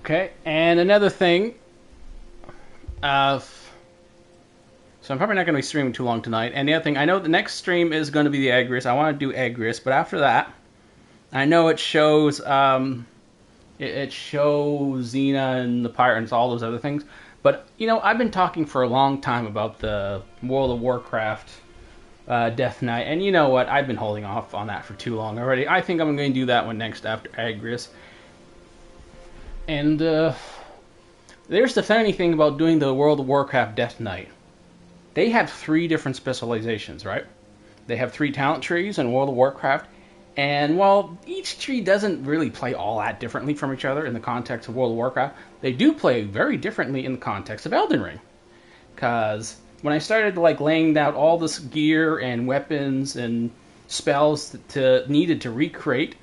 Okay, and another thing, so I'm probably not going to be streaming too long tonight. And the other thing, I know the next stream is going to be the Agris. I want to do Agris, but after that, I know it shows it shows Xena and the Pirate and all those other things. But I've been talking for a long time about the World of Warcraft Death Knight, and you know what? I've been holding off on that for too long already. I think I'm going to do that one next after Agris. And there's the funny thing about doing the World of Warcraft Death Knight. They have 3 different specializations, right? They have 3 talent trees in World of Warcraft, and while each tree doesn't really play all that differently from each other in the context of World of Warcraft, they do play very differently in the context of Elden Ring. Because when I started laying out all this gear and weapons and spells needed to recreate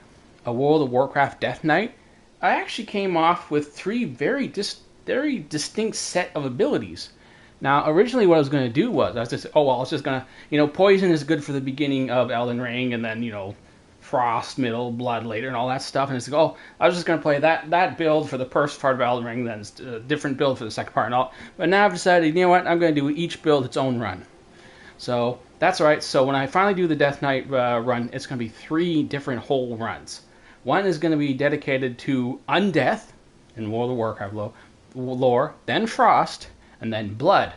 a World of Warcraft Death Knight, I actually came off with 3 very distinct set of abilities. Now, originally what I was going to do was, I was just, it's just going to, poison is good for the beginning of Elden Ring, and then, frost, middle, blood later, and all that stuff. And it's like, I was just going to play that build for the first part of Elden Ring, then a different build for the second part and all. But now I've decided, you know what, I'm going to do each build its own run. So, that's right. So when I finally do the Death Knight run, it's going to be 3 different whole runs. One is going to be dedicated to Undeath in World of Warcraft lore, then Frost, and then Blood.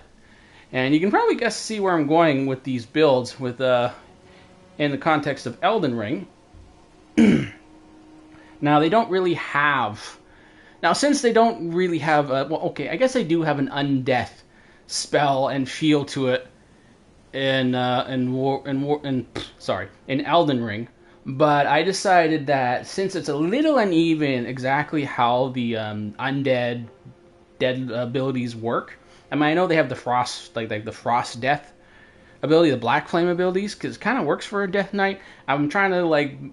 And you can probably see where I'm going with these builds with in the context of Elden Ring. Now, they don't really have... Now, since they don't really have... I guess they do have an Undeath spell and feel to it in Elden Ring. But I decided that since it's a little uneven exactly how the undead abilities work. I mean, I know they have the frost, like the frost death ability, the black flame abilities, because it kind of works for a Death Knight. I'm trying to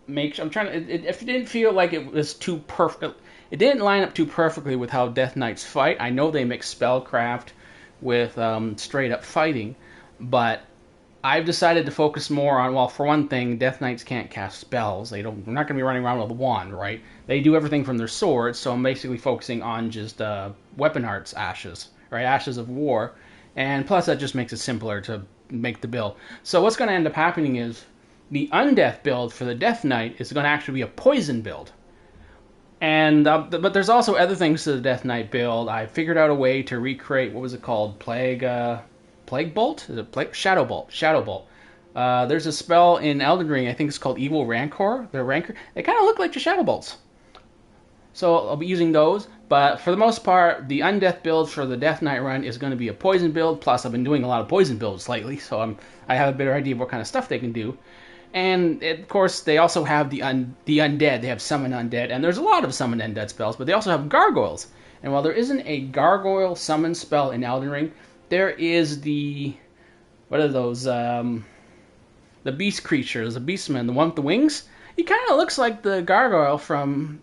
if it didn't feel like it was too perfect, it didn't line up too perfectly with how Death Knights fight. I know they mix spellcraft with straight up fighting, but I've decided to focus more on, for one thing, Death Knights can't cast spells. They're not going to be running around with a wand, right? They do everything from their swords, so I'm basically focusing on just weapon arts ashes, right? Ashes of war. And plus, that just makes it simpler to make the build. So what's going to end up happening is the Undeath build for the Death Knight is going to actually be a poison build. And but there's also other things to the Death Knight build. I figured out a way to recreate, what was it called? Plague Bolt? Is it Shadow Bolt. There's a spell in Elden Ring, I think it's called Evil Rancor. They kind of look like the Shadow Bolts. So I'll be using those. But for the most part, the Undeath build for the Death Knight run is going to be a poison build. Plus, I've been doing a lot of poison builds lately, so I have a better idea of what kind of stuff they can do. And, of course, they also have the undead. They have Summon Undead. And there's a lot of Summon Undead spells, but they also have Gargoyles. And while there isn't a Gargoyle summon spell in Elden Ring, there is what are those, the beast creatures, the beastmen, the one with the wings. He kind of looks like the gargoyle from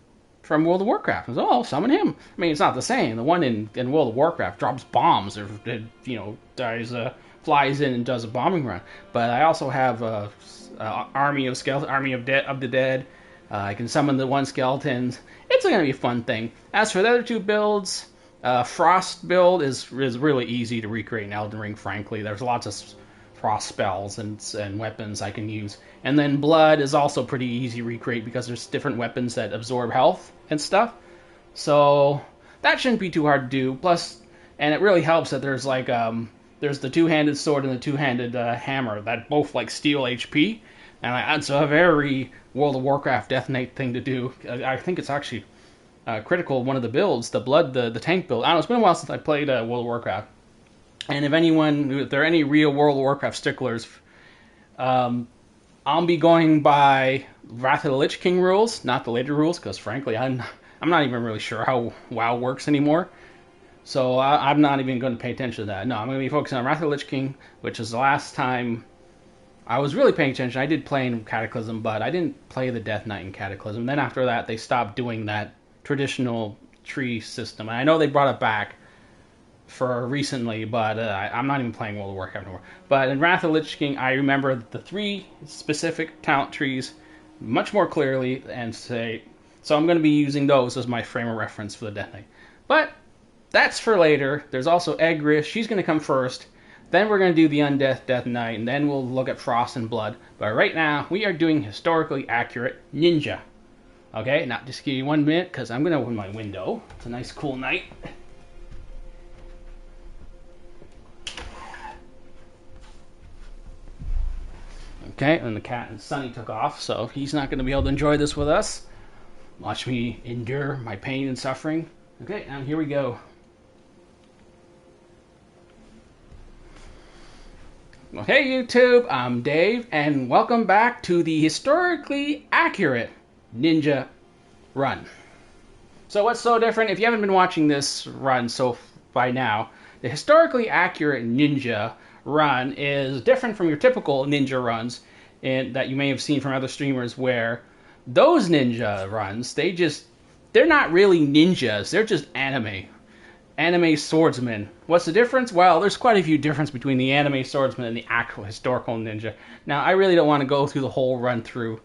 World of Warcraft. Summon him. I mean, it's not the same. The one in World of Warcraft drops bombs or, flies in and does a bombing run. But I also have army of the dead. I can summon the 1 skeletons. It's going to be a fun thing. As for the other 2 builds, Frost build is really easy to recreate in Elden Ring, frankly. There's lots of frost spells and weapons I can use. And then Blood is also pretty easy to recreate because there's different weapons that absorb health and stuff. So that shouldn't be too hard to do. Plus, and it really helps that there's there's the 2-handed sword and the 2-handed hammer that both steal HP. And that's a very World of Warcraft Death Knight thing to do. I think it's actually critical, one of the builds, the Blood, the tank build. I don't know, it's been a while since I played World of Warcraft. And if there are any real World of Warcraft sticklers, I'll be going by Wrath of the Lich King rules, not the later rules, because frankly, I'm not even really sure how WoW works anymore. So I'm not even going to pay attention to that. No, I'm going to be focusing on Wrath of the Lich King, which is the last time I was really paying attention. I did play in Cataclysm, but I didn't play the Death Knight in Cataclysm. Then after that, they stopped doing that traditional tree system. And I know they brought it back for recently, but I'm not even playing World of Warcraft anymore. But in Wrath of the Lich King, I remember the 3 specific talent trees much more clearly, and say So I'm going to be using those as my frame of reference for the Death Knight. But that's for later. There's also Egris. She's going to come first. Then we're going to do the Undeath Death Knight, and then we'll look at Frost and Blood. But right now, we are doing historically accurate ninja. Okay, now just give you 1 minute, because I'm going to open my window. It's a nice cool night. Okay, and the cat and Sunny took off, so he's not going to be able to enjoy this with us. Watch me endure my pain and suffering. Okay, and here we go. Well, hey YouTube, I'm Dave, and welcome back to the historically accurate ninja run. So what's so different? If you haven't been watching this run by now, the historically accurate ninja run is different from your typical ninja runs that you may have seen from other streamers, where those ninja runs, they're not really ninjas, they're just anime swordsmen. What's the difference? Well, there's quite a few differences between the anime swordsman and the actual historical ninja. Now, I really don't want to go through the whole run through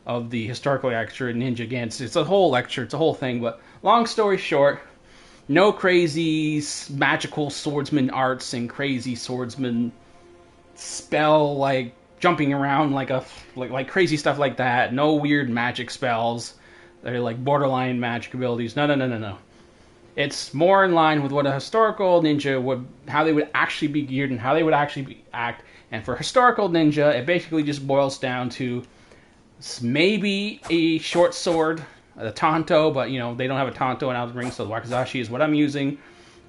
of the historically accurate ninja again. It's a whole lecture, it's a whole thing, but long story short, no crazy magical swordsman arts and crazy swordsman spell like jumping around like crazy stuff like that. No weird magic spells. They're like borderline magic abilities. No. It's more in line with what a historical ninja would, how they would actually be geared and how they would actually act. And for historical ninja, it basically just boils down to maybe a short sword, a tanto, but you know, they don't have a tanto in Elden Ring, so the wakizashi is what I'm using.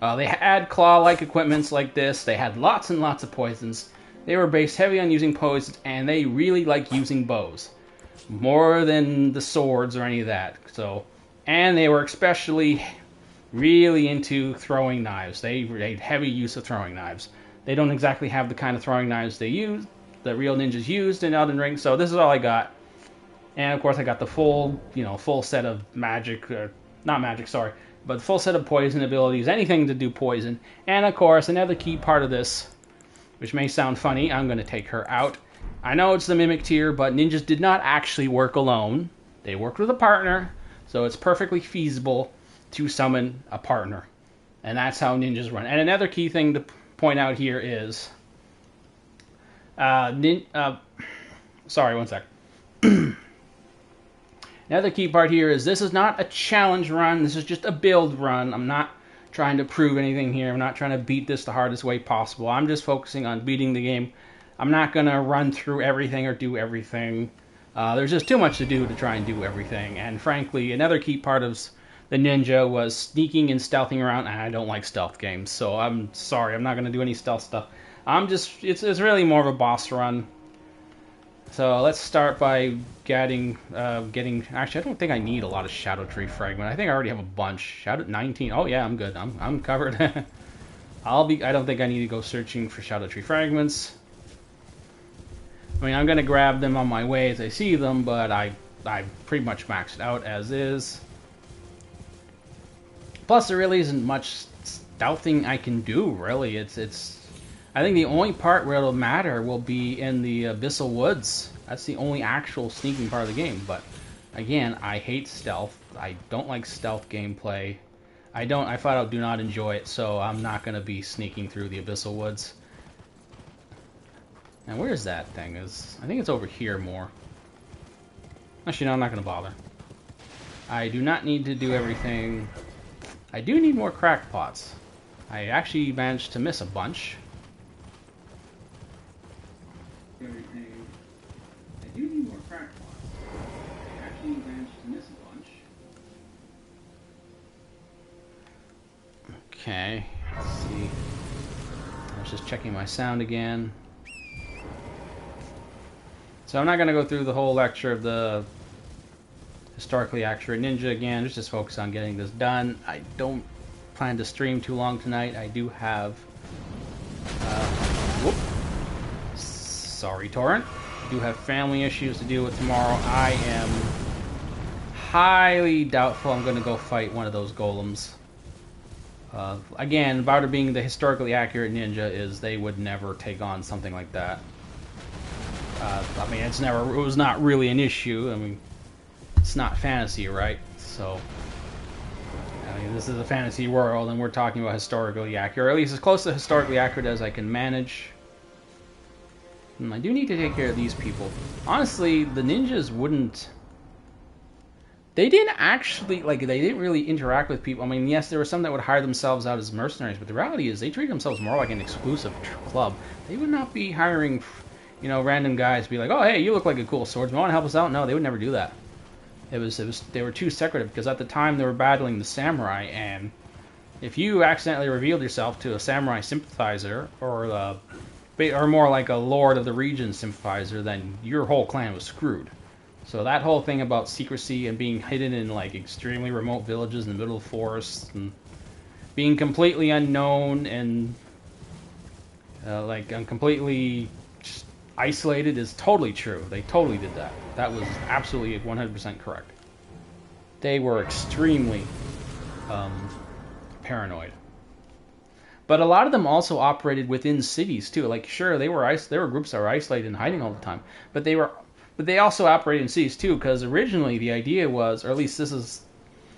They had claw-like equipments like this. They had lots and lots of poisons. They were based heavy on using poisons, and they really like using bows more than the swords or any of that. And they were especially really into throwing knives. They had heavy use of throwing knives. They don't exactly have the kind of throwing knives that real ninjas used in Elden Ring. So this is all I got. And of course I got the full set of but full set of poison abilities, anything to do poison. And of course, another key part of this, which may sound funny, I'm going to take her out. I know it's the Mimic tier, but ninjas did not actually work alone. They worked with a partner, so it's perfectly feasible to summon a partner. And that's how ninjas run. And another key thing to point out here is... sorry, one sec. Another key part here is this is not a challenge run. This is just a build run. I'm not trying to prove anything here. I'm not trying to beat this the hardest way possible. I'm just focusing on beating the game. I'm not going to run through everything or do everything. There's just too much to do to try and do everything. And frankly, another key part of the ninja was sneaking and stealthing around, and I don't like stealth games, so I'm sorry, I'm not going to do any stealth stuff. It's really more of a boss run. So let's start by getting, actually I don't think I need a lot of Shadow Tree Fragment. I think I already have a bunch. Shadow 19, oh yeah, I'm good, I'm covered. I don't think I need to go searching for Shadow Tree Fragments. I mean, I'm going to grab them on my way as I see them, but I pretty much maxed out as is. Plus, there really isn't much stealthing I can do, really. I think the only part where it'll matter will be in the Abyssal Woods. That's the only actual sneaking part of the game. But, again, I hate stealth. I don't like stealth gameplay. I flat out do not enjoy it, so I'm not going to be sneaking through the Abyssal Woods. Now, where's that thing? I think it's over here more. Actually, no, I'm not going to bother. I do not need to do everything. I do need more crackpots. I actually managed to miss a bunch. I do need more crackpots. I actually managed to miss a bunch. Okay, let's see. I was just checking my sound again. So I'm not going to go through the whole lecture of the historically accurate ninja again. Let's just focus on getting this done. I don't plan to stream too long tonight. I do have... sorry, Torrent. I do have family issues to deal with tomorrow. I am highly doubtful I'm going to go fight one of those golems. Again, about it being the historically accurate ninja is they would never take on something like that. I mean, it was not really an issue. I mean, it's not fantasy, right? So, I mean, this is a fantasy world, and we're talking about historically accurate, or at least as close to historically accurate as I can manage. And I do need to take care of these people. Honestly, the ninjas wouldn't... They didn't actually, like, they didn't really interact with people. I mean, yes, there were some that would hire themselves out as mercenaries, but the reality is they treat themselves more like an exclusive club. They would not be hiring, you know, random guys to be like, oh, hey, you look like a cool swordsman, want to help us out? No, they would never do that. They were too secretive, because at the time they were battling the samurai, and if you accidentally revealed yourself to a samurai sympathizer, or more like a lord of the region sympathizer, then your whole clan was screwed. So that whole thing about secrecy and being hidden in like extremely remote villages in the middle of forests and being completely unknown and completely just isolated is totally true. They totally did that. That was absolutely 100% correct. They were extremely paranoid. But a lot of them also operated within cities too. Like, sure, there were groups that were isolated and hiding all the time, but they also operated in cities too, because originally the idea was, or at least this is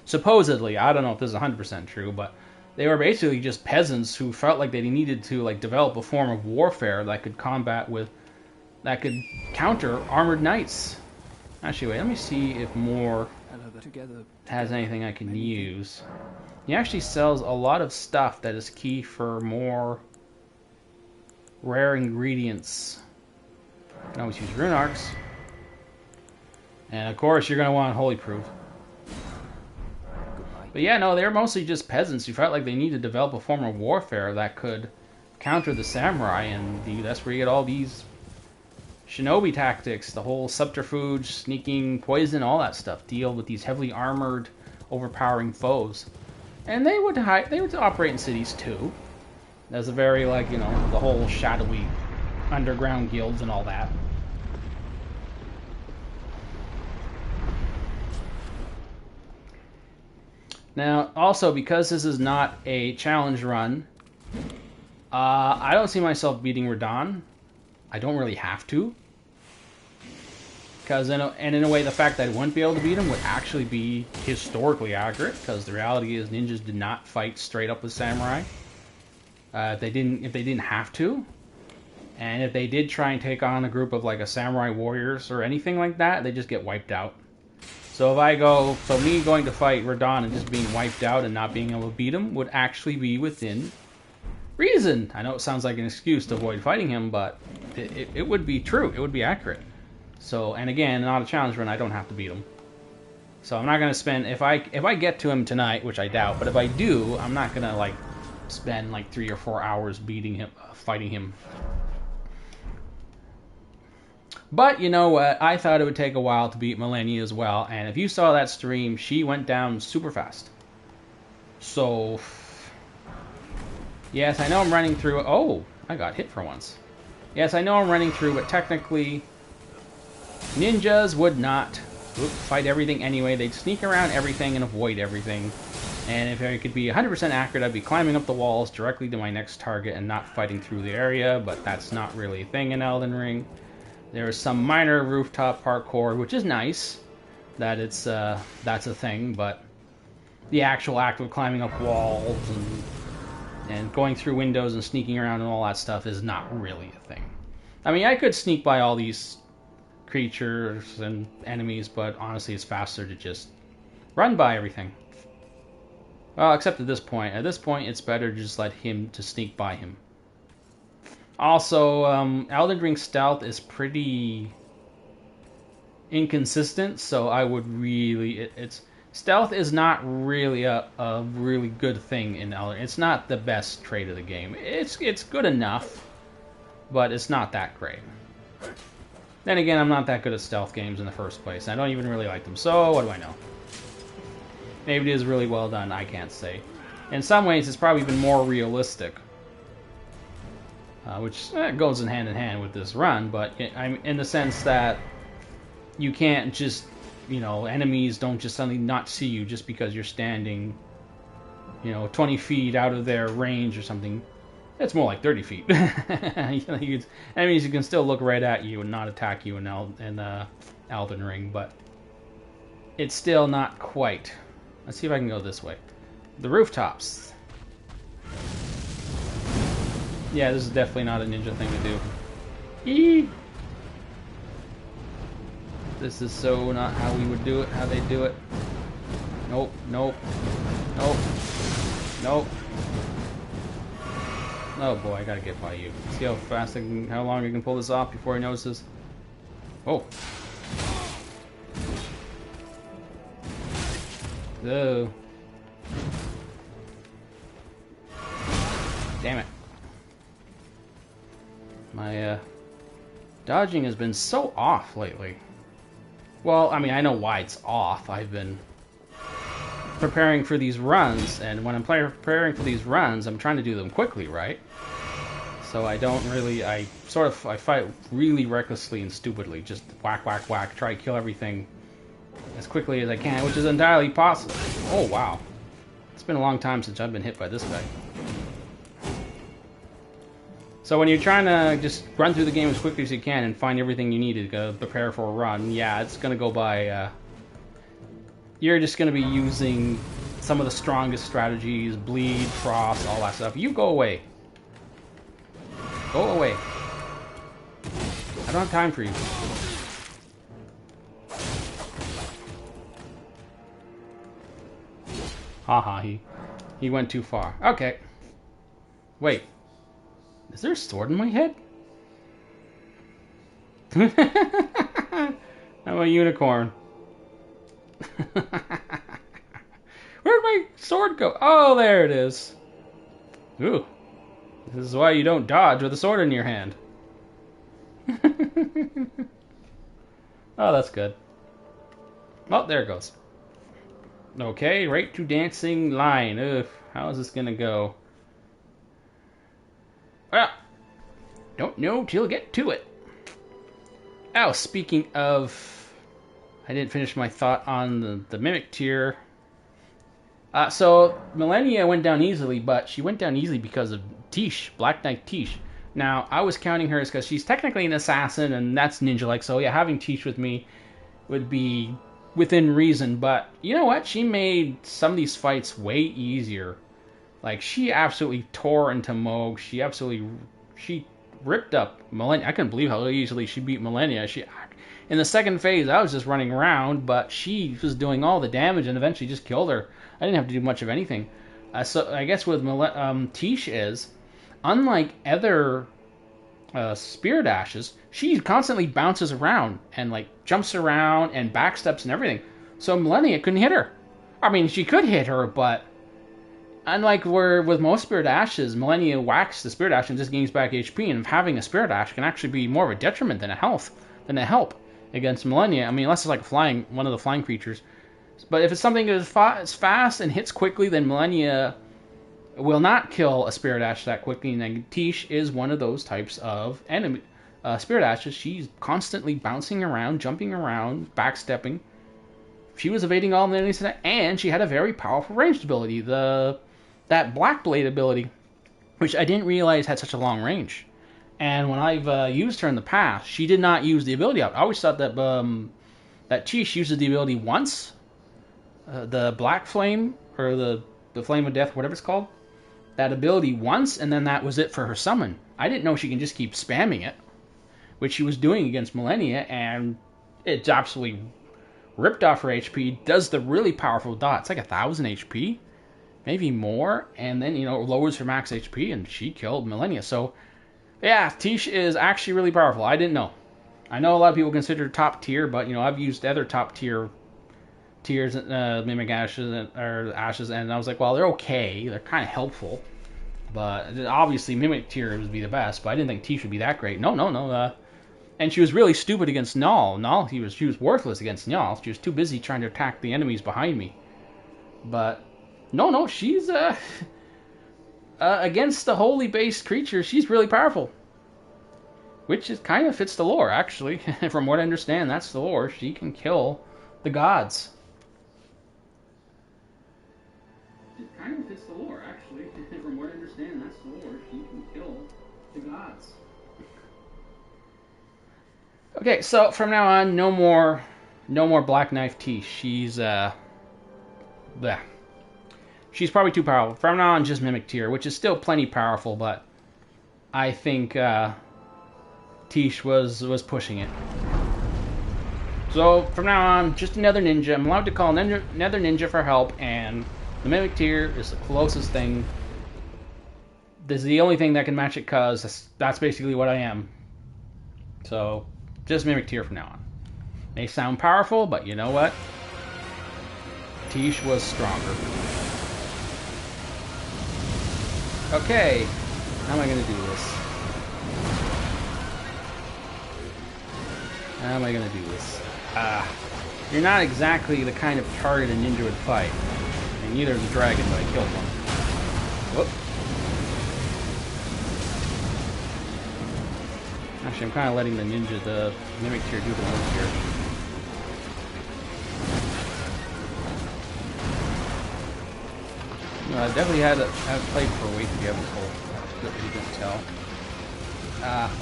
supposedly, I don't know if this is 100% true, but they were basically just peasants who felt like they needed to like develop a form of warfare that could counter armored knights. Actually, wait, let me see if more has anything I can use. He actually sells a lot of stuff that is key for more rare ingredients. You can always use rune arcs. And of course, you're going to want holy proof. But yeah, no, they're mostly just peasants who felt like they needed to develop a form of warfare that could counter the samurai, and that's where you get all these shinobi tactics, the whole subterfuge, sneaking, poison, all that stuff. Deal with these heavily armored, overpowering foes. And they would operate in cities too. There's a very, like, you know, the whole shadowy underground guilds and all that. Now, also, because this is not a challenge run, I don't see myself beating Radahn. I don't really have to. Because in a way, the fact that I wouldn't be able to beat him would actually be historically accurate, because the reality is ninjas did not fight straight up with samurai. If they didn't have to, and if they did try and take on a group of like a samurai warriors or anything like that, they just get wiped out. So me going to fight Radahn and just being wiped out and not being able to beat him would actually be within reason. I know it sounds like an excuse to avoid fighting him, but it would be true. It would be accurate. So, and again, not a challenge run, I don't have to beat him. So I'm not going to spend, if I get to him tonight, which I doubt, but if I do, I'm not going to like spend like 3 or 4 hours beating him, fighting him. But you know what, I thought it would take a while to beat Malenia as well, and if you saw that stream, she went down super fast. So, yes, I know I'm running through, oh, I got hit for once. Yes, I know I'm running through, but technically, ninjas would not fight everything anyway. They'd sneak around everything and avoid everything. And if I could be 100% accurate, I'd be climbing up the walls directly to my next target and not fighting through the area, but that's not really a thing in Elden Ring. There is some minor rooftop parkour, which is nice, that that's a thing, but the actual act of climbing up walls and going through windows and sneaking around and all that stuff is not really a thing. I mean, I could sneak by all these creatures and enemies, but honestly it's faster to just run by everything. Well, except at this point. At this point it's better to just let him to sneak by him. Also, Elden Ring stealth is pretty inconsistent, so I would really stealth is not really a really good thing in Elden Ring. It's not the best trait of the game. It's good enough, but it's not that great. Then again, I'm not that good at stealth games in the first place. I don't even really like them, so what do I know? Maybe it is really well done, I can't say. In some ways, it's probably even more realistic. Which goes in hand with this run, but I'm in the sense that you can't just, you know, enemies don't just suddenly not see you just because you're standing, you know, 20 feet out of their range or something. It's more like 30 feet. Enemies you can still look right at you and not attack you in Elden Ring, but it's still not quite. Let's see if I can go this way. The rooftops. Yeah, this is definitely not a ninja thing to do. Eee! This is so not how we would do it, how they do it. Nope, nope, nope, nope. Oh boy, I gotta get by you. See how fast I can, how long I can pull this off before he notices. Oh. Oh. Damn it. My dodging has been so off lately. Well, I mean, I know why it's off. I've been preparing for these runs, and when I'm preparing for these runs, I'm trying to do them quickly, right? So I don't really, I fight really recklessly and stupidly. Just whack, whack, whack, try to kill everything as quickly as I can, which is entirely possible. Oh, wow. It's been a long time since I've been hit by this guy. So when you're trying to just run through the game as quickly as you can and find everything you need to prepare for a run, yeah, it's going to go by, you're just going to be using some of the strongest strategies, bleed, frost, all that stuff. You go away. Go away. I don't have time for you. Haha, he went too far. Okay. Wait. Is there a sword in my head? I'm a unicorn. Where'd my sword go? Oh, there it is. Ooh. This is why you don't dodge with a sword in your hand. Oh, that's good. Oh, there it goes. Okay, right to dancing line. Ugh, how is this gonna go? Well, don't know till get to it. Oh, speaking of, I didn't finish my thought on the mimic tier. So Millennia went down easily, but she went down easily because of Tish, Black Knight Tish. Now, I was counting her as because she's technically an assassin, and that's ninja-like, so yeah, having Tish with me would be within reason, but you know what? She made some of these fights way easier. Like, she absolutely tore into Moog. She ripped up Millennia. I couldn't believe how easily she beat Millennia. In the second phase, I was just running around, but she was doing all the damage and eventually just killed her. I didn't have to do much of anything. So I guess with Tish is, unlike other Spirit Ashes, she constantly bounces around and like jumps around and backsteps and everything. So Millennia couldn't hit her. I mean, she could hit her, but unlike where with most Spirit Ashes, Millennia whacks the Spirit Ash and just gains back HP, and having a Spirit Ash can actually be more of a detriment than a help against Millennia. I mean, unless it's like one of the flying creatures. But if it's something that is fast and hits quickly, then Millennia will not kill a Spirit Ash that quickly. And Tish is one of those types of enemy Spirit Ashes. She's constantly bouncing around, jumping around, backstepping. She was evading all the enemies, and she had a very powerful ranged ability, that Black Blade ability, which I didn't realize had such a long range. And when I've used her in the past, she did not use the ability out. I always thought that that Tish uses the ability once, the Black Flame, or the Flame of Death, whatever it's called, that ability once, and then that was it for her summon. I didn't know she can just keep spamming it, which she was doing against Millennia, and it's absolutely ripped off her HP, does the really powerful dot. It's like 1,000 HP, maybe more, and then, lowers her max HP, and she killed Millennia. So, yeah, Tish is actually really powerful. I didn't know. I know a lot of people consider her top tier, but, I've used other top tiers, Mimic Ashes, or Ashes, and I was like, well, they're okay. They're kind of helpful. But, obviously, Mimic tier would be the best, but I didn't think Tish would be that great. No. And she was really stupid against Null. She was worthless against Null. She was too busy trying to attack the enemies behind me. But, no, she's, against the holy based creature, she's really powerful. Which is kind of fits the lore, actually. From what I understand, that's the lore. She can kill the gods. It kind of fits the lore, actually. From what I understand, that's the lore. She can kill the gods. Okay, so from now on, no more No more Black Knife T. She's bleh. She's probably too powerful. From now on, just Mimic Tier, which is still plenty powerful, but I think Tish was pushing it. So from now on, just another ninja. I'm allowed to call another ninja for help, and the Mimic Tier is the closest thing. This is the only thing that can match it, cause that's basically what I am. So just Mimic Tier from now on. They sound powerful, but you know what? Tish was stronger. Okay, how am I gonna do this? How am I gonna do this? You're not exactly the kind of target a ninja would fight. And neither is a dragon, but I killed one. Whoop. Actually, I'm kind of letting the ninja, the Mimic Tier, do the work here. No, I definitely had played for a week if you haven't told. But you didn't tell.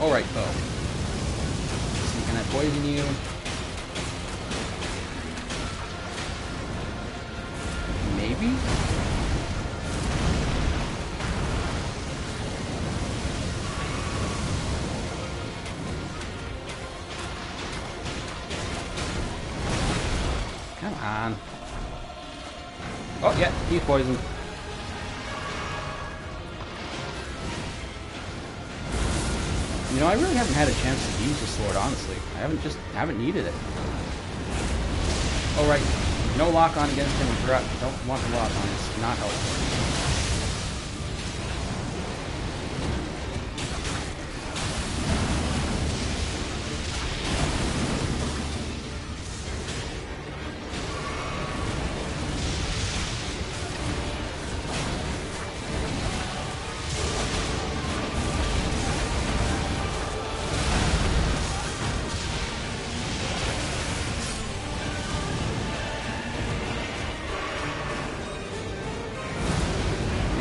Alright, bow. Let's see, can I poison you? Maybe? Come on. Oh, yeah, he's poisoned. You know, I really haven't had a chance to use the sword, honestly. I haven't needed it. Oh, right. No lock on against him. I forgot. Don't want the lock on. It's not helpful.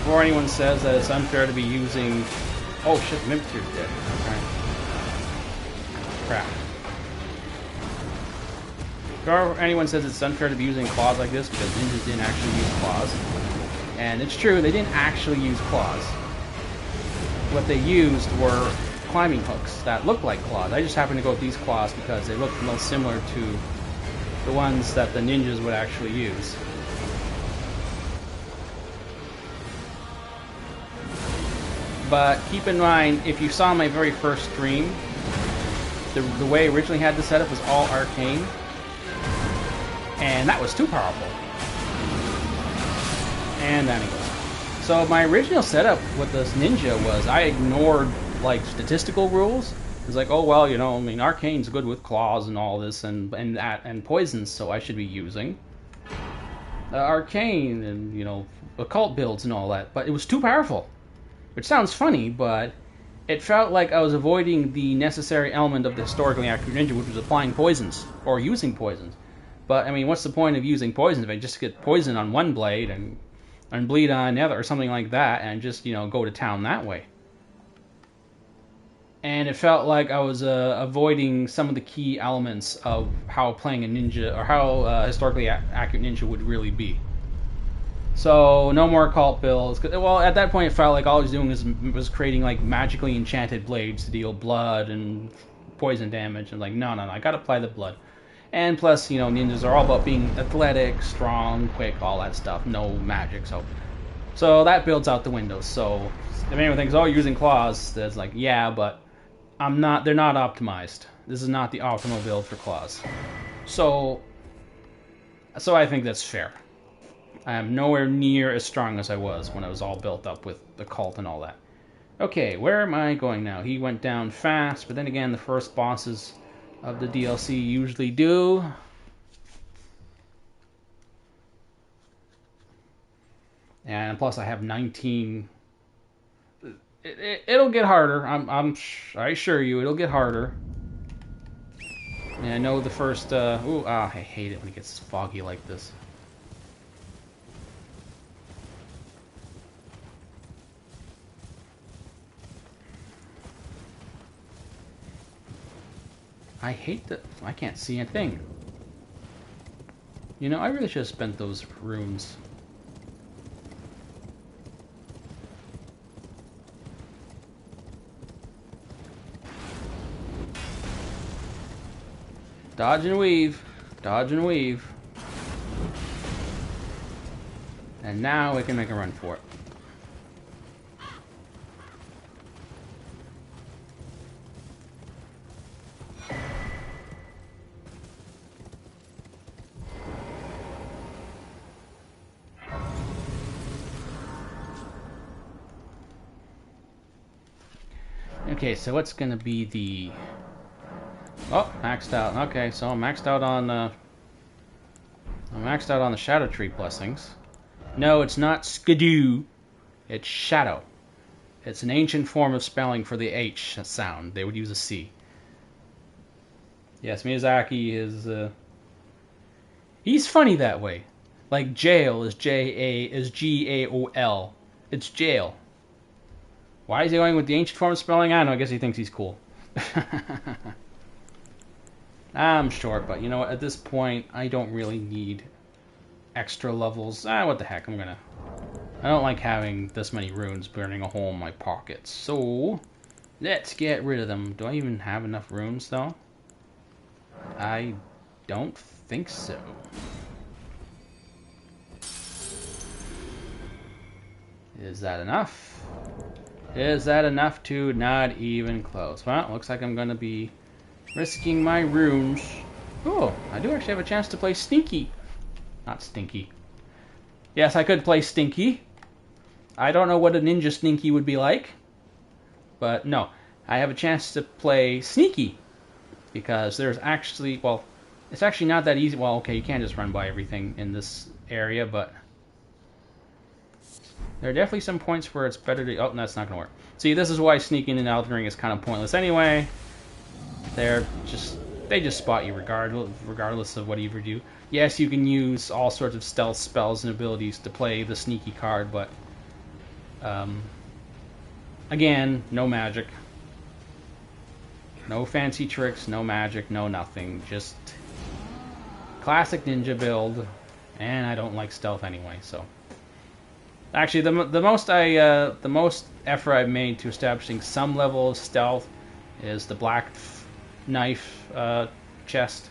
Before anyone says that it's unfair to be using... Oh shit, Mimic Tier's dead. Alright. Crap. Before anyone says it's unfair to be using claws like this, because ninjas didn't actually use claws. And it's true, they didn't actually use claws. What they used were climbing hooks that looked like claws. I just happened to go with these claws because they looked the most similar to the ones that the ninjas would actually use. But keep in mind, if you saw my very first stream, the way I originally had this setup was all arcane, and that was too powerful. And anyway, so my original setup with this ninja was I ignored like statistical rules. It's like, oh well, you know, I mean, arcane's good with claws and all this, and poisons, so I should be using arcane and, you know, occult builds and all that. But it was too powerful. Which sounds funny, but it felt like I was avoiding the necessary element of the historically accurate ninja, which was applying poisons, or using poisons. But, I mean, what's the point of using poison if I just get poison on one blade and bleed on the other, or something like that, and just, you know, go to town that way? And it felt like I was avoiding some of the key elements of how playing a ninja, or how historically accurate ninja would really be. So, no more occult builds. Well, at that point, it felt like all I was doing was creating, like, magically enchanted blades to deal blood and poison damage. And, like, no, I gotta apply the blood. And plus, you know, ninjas are all about being athletic, strong, quick, all that stuff. No magic, so that builds out the window. So, if anyone thinks, oh, you're using claws, that's like, yeah, but they're not optimized. This is not the optimal build for claws. So I think that's fair. I am nowhere near as strong as I was when I was all built up with the cult and all that. Okay, where am I going now? He went down fast, but then again, the first bosses of the DLC usually do. And plus, I have 19. It'll get harder. I assure you, it'll get harder. And I know the first. I hate it when it gets foggy like this. I hate that I can't see a thing. You know, I really should have spent those runes. Dodge and weave. Dodge and weave. And now we can make a run for it. Okay, so what's gonna be the... Oh, maxed out. Okay, so I'm maxed out on the Shadow Tree blessings. No, it's not skidoo. It's shadow. It's an ancient form of spelling for the H sound. They would use a C. Yes, Miyazaki is he's funny that way. Like jail is G-A-O-L. It's jail. Why is he going with the ancient form of spelling? I don't know, I guess he thinks he's cool. I'm short, but you know what? At this point, I don't really need extra levels. What the heck? I don't like having this many runes burning a hole in my pockets. So, let's get rid of them. Do I even have enough runes, though? I don't think so. Is that enough? Is that enough to not even close? Well, looks like I'm going to be risking my runes. Oh, I do actually have a chance to play Sneaky. Not Stinky. Yes, I could play Stinky. I don't know what a Ninja Sneaky would be like. But no, I have a chance to play Sneaky. Because there's actually, well, it's actually not that easy. Well, okay, you can't just run by everything in this area, but there are definitely some points where it's better to... Oh, that's not going to work. See, this is why sneaking in Elden Ring is kind of pointless anyway. They just spot you regardless of what you do. Yes, you can use all sorts of stealth spells and abilities to play the sneaky card, but again, no magic. No fancy tricks, no magic, no nothing. Just classic ninja build, and I don't like stealth anyway, so... Actually, the most effort I've made to establishing some level of stealth is the black knife chest.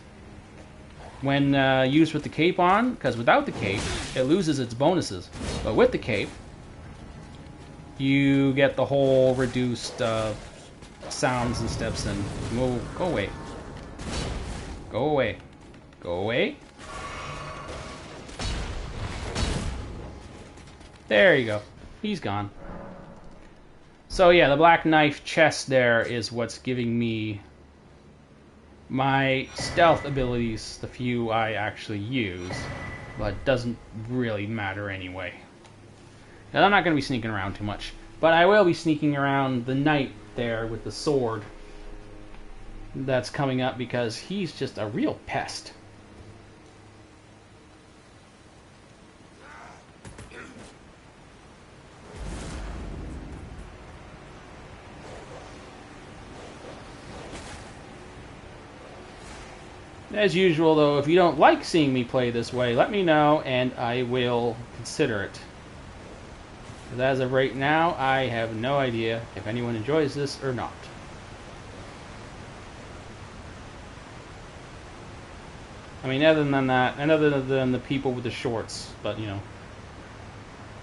When used with the cape on, because without the cape, it loses its bonuses. But with the cape, you get the whole reduced sounds and steps and go away. Go away. Go away. There you go. He's gone. So yeah, the black knife chest there is what's giving me my stealth abilities, the few I actually use, but it doesn't really matter anyway. Now, I'm not going to be sneaking around too much, but I will be sneaking around the knight there with the sword that's coming up because he's just a real pest. As usual, though, if you don't like seeing me play this way, let me know, and I will consider it. Because as of right now, I have no idea if anyone enjoys this or not. I mean, other than that, and other than the people with the shorts, but, you know.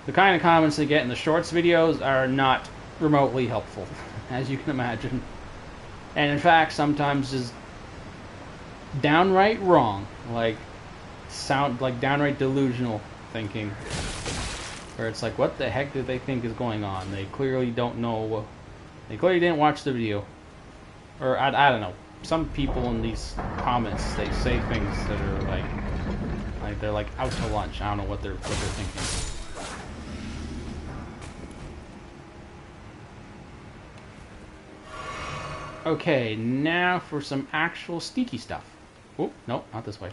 The kind of comments they get in the shorts videos are not remotely helpful, as you can imagine. And in fact, sometimes just downright wrong, like downright delusional thinking, where it's like, what the heck do they think is going on? They clearly don't know. They clearly didn't watch the video, or I don't know. Some people in these comments, they say things that are like they're like out to lunch. I don't know what they're thinking. Okay, now for some actual sneaky stuff. Oh, no, not this way.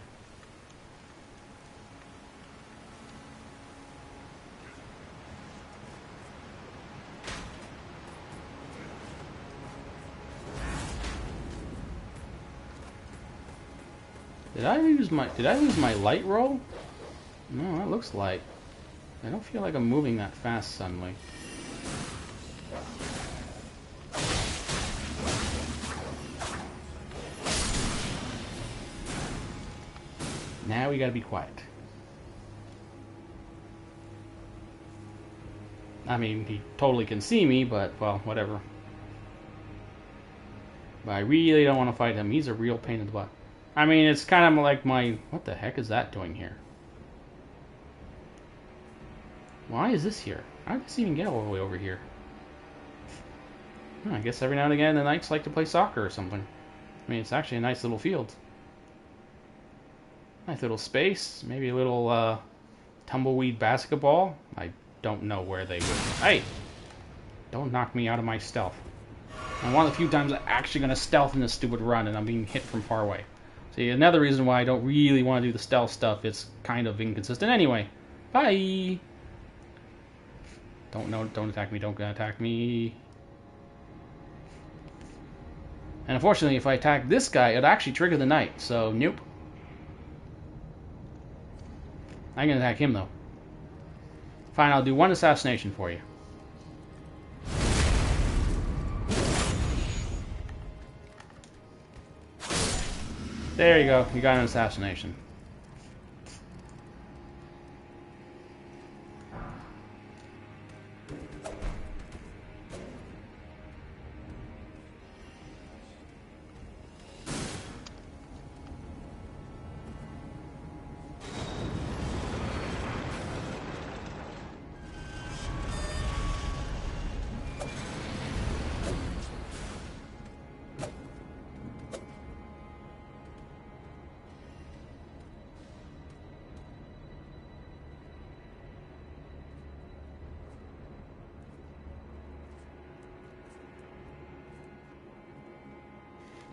Did I lose my light roll? No, that looks light. I don't feel like I'm moving that fast suddenly. Now we gotta be quiet. I mean, he totally can see me, but, well, whatever. But I really don't want to fight him. He's a real pain in the butt. I mean, it's kind of like my... What the heck is that doing here? Why is this here? How did this even get all the way over here? I guess every now and again the Knights like to play soccer or something. I mean, it's actually a nice little field. Nice little space. Maybe a little tumbleweed basketball. I don't know where they would... Hey! Don't knock me out of my stealth. And one of the few times I'm actually going to stealth in this stupid run and I'm being hit from far away. See, another reason why I don't really want to do the stealth stuff, it's kind of inconsistent anyway. Bye! Don't attack me, don't attack me. And unfortunately, if I attack this guy, it'll actually trigger the knight, so nope. I'm going to attack him though. Fine, I'll do one assassination for you. There you go, you got an assassination.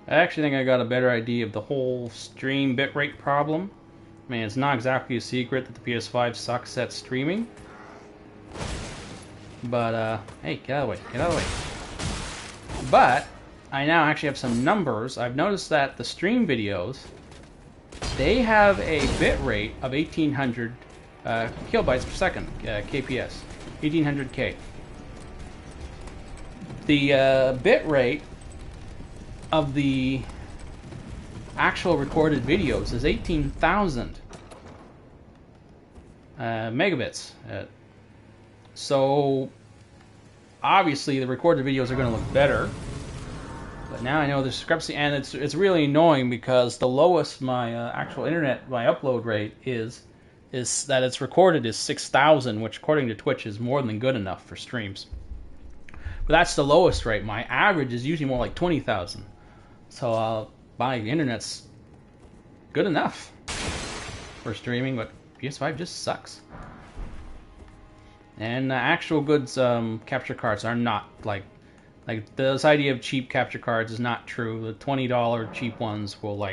I actually think I got a better idea of the whole stream bitrate problem. I mean, it's not exactly a secret that the PS5 sucks at streaming. But, hey, get out of the way, get out of the way. But, I now actually have some numbers. I've noticed that the stream videos, they have a bitrate of 1800 kilobytes per second, KPS, 1800K. The bitrate of the actual recorded videos is 18,000 megabits. So obviously the recorded videos are going to look better. But now I know the discrepancy, and it's really annoying because the lowest my actual internet, my upload rate is that it's recorded is 6,000, which according to Twitch is more than good enough for streams. But that's the lowest rate. My average is usually more like 20,000. So my internet's good enough for streaming, but PS5 just sucks. And actual goods capture cards are not like this idea of cheap capture cards is not true. The $20 cheap ones will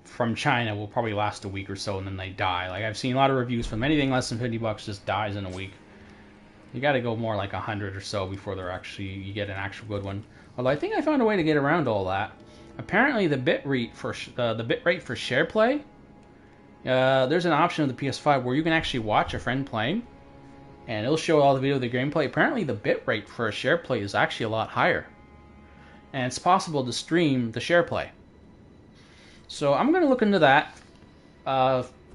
from China will probably last a week or so and then they die. Like I've seen a lot of reviews from anything less than $50 just dies in a week. You got to go more like 100 or so before you get an actual good one. Although I think I found a way to get around all that. Apparently the bitrate for share play, there's an option of the PS5 where you can actually watch a friend playing, and it'll show all the video of the gameplay. Apparently the bitrate for a share play is actually a lot higher, and it's possible to stream the share play. So I'm going to look into that.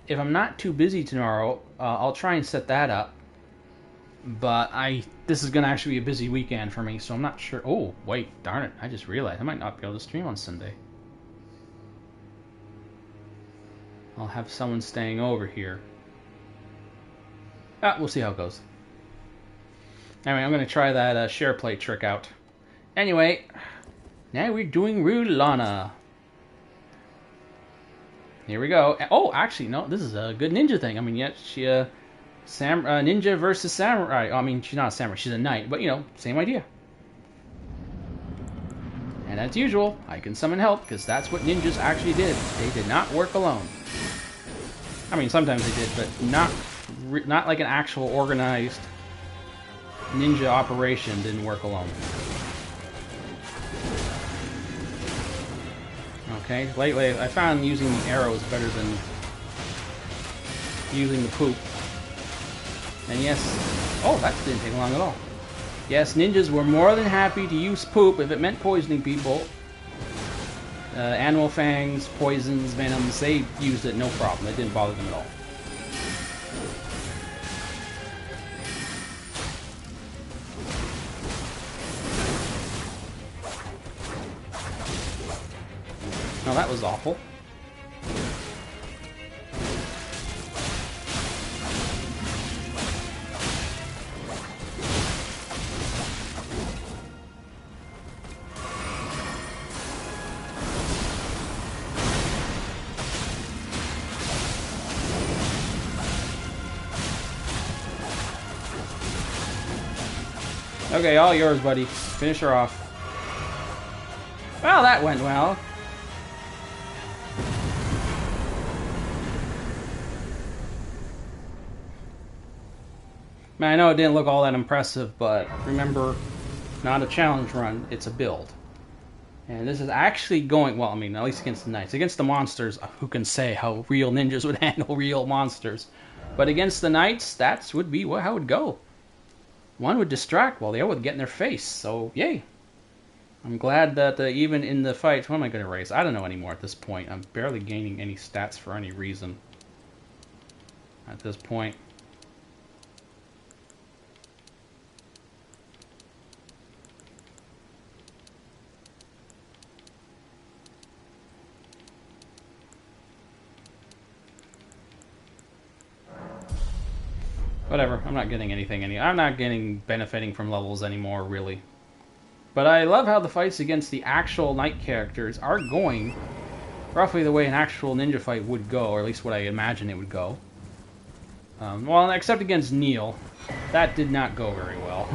If I'm not too busy tomorrow, I'll try and set that up. But this is going to actually be a busy weekend for me, so I'm not sure. Oh, wait, darn it. I just realized I might not be able to stream on Sunday. I'll have someone staying over here. We'll see how it goes. Anyway, I'm going to try that share play trick out. Anyway, now we're doing Rulana. Here we go. Oh, actually, no, this is a good ninja thing. I mean, yeah, she... ninja versus samurai. I mean, she's not a samurai, she's a knight, but same idea. And as usual, I can summon help, because that's what ninjas actually did. They did not work alone. I mean, sometimes they did, but not like an actual organized ninja operation didn't work alone. Okay, lately I found using the arrows better than using the poop. And yes, oh, that didn't take long at all. Yes, ninjas were more than happy to use poop if it meant poisoning people. Animal fangs, poisons, venoms, they used it no problem. It didn't bother them at all. No, that was awful. Okay, all yours, buddy. Finish her off. Well, that went well. Man, I know it didn't look all that impressive, but remember, not a challenge run, it's a build. And this is actually going, well, I mean, at least against the knights. Against the monsters, who can say how real ninjas would handle real monsters? But against the knights, that would be how it would go. One would distract while the other would get in their face, so yay. I'm glad that even in the fight, what am I going to raise? I don't know anymore at this point. I'm barely gaining any stats for any reason at this point. Whatever, I'm not getting anything. I'm not getting benefiting from levels anymore, really. But I love how the fights against the actual knight characters are going roughly the way an actual ninja fight would go, or at least what I imagine it would go. Well, except against Neil. That did not go very well.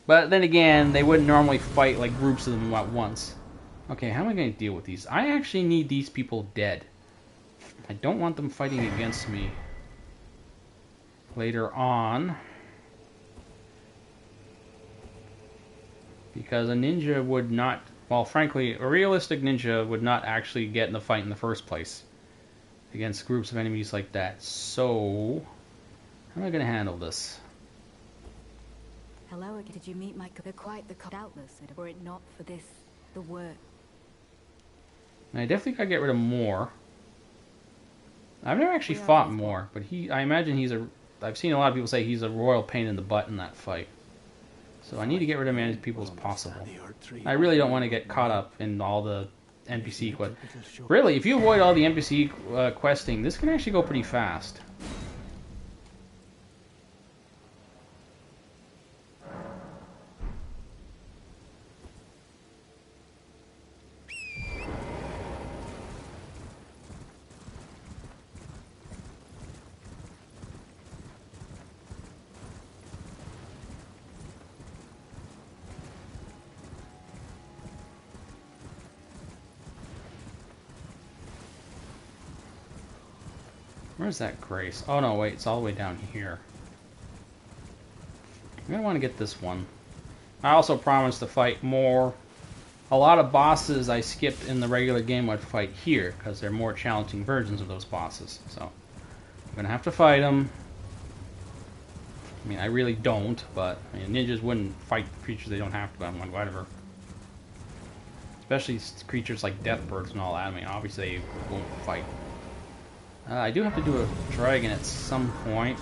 But then again, they wouldn't normally fight like groups of them at once. Okay, how am I going to deal with these? I actually need these people dead. I don't want them fighting against me later on. Because a ninja would not, well, frankly, a realistic ninja would not actually get in the fight in the first place against groups of enemies like that. So, how am I going to handle this? Hello, did you meet my... They're quite the... Doubtless, were it not for this, the word. And I definitely gotta get rid of Moore. I've never actually fought Moore, but I imagine he's a... I've seen a lot of people say he's a royal pain in the butt in that fight. So I need to get rid of as many people as possible. I really don't want to get caught up in all the NPC quests. Really, if you avoid all the NPC questing, this can actually go pretty fast. Where's that Grace? Oh no, wait, it's all the way down here. I'm gonna want to get this one. I also promised to fight more. A lot of bosses I skipped in the regular game I'd fight here, because they're more challenging versions of those bosses. So, I'm gonna have to fight them. I mean, I really don't, but I mean, ninjas wouldn't fight creatures they don't have to, but I'm like, whatever. Especially creatures like deathbirds and all that. I mean, obviously they won't fight. I do have to do a dragon at some point.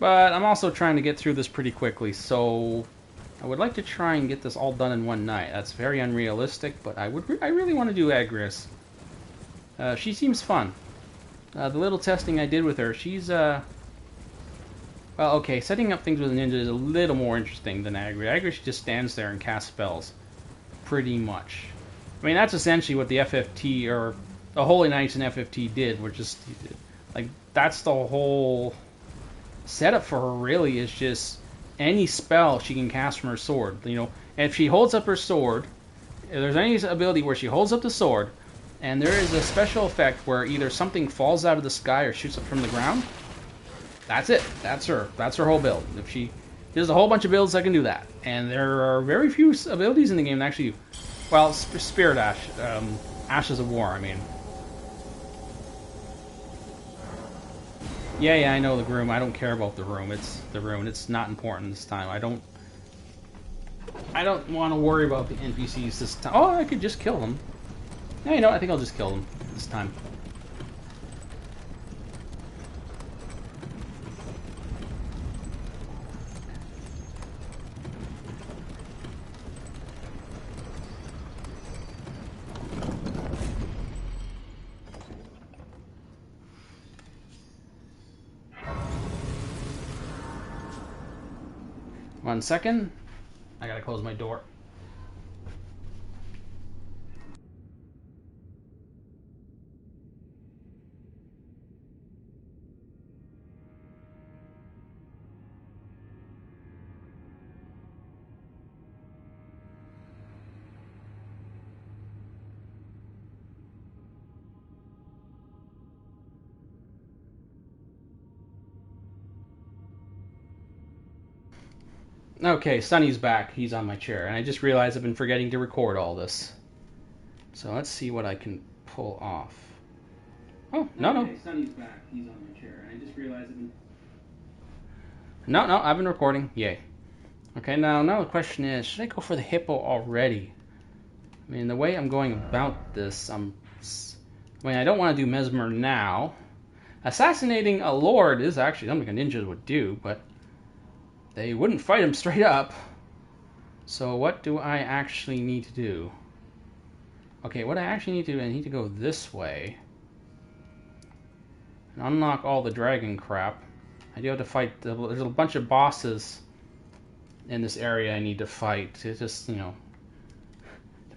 But I'm also trying to get through this pretty quickly, so I would like to try and get this all done in one night. That's very unrealistic, but I really want to do Agris. She seems fun. The little testing I did with her, she's well, okay, setting up things with a ninja is a little more interesting than Agris. Agris just stands there and casts spells, pretty much. I mean, that's essentially what the FFT, or the Holy Knights in FFT did, which is, like, that's the whole setup for her, really, is just any spell she can cast from her sword. You know, and if she holds up her sword, if there's any ability where she holds up the sword, And there is a special effect where either something falls out of the sky or shoots up from the ground. That's it. That's her. That's her whole build. If she, there's a whole bunch of builds that can do that, and there are very few abilities in the game that actually, well, Spirit Ash, Ashes of War. I mean, yeah, I know the room. I don't care about the room. It's the rune. It's not important this time. I don't want to worry about the NPCs this time. Oh, I could just kill them. Yeah, you know what? I think I'll just kill them this time. 1 second. I gotta close my door. Okay, Sunny's back. He's on my chair. And I just realized I've been forgetting to record all this. So let's see what I can pull off. Oh, no. Okay, Sunny's back. He's on my chair. And I just realized I've been... No, I've been recording. Yay. Okay, now the question is, should I go for the hippo already? I mean, the way I'm going about this, I don't want to do Mesmer now. Assassinating a lord is actually something a ninja would do, but they wouldn't fight him straight up. So what do I actually need to do? Okay, what I actually need to do, I need to go this way. And unlock all the dragon crap. I do have to fight, there's a bunch of bosses in this area I need to fight. To just, to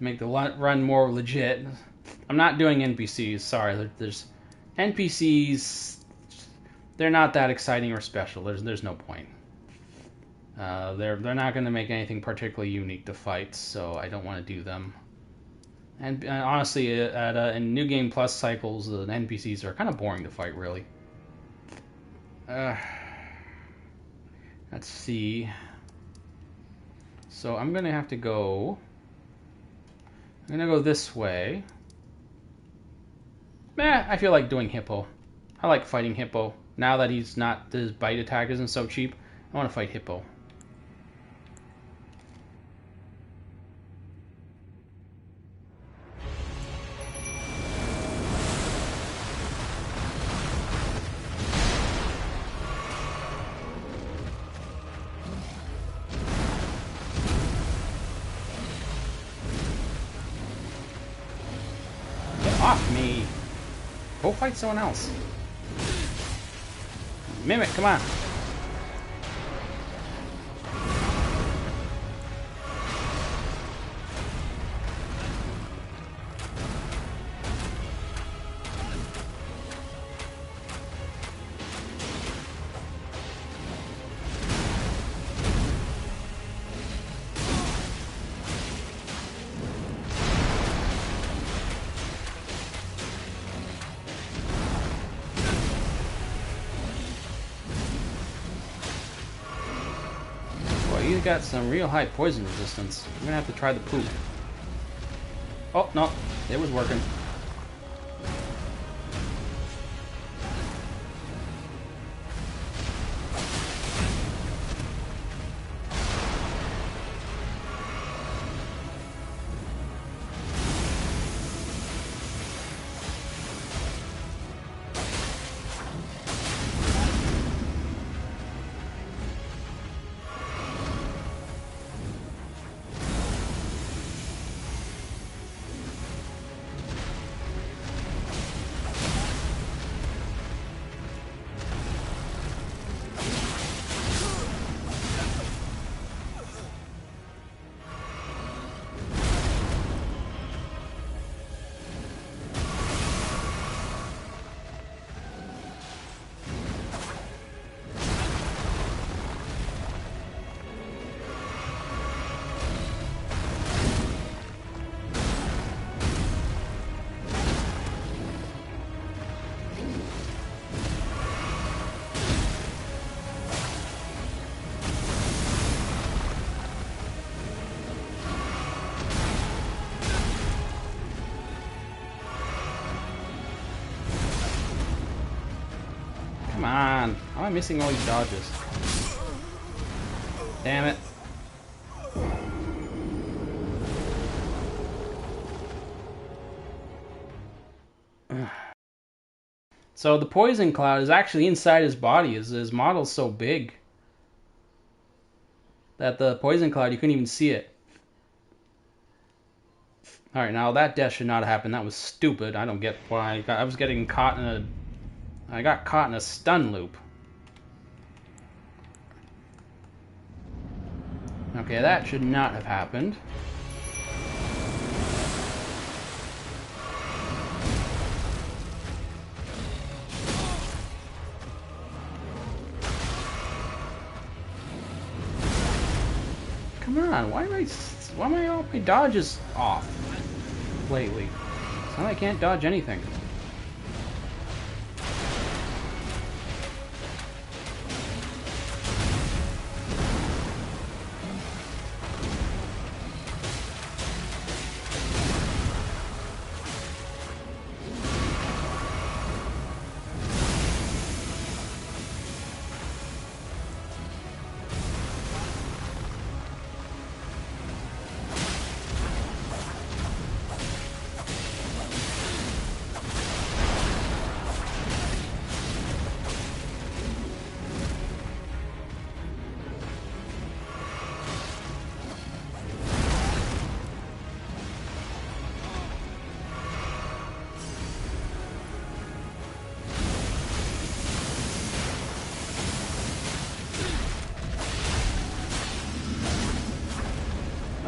make the run more legit. I'm not doing NPCs, sorry. There's NPCs, they're not that exciting or special. There's no point. They're not going to make anything particularly unique to fight, so I don't want to do them. And honestly, in New Game Plus cycles, the NPCs are kind of boring to fight, really. Let's see. So I'm going to have to go... I'm going to go this way. I feel like doing Hippo. I like fighting Hippo. Now that his bite attack isn't so cheap, I want to fight Hippo. Off me! Go fight someone else. Mimic, come on. He's got some real high poison resistance. I'm gonna have to try the poop. Oh, no. It was working. Why am I missing all these dodges? Damn it. So the poison cloud is actually inside his body. His model's so big that the poison cloud, you couldn't even see it. Alright, now that death should not have happened. That was stupid. I don't get why. I was getting caught in a... I got caught in a stun loop. Okay, that should not have happened. Come on, why am I all my dodges off lately? It's not like I can't dodge anything.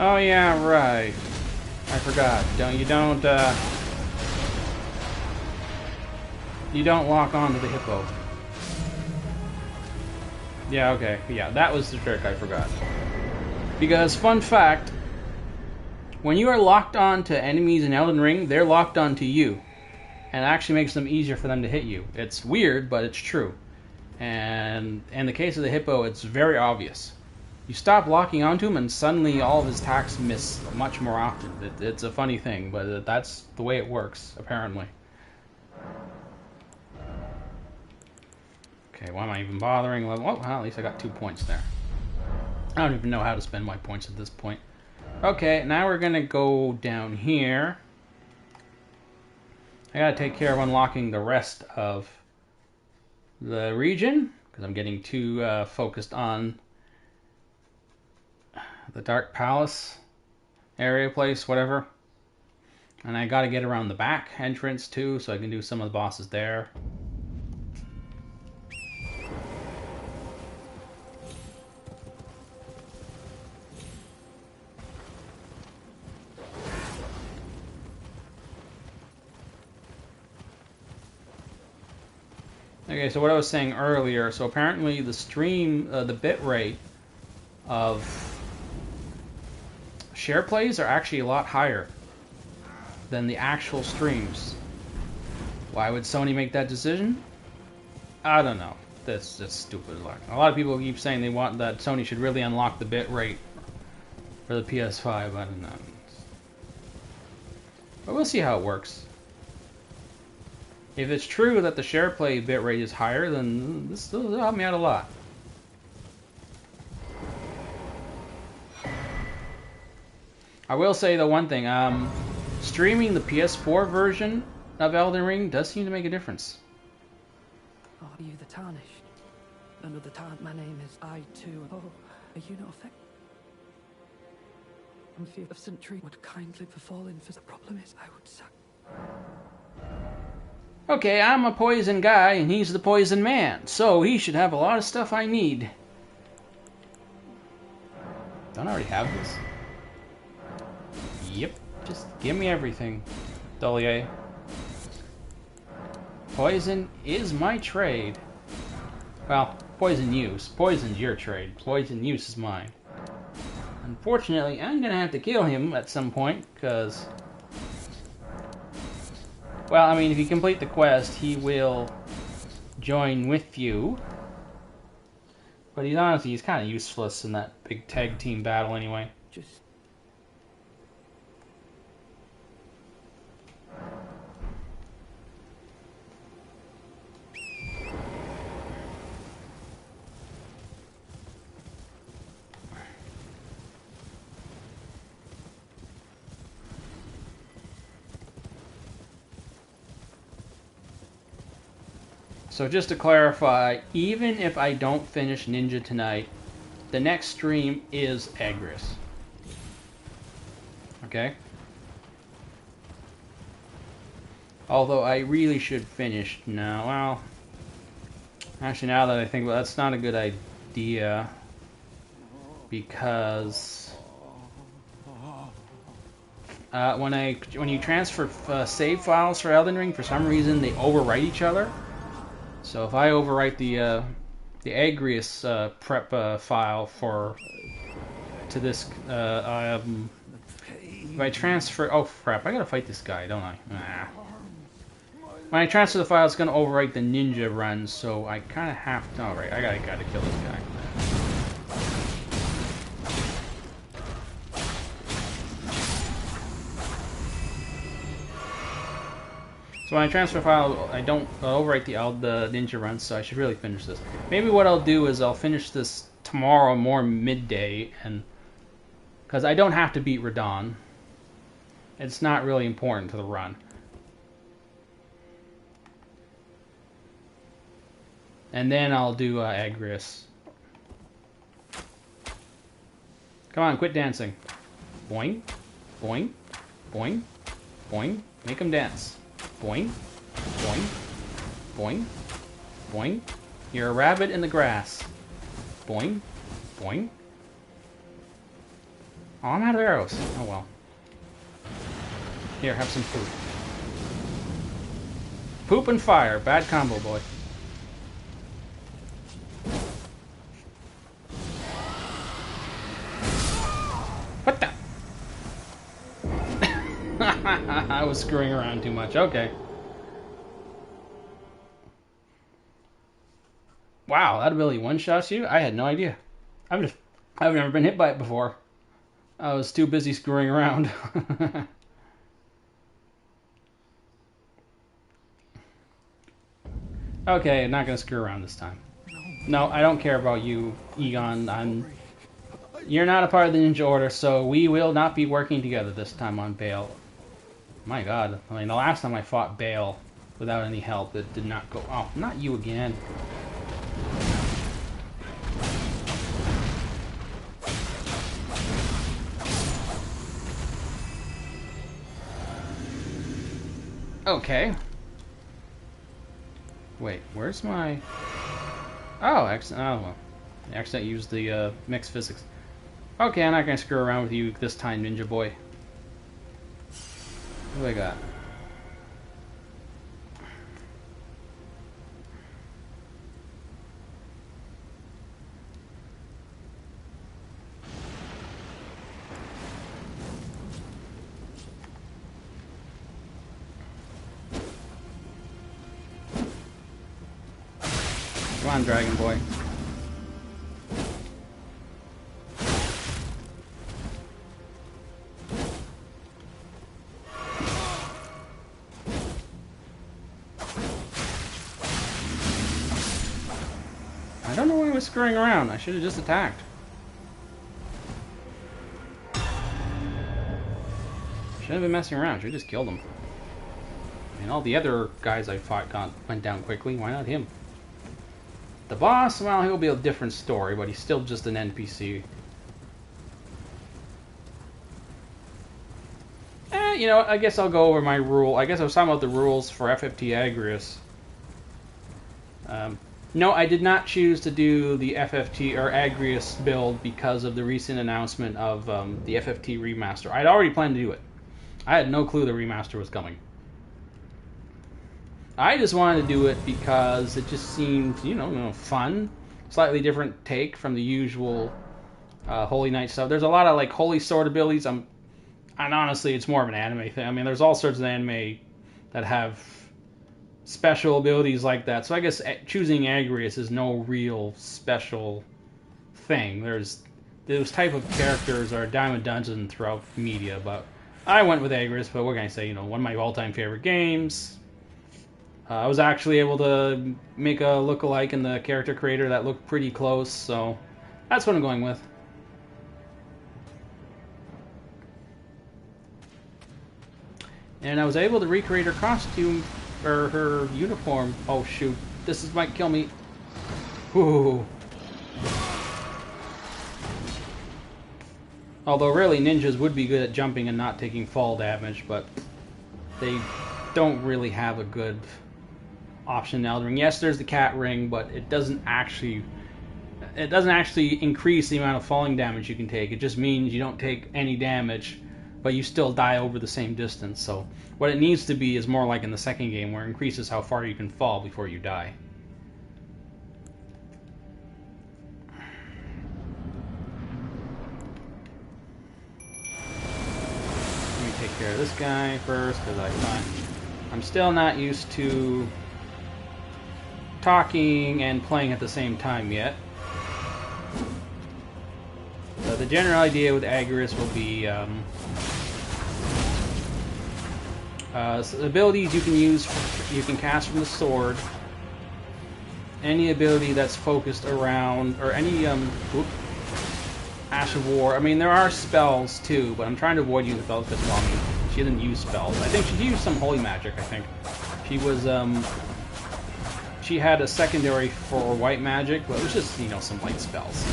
Oh yeah, right. I forgot. You don't lock onto the hippo. Yeah, okay. Yeah, that was the trick I forgot. Because, fun fact, when you are locked on to enemies in Elden Ring, they're locked onto you. And it actually makes them easier for them to hit you. It's weird, but it's true. And in the case of the hippo, it's very obvious. You stop locking onto him and suddenly all of his attacks miss much more often. It's a funny thing, but that's the way it works, apparently. Okay, why am I even bothering? Oh, well, at least I got 2 points there. I don't even know how to spend my points at this point. Okay, now we're gonna go down here. I gotta take care of unlocking the rest of the region, because I'm getting too focused on the Dark Palace area place, whatever. And I gotta get around the back entrance too, so I can do some of the bosses there. Okay, so what I was saying earlier, so apparently the stream, the bit rate of share plays are actually a lot higher than the actual streams. Why would Sony make that decision? I don't know. That's stupid. A lot of people keep saying they want that Sony should really unlock the bit rate for the PS5. I don't know. But we'll see how it works. If it's true that the share play bitrate is higher, then this will help me out a lot. I will say the one thing, streaming the PS4 version of Elden Ring does seem to make a difference. Are you the Tarnished? Another time, my name is I too. Oh, are you not affected? I'm fear of St. Tree would kindly befall in, for the problem is I would sack. Okay, I'm a poison guy and he's the poison man, so he should have a lot of stuff I need. Don't I already have this? Yep, just give me everything, Dolier. Poison is my trade. Well, poison use. Poison's your trade. Poison use is mine. Unfortunately, I'm gonna have to kill him at some point, because... Well, I mean, if you complete the quest, he will join with you. But he's kind of useless in that big tag team battle anyway. Just... So just to clarify, even if I don't finish Ninja tonight, the next stream is Agrius. Okay? Although I really should finish now. Well, actually now that I think about it, that's not a good idea. Because when you transfer save files for Elden Ring, for some reason they overwrite each other. So if I overwrite the Agrius prep file to this, if I transfer, oh crap, I gotta fight this guy, don't I? Nah. When I transfer the file, it's gonna overwrite the ninja run, so I kind of have to. All right, I gotta kill this guy. So when I transfer file, I don't overwrite the ninja runs, so I should really finish this. Maybe what I'll do is I'll finish this tomorrow, more midday, and because I don't have to beat Radon. It's not really important to the run. And then I'll do Agrius. Come on, quit dancing. Boing, boing, boing, boing. Make him dance. Boing, boing, boing, boing. You're a rabbit in the grass. Boing, boing. Oh, I'm out of arrows. Oh well. Here, have some poop. Poop and fire. Bad combo, boy. What the? I was screwing around too much. Okay. Wow, that ability one-shots you? I had no idea. I've never been hit by it before. I was too busy screwing around. Okay, not gonna screw around this time. No, I don't care about you, Egon. You're not a part of the Ninja Order, so we will not be working together this time on Bale. My god, I mean, the last time I fought Bale without any help, it did not go... Oh, not you again. Okay. Wait, where's my... Oh, well. I accidentally used the mixed physics. Okay, I'm not gonna screw around with you this time, Ninja Boy. What do I got? Come on, Dragon Boy. I don't know why I was screwing around. I should have just attacked. Should have been messing around. Should have just killed him. I mean, all the other guys I fought went down quickly. Why not him? The boss, well, he'll be a different story, but he's still just an NPC. You know, I guess I'll go over my rule. I guess I was talking about the rules for FFT Agrius. No, I did not choose to do the FFT or Agrius build because of the recent announcement of the FFT remaster. I'd already planned to do it. I had no clue the remaster was coming. I just wanted to do it because it just seemed, you know, fun. Slightly different take from the usual Holy Knight stuff. There's a lot of, like, Holy Sword abilities. And honestly, it's more of an anime thing. I mean, there's all sorts of anime that have special abilities like that. So I guess choosing Agrius is no real special thing. There's those type of characters are a dime a dozen throughout media, but I went with Agrius. But what can I say? You know, one of my all-time favorite games. I was actually able to make a look-alike in the character creator that looked pretty close, so that's what I'm going with. And I was able to recreate her costume, or her uniform. Oh shoot. might kill me. Whew. Although really ninjas would be good at jumping and not taking fall damage, but they don't really have a good option in Elden Ring. Yes, there's the cat ring, but it doesn't actually increase the amount of falling damage you can take. It just means you don't take any damage, but you still die over the same distance. So what it needs to be is more like in the second game, where it increases how far you can fall before you die. Let me take care of this guy first, because I'm still not used to talking and playing at the same time yet. So the general idea with Agorist will be abilities you can you can cast from the sword. Any ability that's focused around, or any Ash of War. I mean, there are spells too, but I'm trying to avoid using spells because she didn't use spells. I think she used some holy magic. I think she was she had a secondary for white magic, but it was just, you know, some light spells.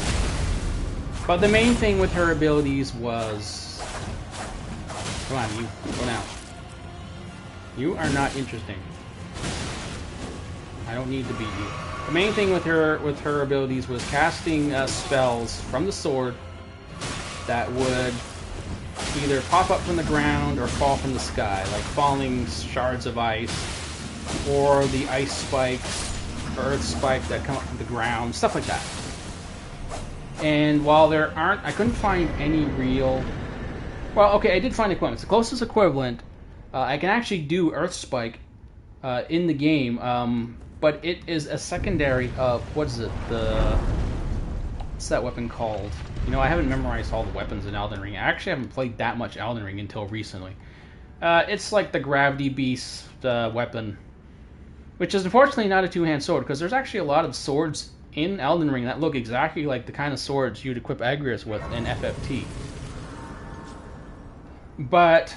But the main thing with her abilities was... Come on, you. Go now. You are not interesting. I don't need to beat you. The main thing with her abilities was casting spells from the sword that would either pop up from the ground or fall from the sky, like falling shards of ice, or the ice spikes, or earth spike that come up from the ground, stuff like that. And while there aren't, I couldn't find any real... Well, okay, I did find equivalents. The closest equivalent, I can actually do Earth Spike in the game, but it is a secondary of, what is it, what's that weapon called? You know, I haven't memorized all the weapons in Elden Ring. I actually haven't played that much Elden Ring until recently. It's like the Gravity Beast weapon, which is unfortunately not a two-hand sword, because there's actually a lot of swords in Elden Ring that look exactly like the kind of swords you'd equip Agrias with in FFT. But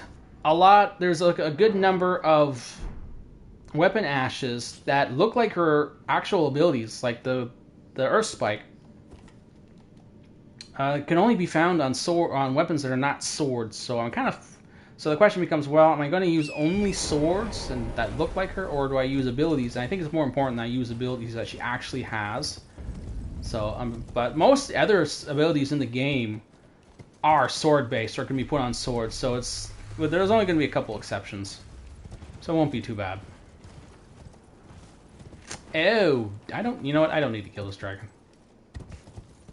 there's like a good number of weapon ashes that look like her actual abilities, like the Earth Spike, can only be found on weapons that are not swords. So so the question becomes, well, am I going to use only swords and that look like her, or do I use abilities? And I think it's more important that I use abilities that she actually has. So, but most other abilities in the game are sword-based or can be put on swords. So there's only going to be a couple exceptions, so it won't be too bad. Oh, you know what? I don't need to kill this dragon.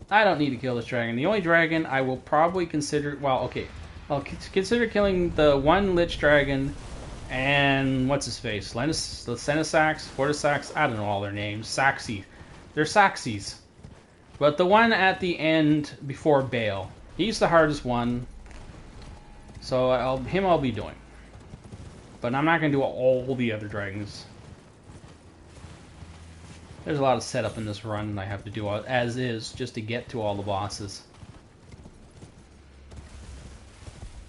I don't need to kill this dragon. The only dragon I will probably consider... Well, okay. I'll consider killing the one Lich Dragon and... What's his face? The Senesax? Fortisax? I don't know all their names. Saxy. They're Saxies. But the one at the end before Bale. He's the hardest one. So I'll be doing. But I'm not going to do all the other dragons. There's a lot of setup in this run I have to do as is just to get to all the bosses.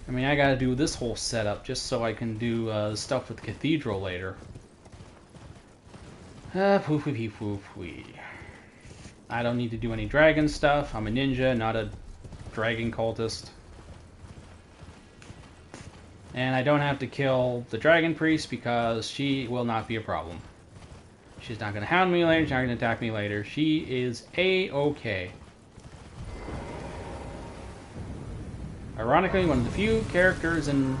I mean, I gotta do this whole setup just so I can do stuff with the Cathedral later. Poof-wee-poof-wee. I don't need to do any dragon stuff. I'm a ninja, not a dragon cultist. And I don't have to kill the Dragon Priest because she will not be a problem. She's not going to hound me later, she's not going to attack me later. She is A-okay. Ironically, one of the few characters in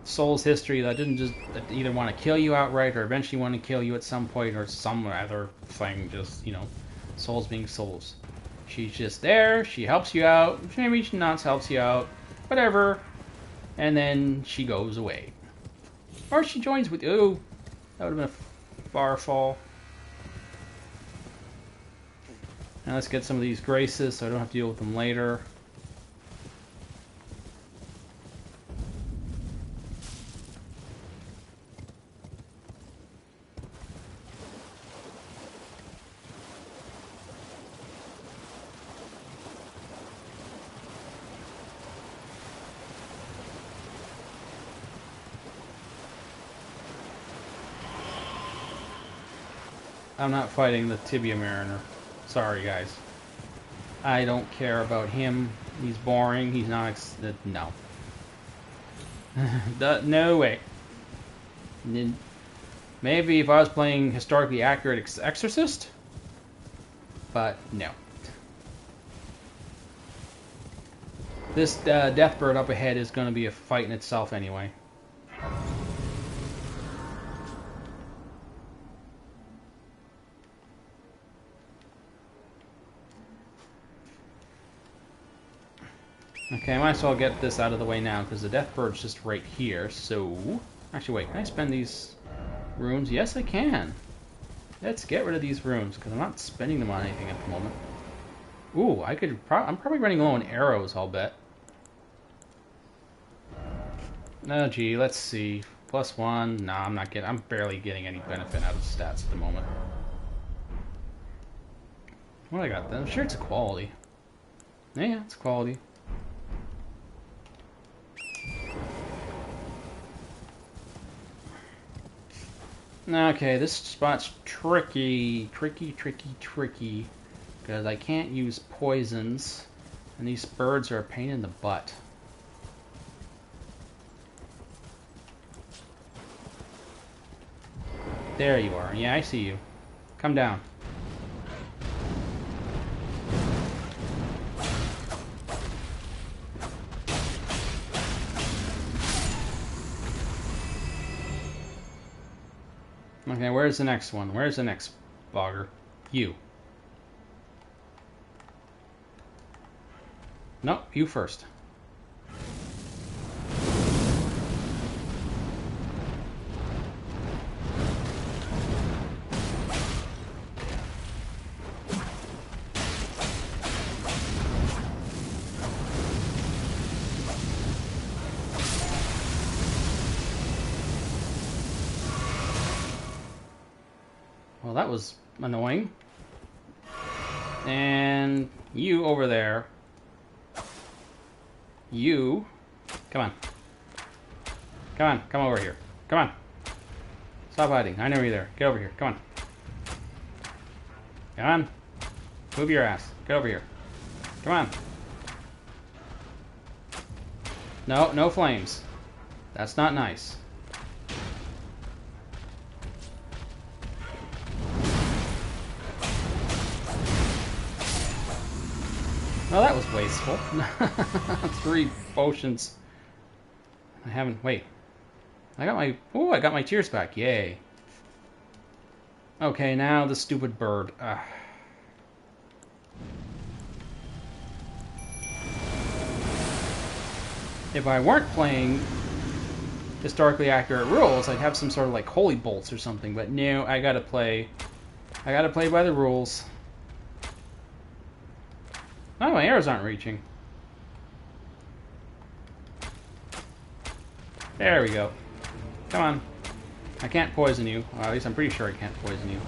Soul's history that didn't just either want to kill you outright or eventually want to kill you at some point or some other thing, just, you know, Souls being Souls. She's just there, she helps you out, maybe she not helps you out, whatever, and then she goes away. Or she joins with you. Ooh, that would have been a far fall. Now let's get some of these graces so I don't have to deal with them later. I'm not fighting the Tibia Mariner. Sorry, guys. I don't care about him. He's boring. He's not... no. No way. Maybe if I was playing historically accurate Exorcist? But no. This Deathbird up ahead is going to be a fight in itself anyway. Okay, I might as well get this out of the way now, because the Deathbird's just right here, so... Actually, wait, can I spend these runes? Yes, I can. Let's get rid of these runes, because I'm not spending them on anything at the moment. Ooh, I could... I'm probably running low on arrows, I'll bet. Oh, gee, let's see. +1. Nah, I'm not getting... I'm barely getting any benefit out of the stats at the moment. What I got then? I'm sure it's a quality. Yeah, it's quality. Okay, this spot's tricky. Tricky. Because I can't use poisons. And these birds are a pain in the butt. There you are. Yeah, I see you. Come down. Okay, where's the next one? Where's the next bogger? You. No, you first. Well, that was annoying. And you over there. You. Come on. Come over here. Come on. Stop hiding. I know you're there. Get over here. Come on. Come on. Move your ass. Get over here. Come on. No, no flames. That's not nice. Well, that was wasteful. 3 potions. I haven't... Wait. I got my... Oh, I got my tears back. Yay. Okay, now the stupid bird. If I weren't playing historically accurate rules, I'd have some sort of like holy bolts or something. But no, I gotta play by the rules. Oh, my arrows aren't reaching. There we go. Come on. I can't poison you. Well, at least I'm pretty sure I can't poison you.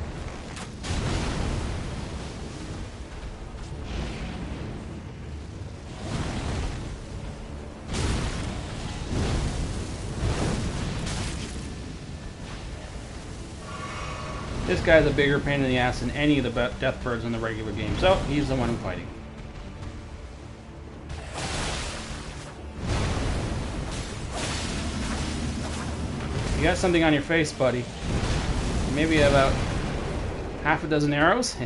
This guy's a bigger pain in the ass than any of the Deathbirds in the regular game, so he's the one I'm fighting. You got something on your face, buddy. Maybe about half a dozen arrows?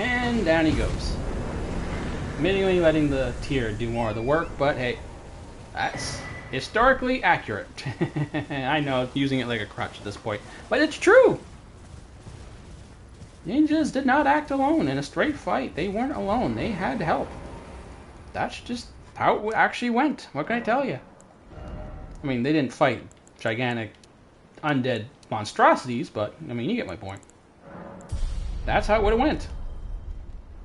And down he goes. Admittingly letting the tier do more of the work, but hey, that's historically accurate. I know, using it like a crutch at this point, but it's true! Ninjas did not act alone in a straight fight. They weren't alone. They had help. That's just how it actually went. What can I tell you? I mean, they didn't fight gigantic undead monstrosities, but, I mean, you get my point. That's how it would have went.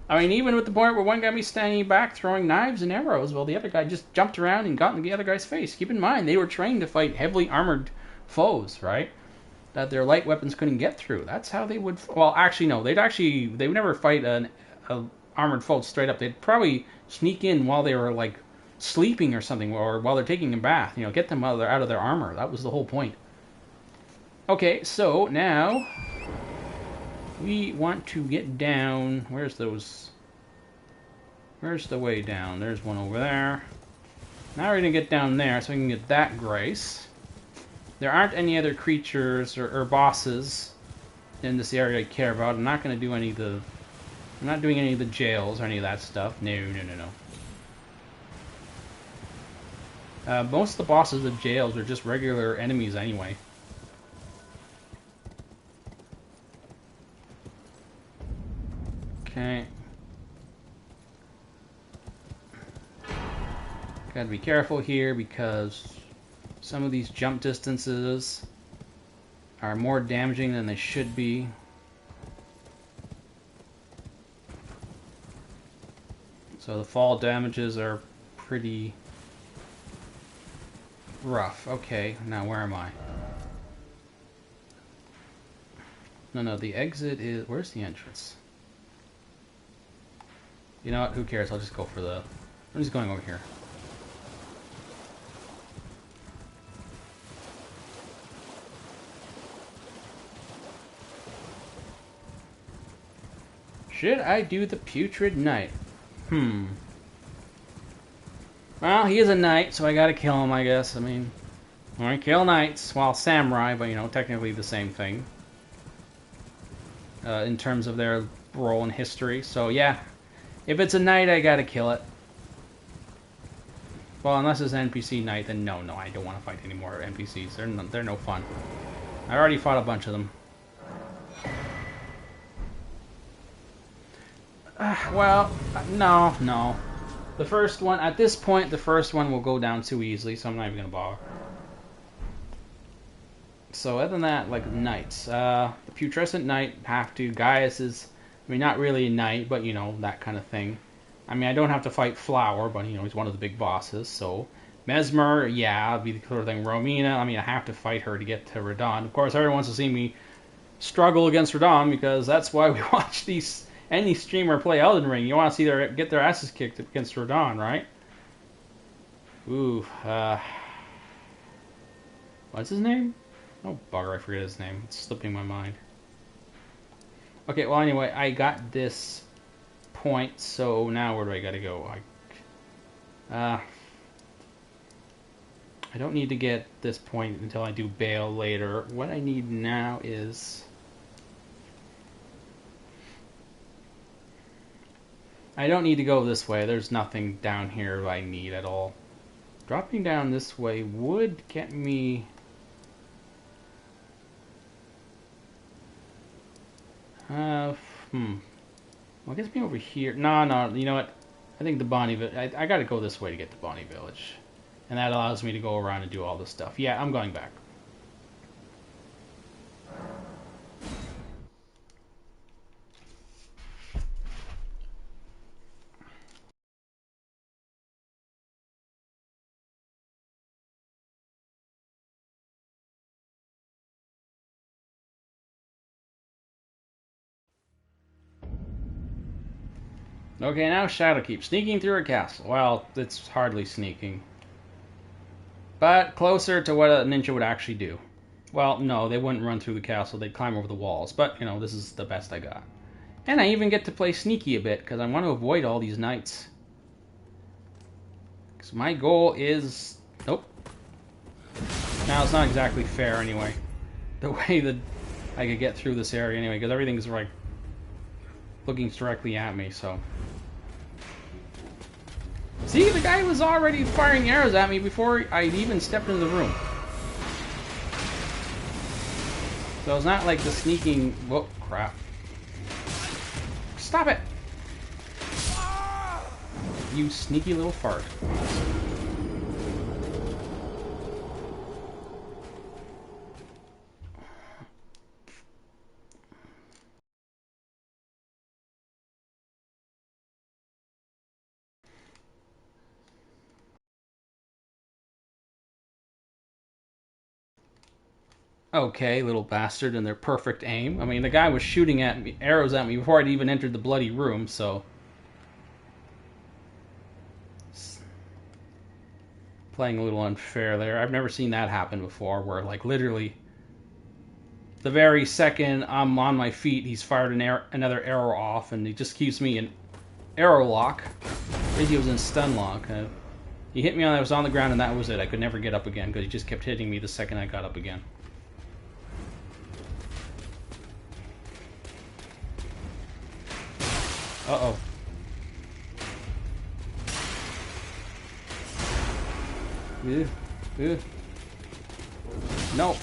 I mean, even with the point where one guy was standing back throwing knives and arrows while the other guy just jumped around and got in the other guy's face. Keep in mind, they were trained to fight heavily armored foes, right? That their light weapons couldn't get through. That's how they would... Well, actually, no. They would never fight an armored foe straight up. They'd probably sneak in while they were, like, sleeping or something, or while they're taking a bath. You know, get them out of their armor. That was the whole point. Okay, so now we want to get down. Where's the way down? There's one over there. Now we're going to get down there so we can get that grace. There aren't any other creatures or bosses in this area I care about. I'm not going to do any of the... I'm not doing any of the jails or any of that stuff. No. Most of the bosses of jails are just regular enemies anyway. Okay. Gotta be careful here because some of these jump distances are more damaging than they should be. So the fall damages are pretty rough. Okay, now where am I? No, the exit is... Where's the entrance? You know what? Who cares? I'll just go for the... I'm just going over here. Should I do the Putrid Knight? Well, he is a knight, so I gotta kill him, I guess. I mean, I kill knights, well, samurai, but, you know, technically the same thing. In terms of their role in history. So, yeah, if it's a knight, I gotta kill it. Well, unless it's an NPC knight, then no, I don't want to fight any more NPCs. They're no fun. I already fought a bunch of them. Well, no. The first one, at this point, the first one will go down too easily, so I'm not even going to bother. So other than that, like knights. The Putrescent Knight have to... Gaius is, I mean, not really a knight, but, you know, that kind of thing. I mean, I don't have to fight Flower, but, you know, he's one of the big bosses, so... Mesmer, yeah, it'd be the sort of thing. Romina, I mean, I have to fight her to get to Radon. Of course, everyone wants to see me struggle against Radon, because that's why we watch these... Any streamer play Elden Ring. You want to see get their asses kicked against Radon, right? Ooh, what's his name? Oh, bugger, I forget his name. It's slipping my mind. Okay, well, anyway, I got this point, so now where do I gotta go? I don't need to get this point until I do Baal later. What I need now is... I don't need to go this way. There's nothing down here I need at all. Dropping down this way would get me... Well, gets me over here. No, you know what? I think the Bonnie Village... I gotta go this way to get to Bonnie Village. And that allows me to go around and do all this stuff. Yeah, I'm going back. Okay, now Shadowkeep. Sneaking through a castle. Well, it's hardly sneaking. But closer to what a ninja would actually do. Well, no, they wouldn't run through the castle. They'd climb over the walls. But, you know, this is the best I got. And I even get to play sneaky a bit, because I want to avoid all these knights. Because my goal is... Nope. Now, it's not exactly fair, anyway. The way that I could get through this area, anyway, because everything's, like, looking directly at me, so... See, the guy was already firing arrows at me before I'd even stepped in the room. So it's not like the sneaking... Whoa, crap. Stop it! You sneaky little fart. Okay, little bastard, and their perfect aim. I mean, the guy was shooting at me, arrows at me before I'd even entered the bloody room, so... Playing a little unfair there. I've never seen that happen before, where, like, literally... The very second I'm on my feet, he's fired another arrow off, and he just keeps me in arrow lock. He was in stun lock. He hit me when I was on the ground, and that was it. I could never get up again, because he just kept hitting me the second I got up again. Uh-oh. No.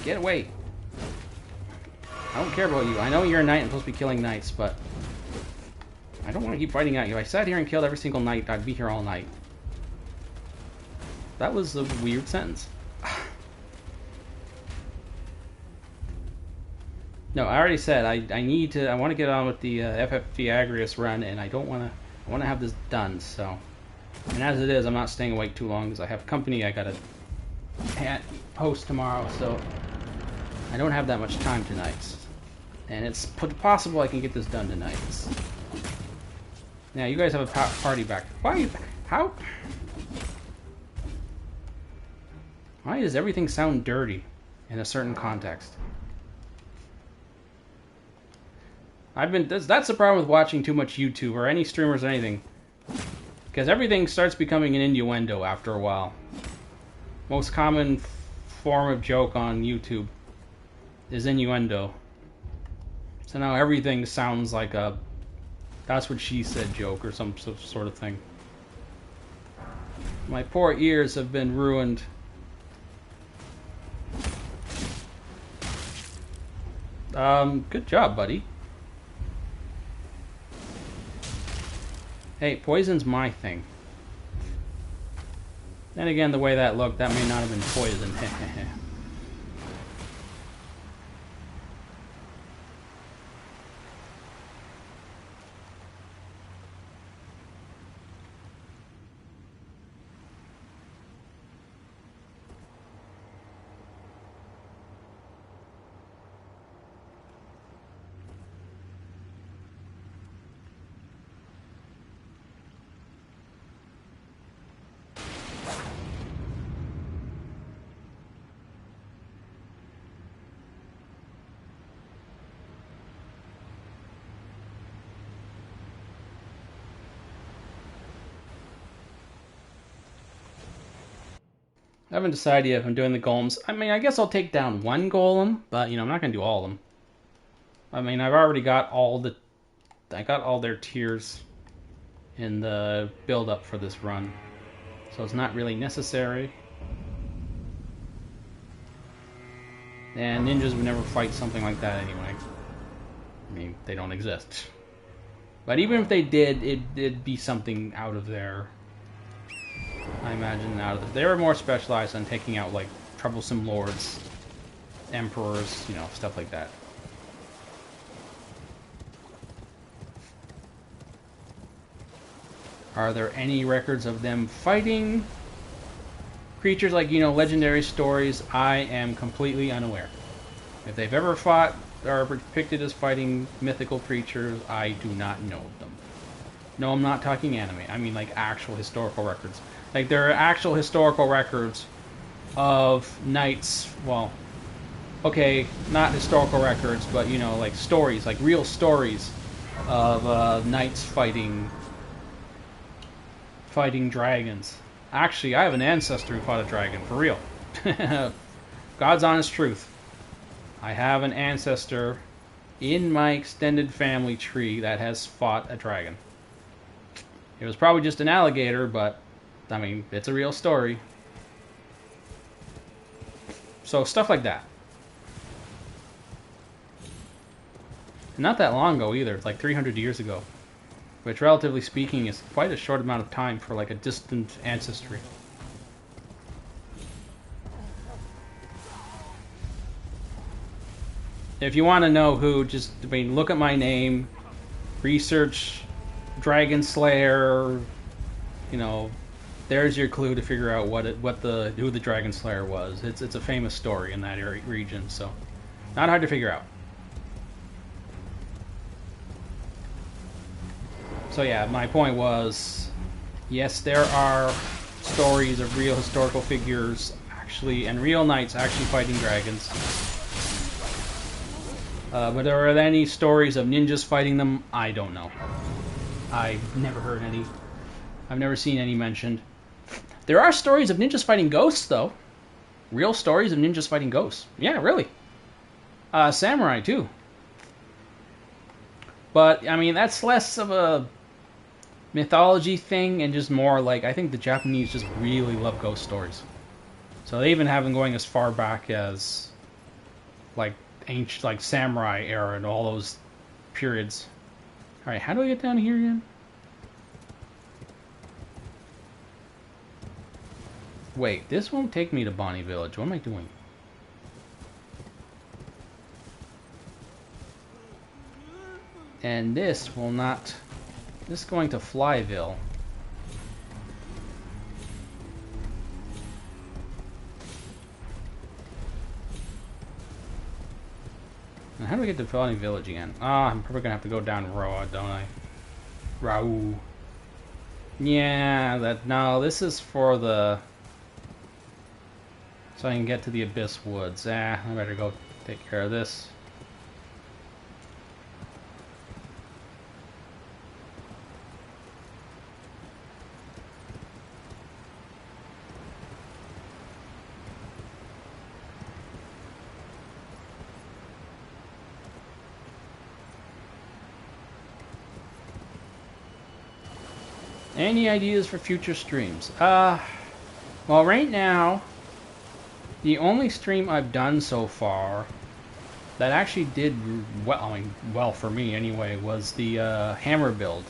Get away. I don't care about you. I know you're a knight and I'm supposed to be killing knights, but... I don't want to keep fighting at you. If I sat here and killed every single knight, I'd be here all night. That was a weird sentence. No, I already said I want to get on with the FFG Agrius run, and I want to have this done. So, and as it is, I'm not staying awake too long because I have company I gotta host tomorrow. So, I don't have that much time tonight, and it's possible I can get this done tonight. Now, you guys have a party back. Why does everything sound dirty in a certain context? That's the problem with watching too much YouTube or any streamers or anything. Because everything starts becoming an innuendo after a while. Most common form of joke on YouTube is innuendo. So now everything sounds like a "that's what she said" joke or some sort of thing. My poor ears have been ruined. Good job, buddy. Hey, poison's my thing. Then again, the way that looked, that may not have been poison. I haven't decided yet if I'm doing the golems. I mean, I guess I'll take down one golem, but, you know, I'm not going to do all of them. I mean, I've already got I got all their tiers in the build-up for this run. So it's not really necessary. And ninjas would never fight something like that anyway. I mean, they don't exist. But even if they did, it'd be something out of their... I imagine they were more specialized on taking out, like, troublesome lords, emperors, you know, stuff like that. Are there any records of them fighting creatures like, you know, legendary stories? I am completely unaware. If they've ever fought or are depicted as fighting mythical creatures, I do not know of them. No, I'm not talking anime. I mean, like, actual historical records. Like, there are actual historical records of knights, well, okay, not historical records, but, you know, like stories, like real stories of knights fighting dragons. Actually, I have an ancestor who fought a dragon, for real. God's honest truth. I have an ancestor in my extended family tree that has fought a dragon. It was probably just an alligator, but I mean, it's a real story. So stuff like that. Not that long ago either. It's like 300 years ago, which relatively speaking is quite a short amount of time for like a distant ancestry. If you want to know who, just look at my name, research Dragon Slayer. You know, there's your clue to figure out who the Dragon Slayer was. It's a famous story in that area, region, so not hard to figure out. So yeah, my point was, yes, there are stories of real historical figures actually, and real knights actually fighting dragons. But are there any stories of ninjas fighting them? I don't know. I've never heard any. I've never seen any mentioned. There are stories of ninjas fighting ghosts, though. Real stories of ninjas fighting ghosts. Yeah, really. Samurai, too. But, I mean, that's less of a mythology thing and just more like, I think the Japanese just really love ghost stories. So they even have them going as far back as, like, ancient, like, samurai era and all those periods. Alright, how do I get down here again? Wait, this won't take me to Bonnie Village. What am I doing? And this will not... This is going to Flyville. And how do we get to Bonnie Village again? Ah, I'm probably going to have to go down Roa, don't I? Rau. Yeah, no, this is for the... So I can get to the Abyss Woods. I better go take care of this. Any ideas for future streams? Well, right now, the only stream I've done so far that actually did well, I mean, well for me anyway, was the hammer build.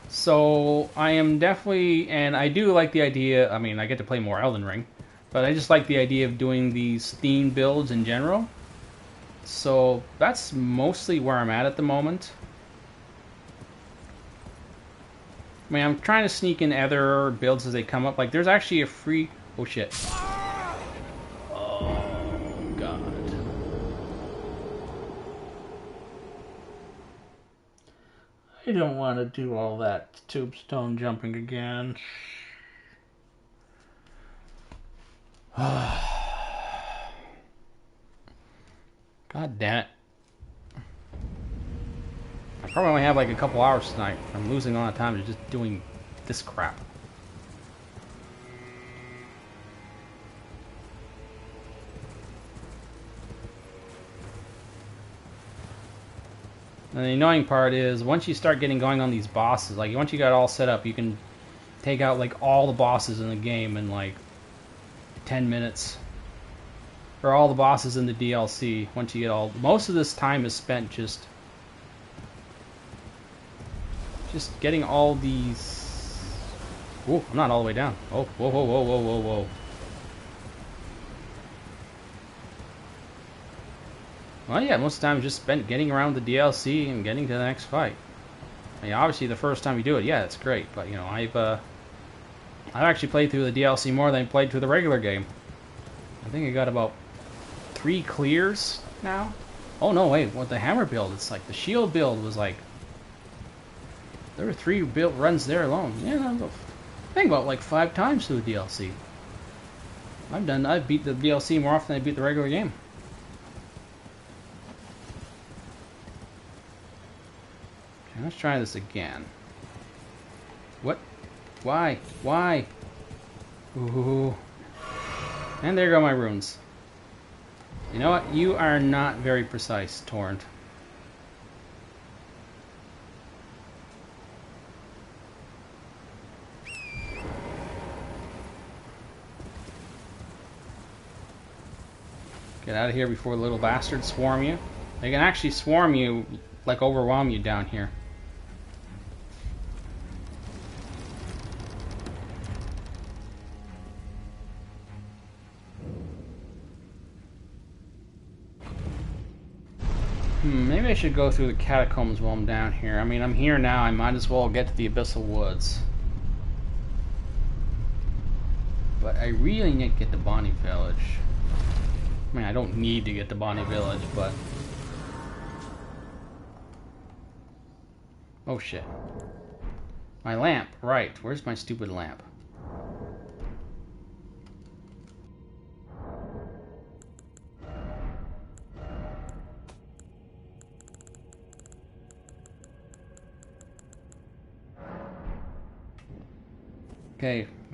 So I am definitely, and I do like the idea, I mean, I get to play more Elden Ring, but I just like the idea of doing these theme builds in general. So that's mostly where I'm at the moment. I mean, I'm trying to sneak in other builds as they come up. Like, there's actually a free... Oh, shit. Oh, God. I don't want to do all that tombstone jumping again. God damn it. I probably only have like a couple hours tonight. I'm losing a lot of time to just doing this crap. And the annoying part is once you start getting going on these bosses, like once you got it all set up, you can take out like all the bosses in the game in like 10 minutes. Or all the bosses in the DLC. Once you get all... Most of this time is spent just getting all these... Ooh, I'm not all the way down. Oh, whoa, whoa, whoa, whoa, whoa, whoa. Well, yeah, most of the time is just spent getting around the DLC and getting to the next fight. I mean, obviously, the first time you do it, yeah, it's great. But, you know, I've actually played through the DLC more than I played through the regular game. I think I got about 3 clears now. Oh, no, wait. With the hammer build, it's like the shield build was like... There were 3 build runs there alone. Yeah, I think about like 5 times through the DLC. I've beat the DLC more often than I beat the regular game. Okay, let's try this again. What? Why? Why? Ooh. And there go my runes. You know what? You are not very precise, Torrent. Get out of here before the little bastards swarm you. They can actually swarm you, like overwhelm you down here. Maybe I should go through the catacombs while I'm down here. I mean, I'm here now. I might as well get to the Abyssal Woods. But I really need to get to Bonnie Village. I mean, I don't need to get to Bonnie Village, but... Oh shit. My lamp, right. Where's my stupid lamp?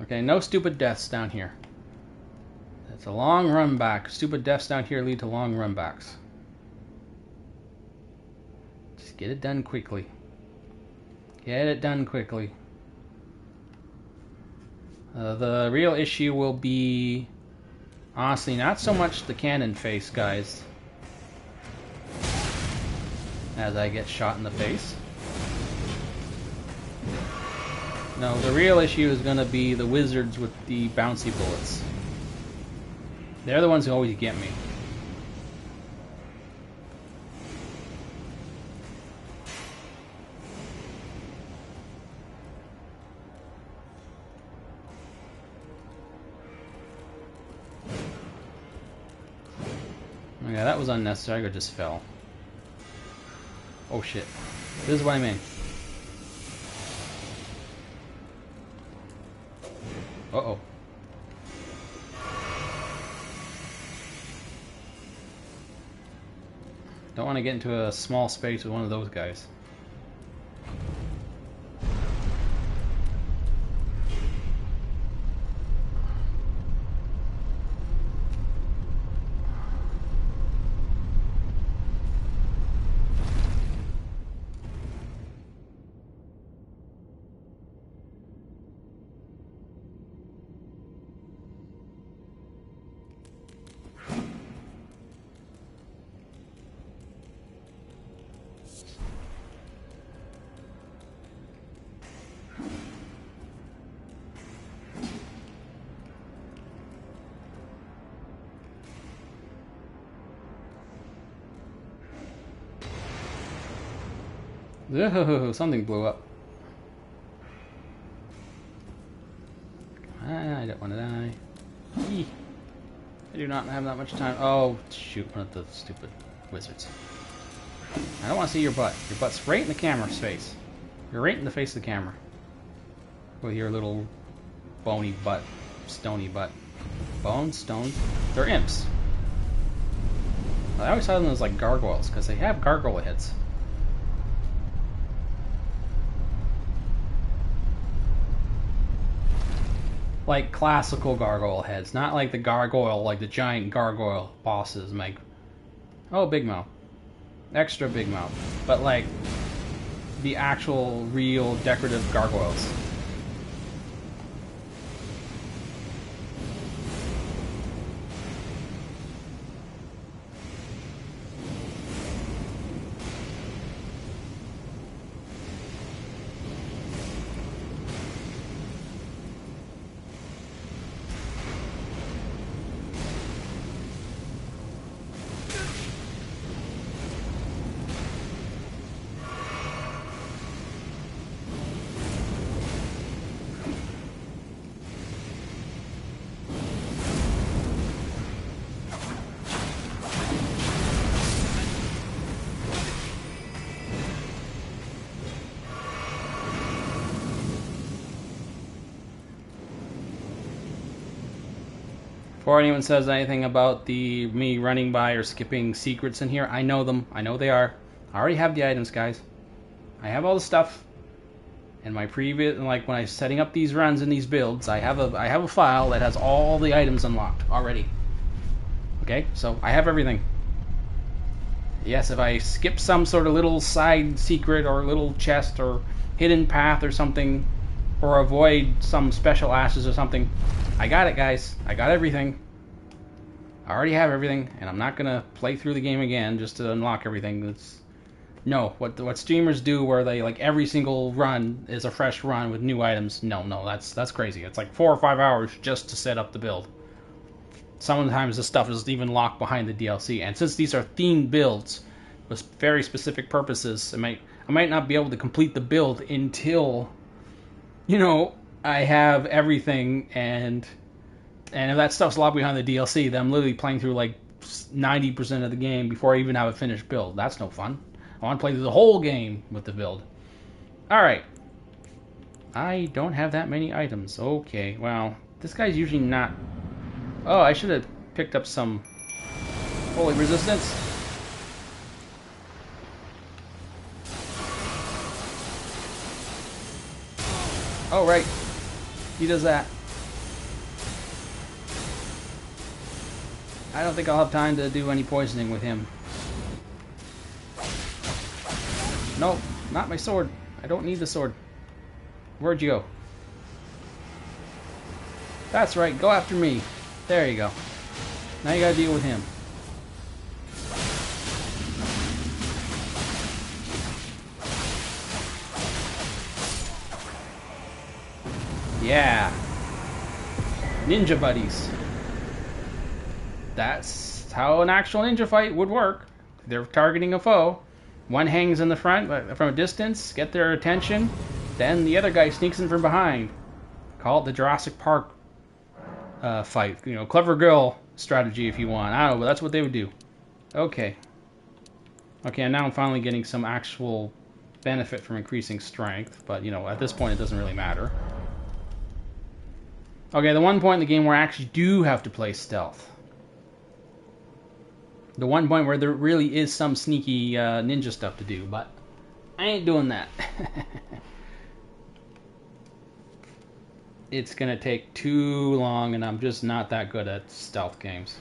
Okay, no stupid deaths down here. It's a long run back. Stupid deaths down here lead to long run backs. Just get it done quickly. Get it done quickly. The real issue will be, honestly, not so much the cannon face guys, as I get shot in the face. No, the real issue is going to be the wizards with the bouncy bullets. They're the ones who always get me. Yeah, that was unnecessary. I just fell. Oh shit. This is what I mean. Uh-oh. Don't want to get into a small space with one of those guys. Ooh, something blew up. I don't want to die. Eee. I do not have that much time. Oh, shoot, one of the stupid wizards. I don't want to see your butt. Your butt's right in the camera's face. You're right in the face of the camera. With your little bony butt, stony butt. Bones, stones, they're imps. I always thought of them as like gargoyles, because they have gargoyle heads. Like classical gargoyle heads, not like the gargoyle, like the giant gargoyle bosses make. Oh, big mouth. Extra big mouth. But like the actual, real, decorative gargoyles. Before anyone says anything about me running by or skipping secrets in here, I know them. I know they are. I already have the items, guys. I have all the stuff. In my previous, like when I was setting up these runs and these builds, I have a file that has all the items unlocked already. Okay, so I have everything. Yes, if I skip some sort of little side secret or little chest or hidden path or something, or avoid some special ashes or something, I got it, guys. I got everything. I already have everything, and I'm not gonna play through the game again just to unlock everything. No, what streamers do, where they like every single run is a fresh run with new items. No, that's crazy. It's like 4 or 5 hours just to set up the build. Sometimes the stuff is even locked behind the DLC, and since these are themed builds with very specific purposes, I might not be able to complete the build until, I have everything, and if that stuff's locked behind the DLC, then I'm literally playing through like 90% of the game before I even have a finished build. That's no fun. I want to play through the whole game with the build. Alright. I don't have that many items. Okay, well, this guy's usually not... Oh, I should have picked up some holy resistance. Oh, right. He does that. I don't think I'll have time to do any poisoning with him. Nope, not my sword. I don't need the sword. Where'd you go? That's right, go after me. There you go. Now you gotta deal with him. Yeah. Ninja buddies. That's how an actual ninja fight would work. They're targeting a foe. One hangs in the front from a distance, get their attention. Then the other guy sneaks in from behind. Call it the Jurassic Park fight. Clever girl strategy if you want. I don't know, but that's what they would do. Okay. Okay, and now I'm finally getting some actual benefit from increasing strength. But, at this point it doesn't really matter. Okay, the one point in the game where I actually do have to play stealth. The one point where there really is some sneaky ninja stuff to do, but I ain't doing that. It's gonna take too long, and I'm just not that good at stealth games.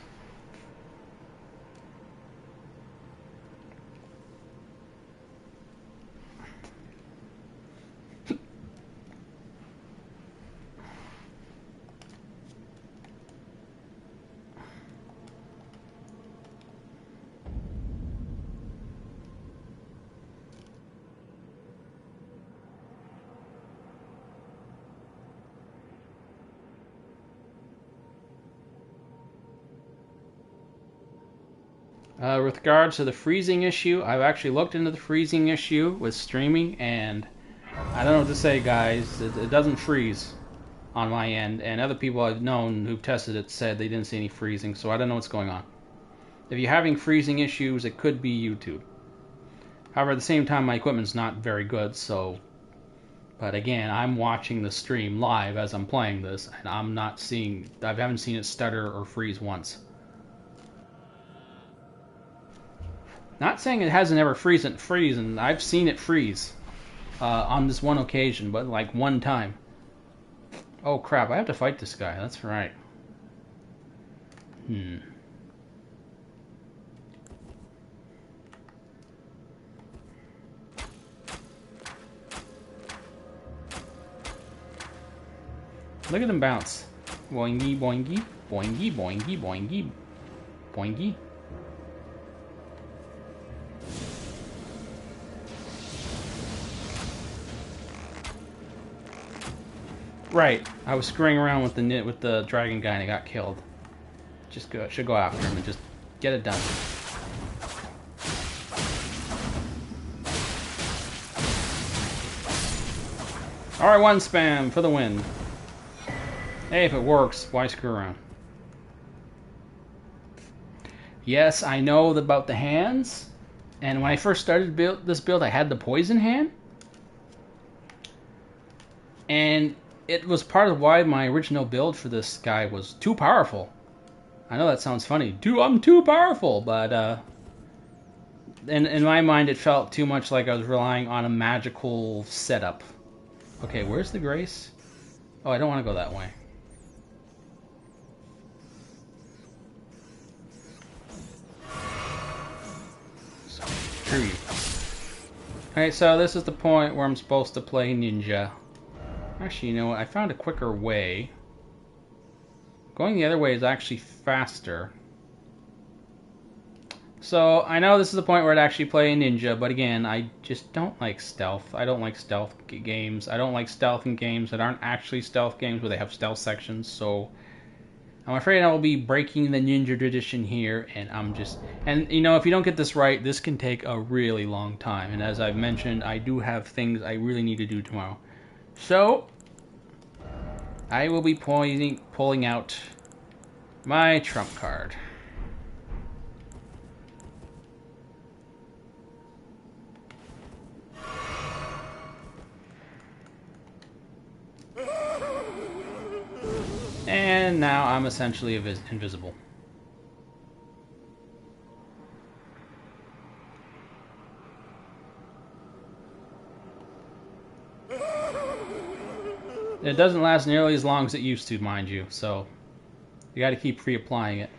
With regards to the freezing issue, I've actually looked into the freezing issue with streaming, and I don't know what to say, guys. It doesn't freeze on my end, and other people I've known who've tested it said they didn't see any freezing, so I don't know what's going on. If you're having freezing issues, it could be YouTube. However, at the same time, my equipment's not very good, so... But again, I'm watching the stream live as I'm playing this, and I haven't seen it stutter or freeze once. Not saying it hasn't ever freezed. I've seen it freeze on this one occasion, but like one time. Oh crap, I have to fight this guy, that's right. Look at him bounce. Boingy, boingy, boingy, boingy, boingy, boingy. Right, I was screwing around with the dragon guy and I got killed. Should go after him and just get it done. R1 spam for the win. Hey, if it works, why screw around? Yes, I know about the hands. And when I first started this build, I had the poison hand. And it was part of why my original build for this guy was too powerful. I know that sounds funny. I'm too powerful, but in my mind it felt too much like I was relying on a magical setup. Okay, where's the Grace? Oh, I don't want to go that way. Screw you. Alright, so this is the point where I'm supposed to play ninja. Actually, you know what? I found a quicker way. Going the other way is actually faster. So, I know this is the point where I'd actually play a ninja, but again, I just don't like stealth. I don't like stealth games. I don't like stealth in games that aren't actually stealth games where they have stealth sections, so I'm afraid I will be breaking the ninja tradition here, and and you know, if you don't get this right, this can take a really long time, and as I've mentioned, I do have things I really need to do tomorrow. So, I will be pulling out my trump card. And now I'm essentially invisible. It doesn't last nearly as long as it used to, mind you, so you gotta keep reapplying it.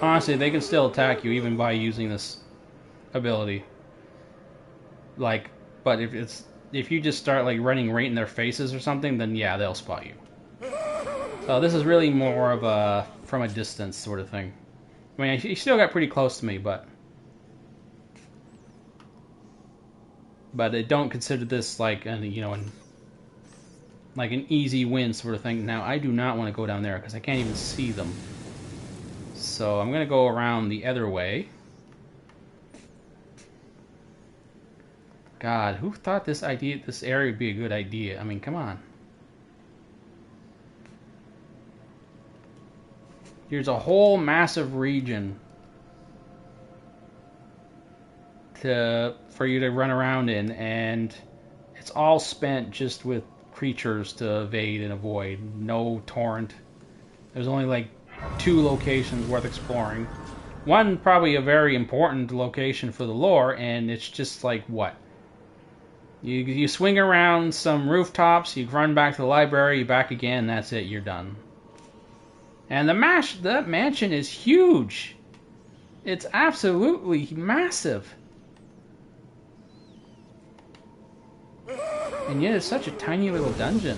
Honestly, they can still attack you even by using this ability. Like, but if you just start like running right in their faces or something, then yeah, they'll spot you. So this is really more of a from a distance sort of thing. I mean, he still got pretty close to me, but I don't consider this like an like an easy win sort of thing. Now I do not want to go down there because I can't even see them. So I'm gonna go around the other way. God, who thought this area would be a good idea? I mean, come on. There's a whole massive region for you to run around in, and it's all spent just with creatures to evade and avoid. No torrent. There's only like 2 locations worth exploring. One probably a very important location for the lore, and it's just like what? You swing around some rooftops, you run back to the library, you back again, that's it, you're done. And that mansion is huge. It's absolutely massive. And yet it's such a tiny little dungeon.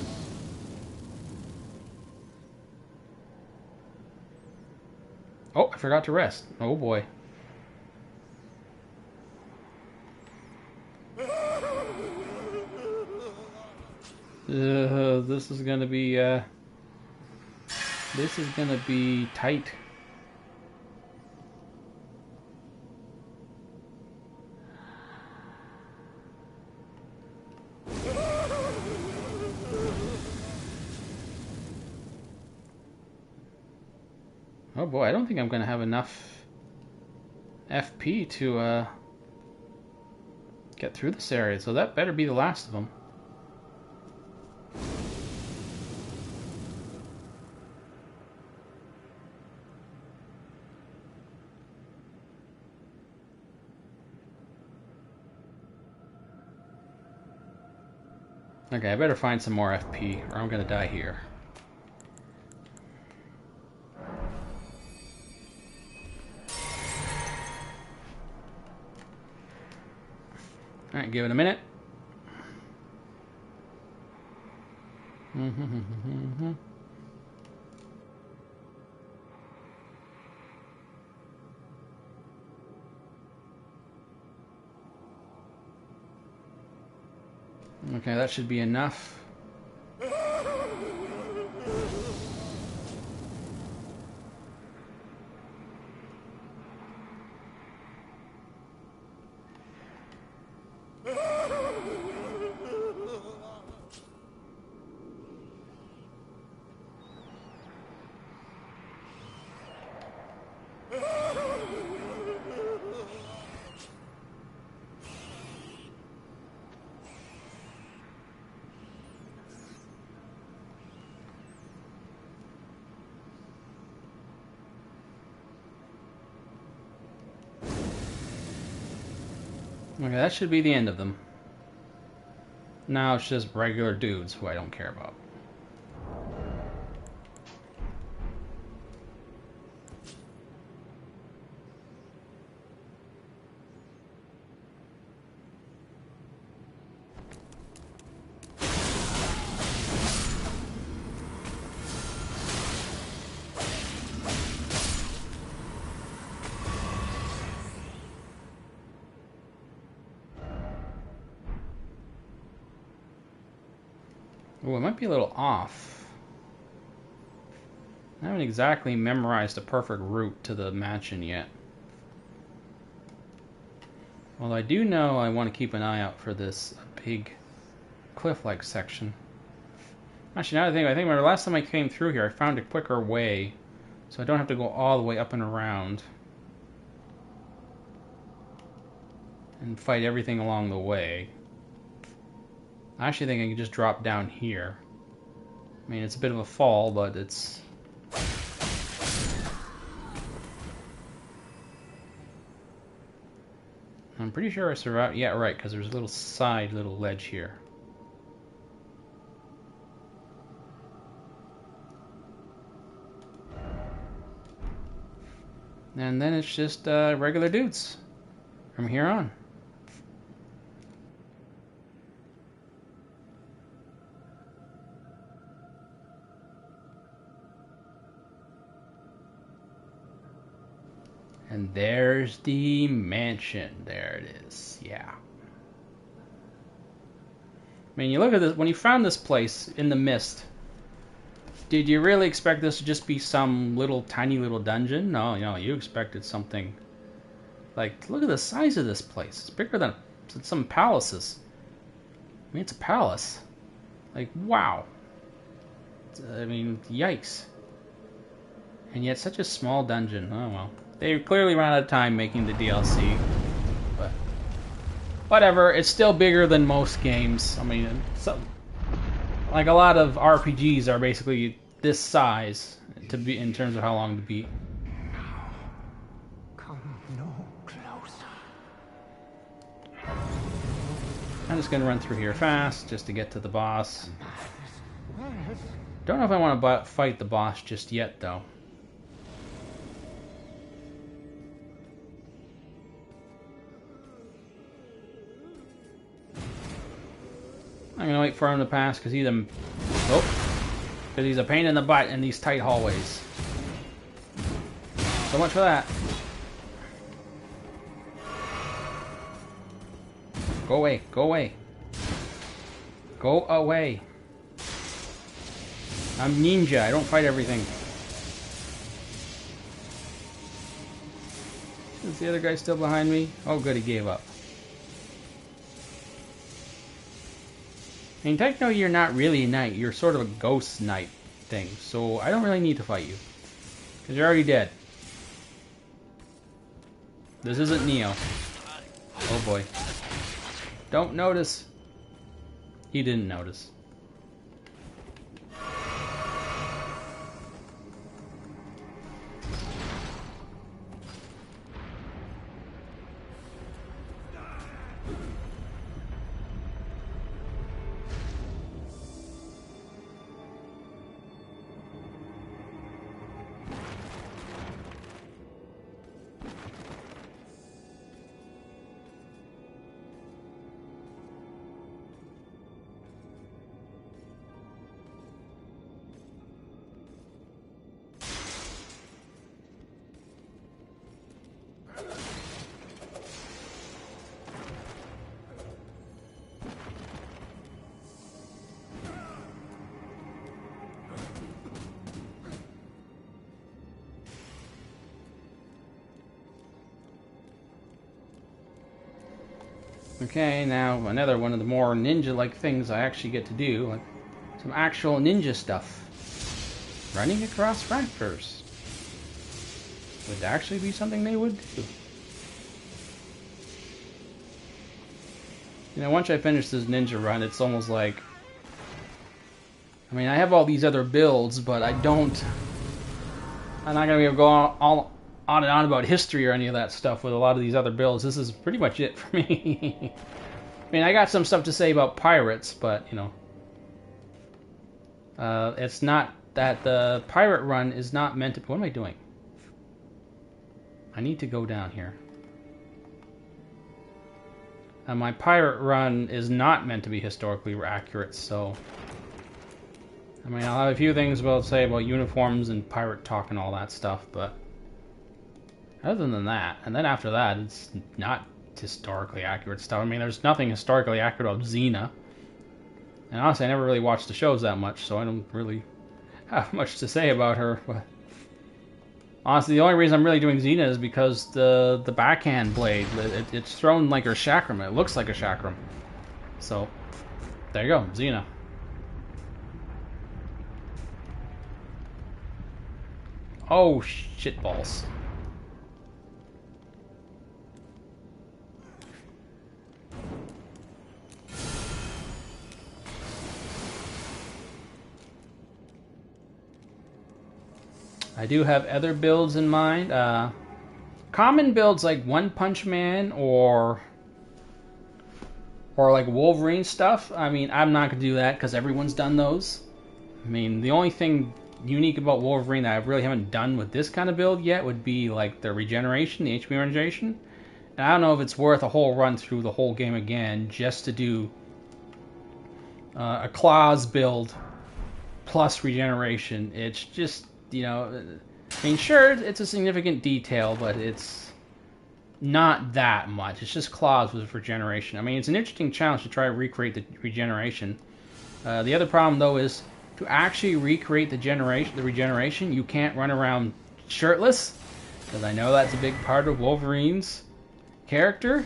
Oh, I forgot to rest. Oh boy. This is gonna be tight. Oh boy, I don't think I'm gonna have enough FP to get through this area, so that better be the last of them. Okay, I better find some more FP, or I'm gonna die here. Alright, give it a minute. Okay, that should be enough. Okay, that should be the end of them. Now it's just regular dudes who I don't care about. Oh, it might be a little off. I haven't exactly memorized the perfect route to the mansion yet. Well, I do know I want to keep an eye out for this big cliff-like section. Actually, now I think the last time I came through here, I found a quicker way, so I don't have to go all the way up and around and fight everything along the way. I actually think I can just drop down here. I mean, it's a bit of a fall, but it's... I'm pretty sure I survived. Yeah, right, because there's a little ledge here. And then it's just regular dudes from here on. And there's the mansion. There it is. Yeah. I mean, you look at this. When you found this place in the mist, did you really expect this to just be some tiny little dungeon? No, you expected something. Like, look at the size of this place. It's bigger than some palaces. I mean, it's a palace. Like, wow. I mean, yikes. And yet, such a small dungeon. Oh, well. They clearly ran out of time making the DLC. But whatever, it's still bigger than most games. I mean, like a lot of RPGs are basically this size to be in terms of how long to beat. Come no closer. I'm just gonna run through here fast just to get to the boss. Don't know if I want to fight the boss just yet, though. I'm gonna wait for him to pass because he's a pain in the butt in these tight hallways. So much for that. Go away, go away. Go away. I'm ninja, I don't fight everything. Is the other guy still behind me? Oh good, he gave up. I mean, technically you're not really a knight, you're sort of a ghost knight thing, so I don't really need to fight you. Because you're already dead. This isn't Neo. Oh boy. Don't notice. He didn't notice. Okay, now another one of the more ninja-like things I actually get to do, like some actual ninja stuff. Running across fractures would actually be something they would do. You know, once I finish this ninja run, it's almost like... I mean, I have all these other builds, but I'm not going to be able to go on and on about history or any of that stuff with a lot of these other builds. This is pretty much it for me. I mean, I got some stuff to say about pirates, but, you know, it's not that the pirate run is not meant to... What am I doing? I need to go down here. And my pirate run is not meant to be historically accurate, so... I mean, I'll have a few things to say about uniforms and pirate talk and all that stuff, but... Other than that, and then after that, it's not historically accurate stuff. I mean, there's nothing historically accurate about Xena. And honestly, I never really watched the shows that much, so I don't really have much to say about her. But honestly, the only reason I'm really doing Xena is because the backhand blade, it's thrown like her chakram. It looks like a chakram. So, there you go, Xena. Oh, shitballs. I do have other builds in mind. Common builds like One Punch Man or like Wolverine stuff. I mean, I'm not going to do that because everyone's done those. I mean, the only thing unique about Wolverine that I really haven't done with this kind of build yet would be like the regeneration, the HP regeneration. And I don't know if it's worth a whole run through the whole game again just to do a claws build plus regeneration. It's just... You know, I mean, sure, it's a significant detail, but it's not that much. It's just claws with regeneration. I mean, it's an interesting challenge to try to recreate the regeneration. The other problem, though, is to actually recreate the regeneration, you can't run around shirtless, because I know that's a big part of Wolverine's character,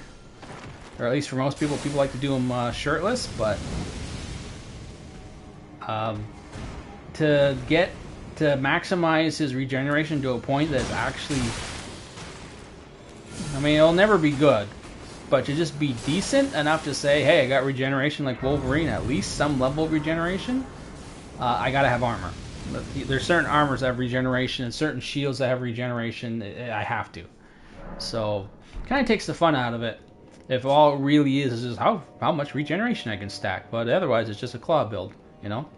or at least for most people, people like to do them shirtless, but to maximize his regeneration to a point that's actually... I mean, it'll never be good, but to just be decent enough to say, hey, I got regeneration like Wolverine, at least some level of regeneration, I gotta have armor. There's certain armors that have regeneration and certain shields that have regeneration. I have to. So, kind of takes the fun out of it. If all it really is just how much regeneration I can stack, but otherwise it's just a claw build, you know?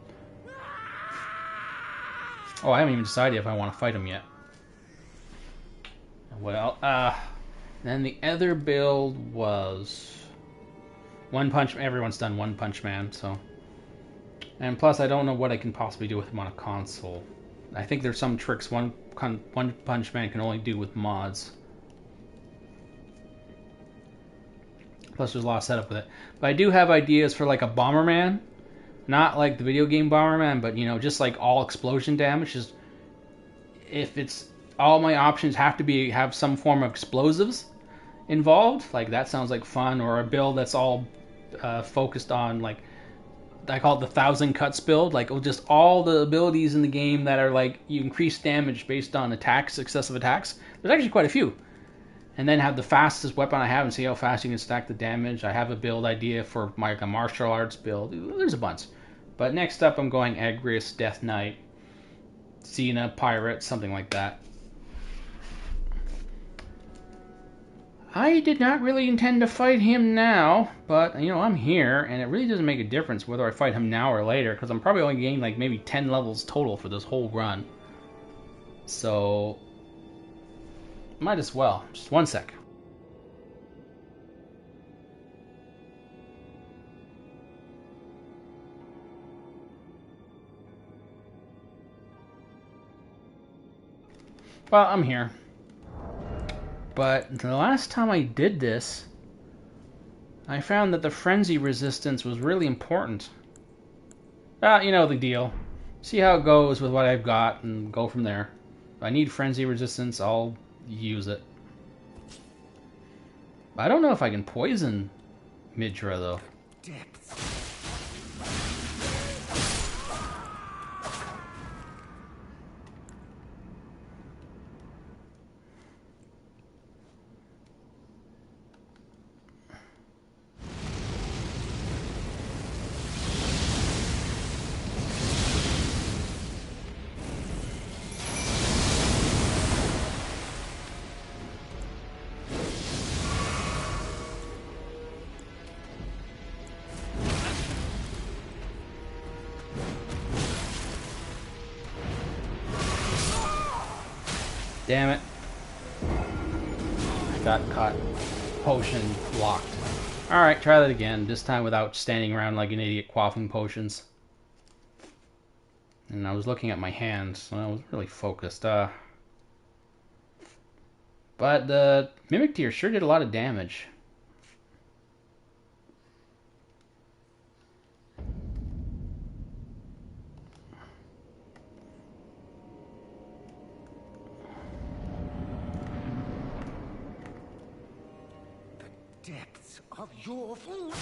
Oh, I haven't even decided if I want to fight him yet. Well, then the other build was One Punch. Everyone's done One Punch Man, so. And plus, I don't know what I can possibly do with him on a console. I think there's some tricks One Punch Man can only do with mods. Plus, there's a lot of setup with it. But I do have ideas for like a Bomberman. Not like the video game Bomberman, but, you know, just like all explosion damage. Just if it's all my options have to have some form of explosives involved, like that sounds like fun. Or a build that's all focused on, like, I call it the 1,000 cuts build, like just all the abilities in the game that are like you increase damage based on attacks, successive attacks. There's actually quite a few. And then have the fastest weapon I have and see how fast you can stack the damage. I have a build idea for like a martial arts build. There's a bunch. But next up I'm going Agrius, Death Knight, Xena, Pirate, something like that. I did not really intend to fight him now, but, you know, I'm here, and it really doesn't make a difference whether I fight him now or later, because I'm probably only getting like maybe 10 levels total for this whole run. So... might as well. Just one sec. Well, I'm here. But the last time I did this, I found that the frenzy resistance was really important. You know the deal. See how it goes with what I've got and go from there. If I need frenzy resistance, I'll use it. I don't know if I can poison Midra though. Damn it. I got caught. Potion locked. Alright, try that again. This time without standing around like an idiot quaffing potions. And I was looking at my hands, so I was really focused. But the Mimic Tear sure did a lot of damage. Depths of your food.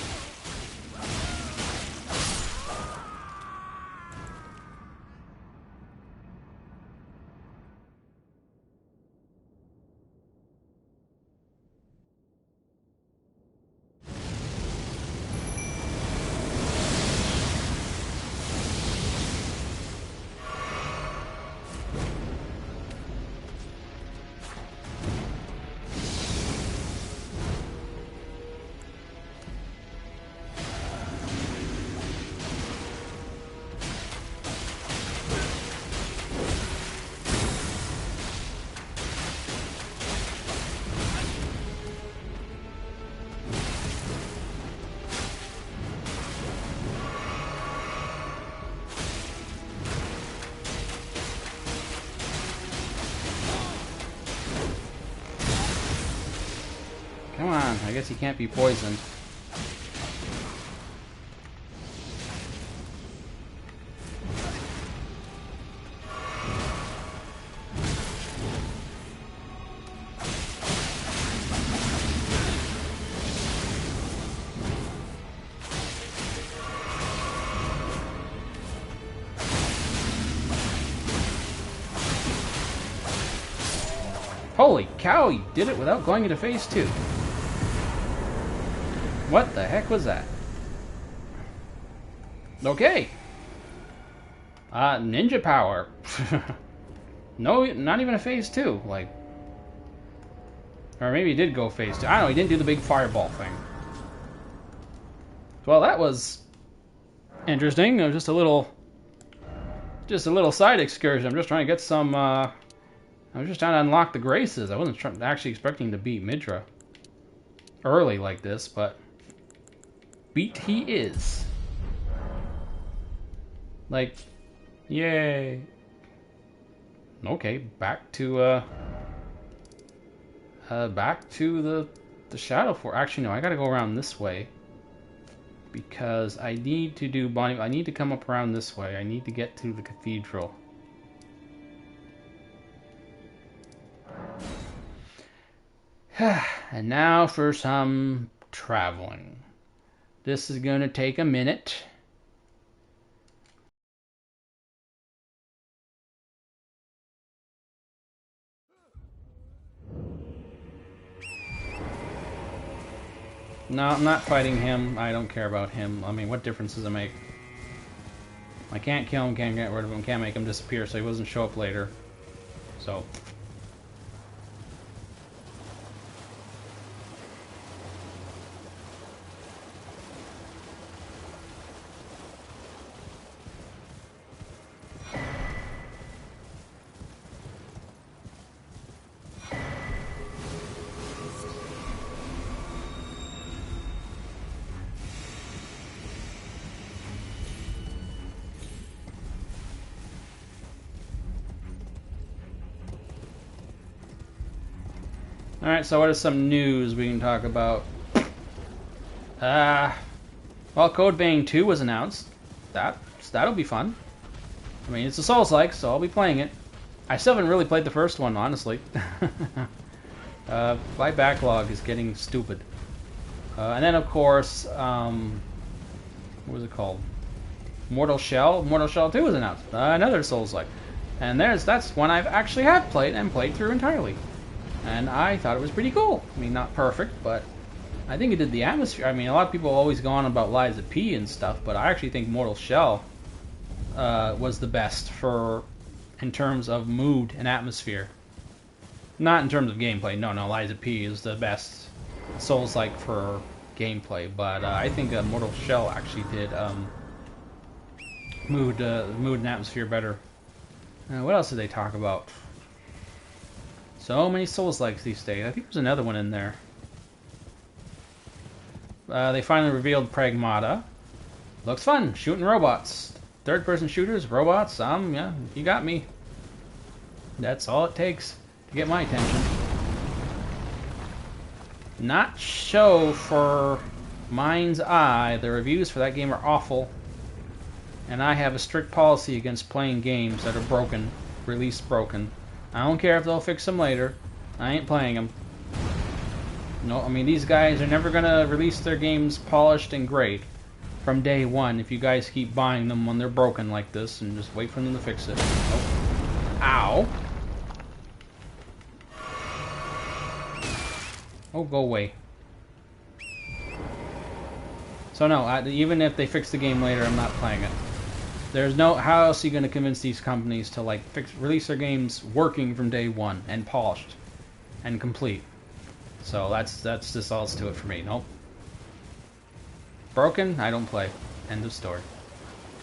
Come on, I guess he can't be poisoned. Holy cow, you did it without going into phase 2. What the heck was that? Okay. Ninja power. No, not even a phase 2. Like, or maybe he did go phase 2. I don't know, he didn't do the big fireball thing. Well, that was interesting. It was just a little side excursion. I'm just trying to get some, I was just trying to unlock the graces. I wasn't actually expecting to beat Midra early like this, but beat he is. Like, yay. Okay, back to the Shadow Fort. Actually, no, I gotta go around this way because I need to do Bonnie. I need to come up around this way. I need to get to the cathedral. And now for some traveling. This is going to take a minute. No, I'm not fighting him. I don't care about him. I mean, what difference does it make? I can't kill him, can't get rid of him, can't make him disappear, so he doesn't show up later. So... Alright, so what is some news we can talk about? Well, Code Vein 2 was announced. That'll be fun. I mean, it's a Souls-like, so I'll be playing it. I still haven't really played the first one, honestly. My backlog is getting stupid. And then, of course, what was it called? Mortal Shell? Mortal Shell 2 was announced. Another Souls-like. And that's one I've actually have played and played through entirely. And I thought it was pretty cool. I mean, not perfect, but I think it did the atmosphere. I mean, a lot of people always go on about Lies of P and stuff, but I actually think Mortal Shell was the best in terms of mood and atmosphere. Not in terms of gameplay. No, Lies of P is the best Souls-like for gameplay, but I think Mortal Shell actually did mood and atmosphere better. What else did they talk about? So many Souls-likes these days. I think there's another one in there. They finally revealed Pragmata. Looks fun. Shooting robots. Third-person shooters, robots. Yeah, you got me. That's all it takes to get my attention. Not show for mind's eye. The reviews for that game are awful. And I have a strict policy against playing games that are broken. Release broken. I don't care if they'll fix them later. I ain't playing them. No, I mean, these guys are never going to release their games polished and great from day one if you guys keep buying them when they're broken like this and just wait for them to fix it. Oh. Ow. Oh, go away. So no, even if they fix the game later, I'm not playing it. There's no... How else are you going to convince these companies to like release their games working from day one and polished and complete? So that's just all to it for me. Nope. Broken, I don't play. End of story.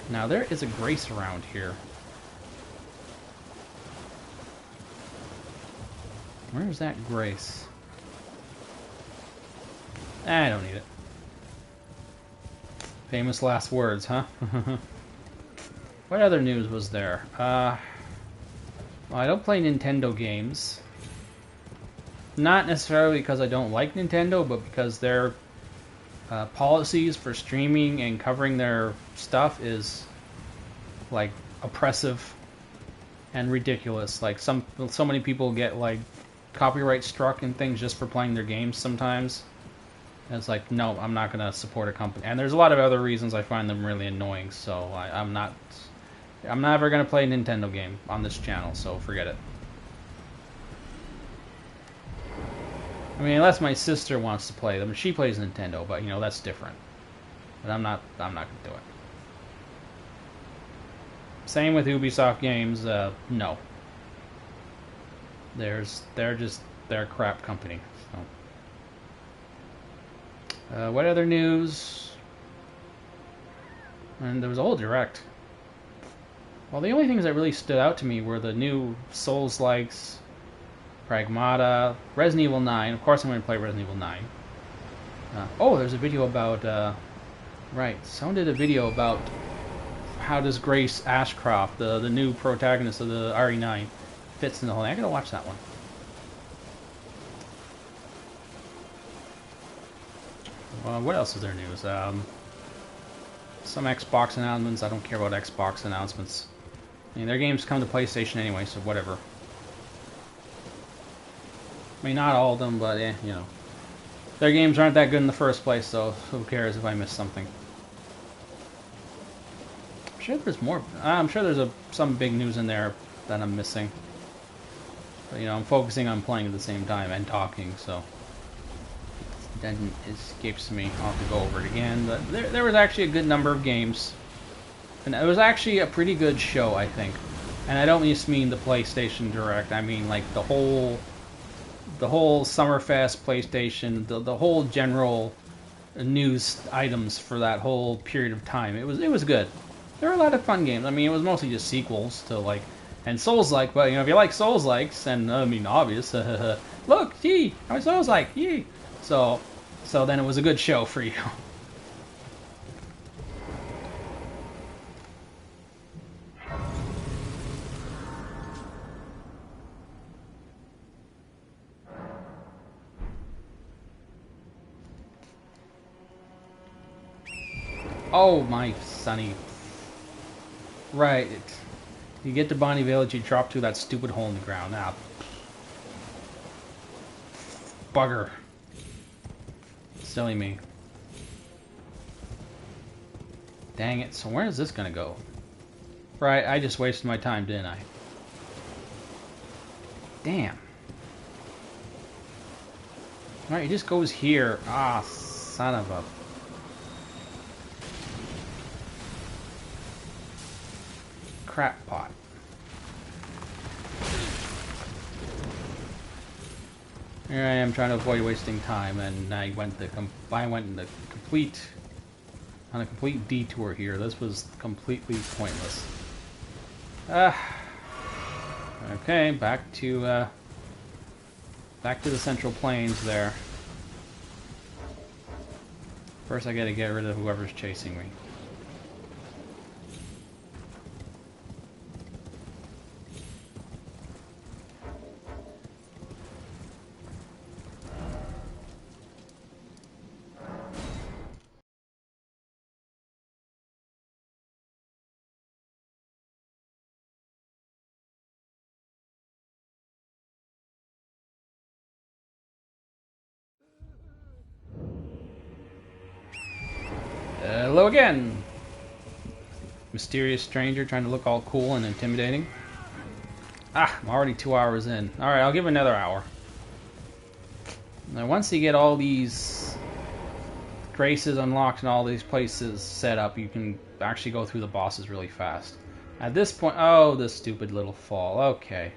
Now there is a grace around here. Where is that grace? I don't need it. Famous last words, huh? What other news was there? Well, I don't play Nintendo games. Not necessarily because I don't like Nintendo, but because their policies for streaming and covering their stuff is like oppressive and ridiculous. Like so many people get like copyright struck and things just for playing their games sometimes. And it's like, no, I'm not going to support a company. And there's a lot of other reasons I find them really annoying. So I'm never going to play a Nintendo game on this channel. So forget it. I mean, unless my sister wants to play them. She plays Nintendo, but, you know, that's different. But I'm not going to do it. Same with Ubisoft games. No. They're a crap company. So. What other news? And there was a whole direct. Well, the only things that really stood out to me were the new Souls-likes, Pragmata, Resident Evil 9. Of course I'm going to play Resident Evil 9. Oh, there's a video about... right, someone did a video about how does Grace Ashcroft, the new protagonist of the RE9, fits in the whole thing. I gotta watch that one. What else is there news? Some Xbox announcements. I don't care about Xbox announcements. I mean, their games come to PlayStation anyway, so whatever. I mean, not all of them, but you know. Their games aren't that good in the first place, so who cares if I miss something. I'm sure there's more. I'm sure there's some big news in there that I'm missing. But, you know, I'm focusing on playing at the same time and talking, so... That escapes me. I'll have to go over it again. But there was actually a good number of games. And it was actually a pretty good show, I think. And I don't just mean the PlayStation Direct. I mean, like, the whole Summerfest PlayStation, the whole general news items for that whole period of time. It was good. There were a lot of fun games. I mean, it was mostly just sequels to, like, and Souls-like, but, you know, if you like Souls-likes, and, I mean, obvious, look, gee, I'm Souls-like, yee. So then it was a good show for you. Oh, my sonny. Right. You get to Bonnie Village, you drop through that stupid hole in the ground. Ah. Bugger. Silly me. Dang it. So where is this gonna go? Right, I just wasted my time, didn't I? Damn. Alright, it just goes here. Ah, son of a... crap pot. Here I am trying to avoid wasting time, and I went on a complete detour here. This was completely pointless. Okay, back to Back to the central plains there. First I gotta get rid of whoever's chasing me. Hello again! Mysterious stranger trying to look all cool and intimidating. Ah, I'm already 2 hours in. Alright, I'll give it another hour. Now once you get all these graces unlocked and all these places set up, you can actually go through the bosses really fast. At this point, oh, this stupid little fall. Okay.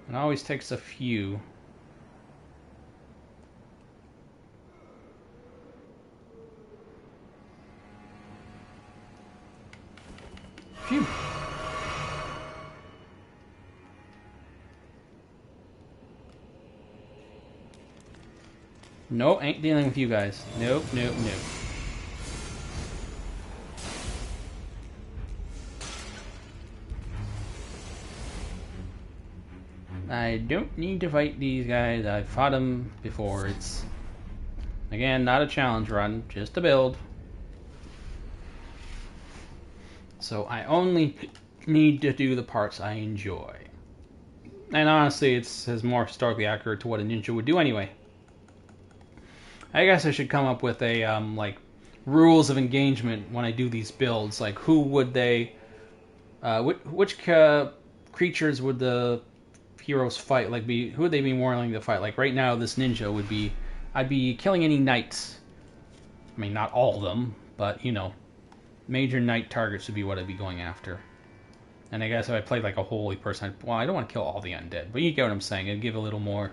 It always takes a few. Phew. Nope, ain't dealing with you guys. Nope, nope, nope. I don't need to fight these guys. I've fought them before. It's, again, not a challenge run, just a build. So I only need to do the parts I enjoy. And honestly, it's more historically accurate to what a ninja would do anyway. I guess I should come up with a, like, rules of engagement when I do these builds. Like, who would they... which creatures would the heroes fight? Like, who would they be more willing to fight? Like, right now, this ninja would be... I'd be killing any knights. I mean, not all of them, but, you know, major knight targets would be what I'd be going after. And I guess if I played like a holy person, well, I don't want to kill all the undead, but you get what I'm saying. It'd give a little more...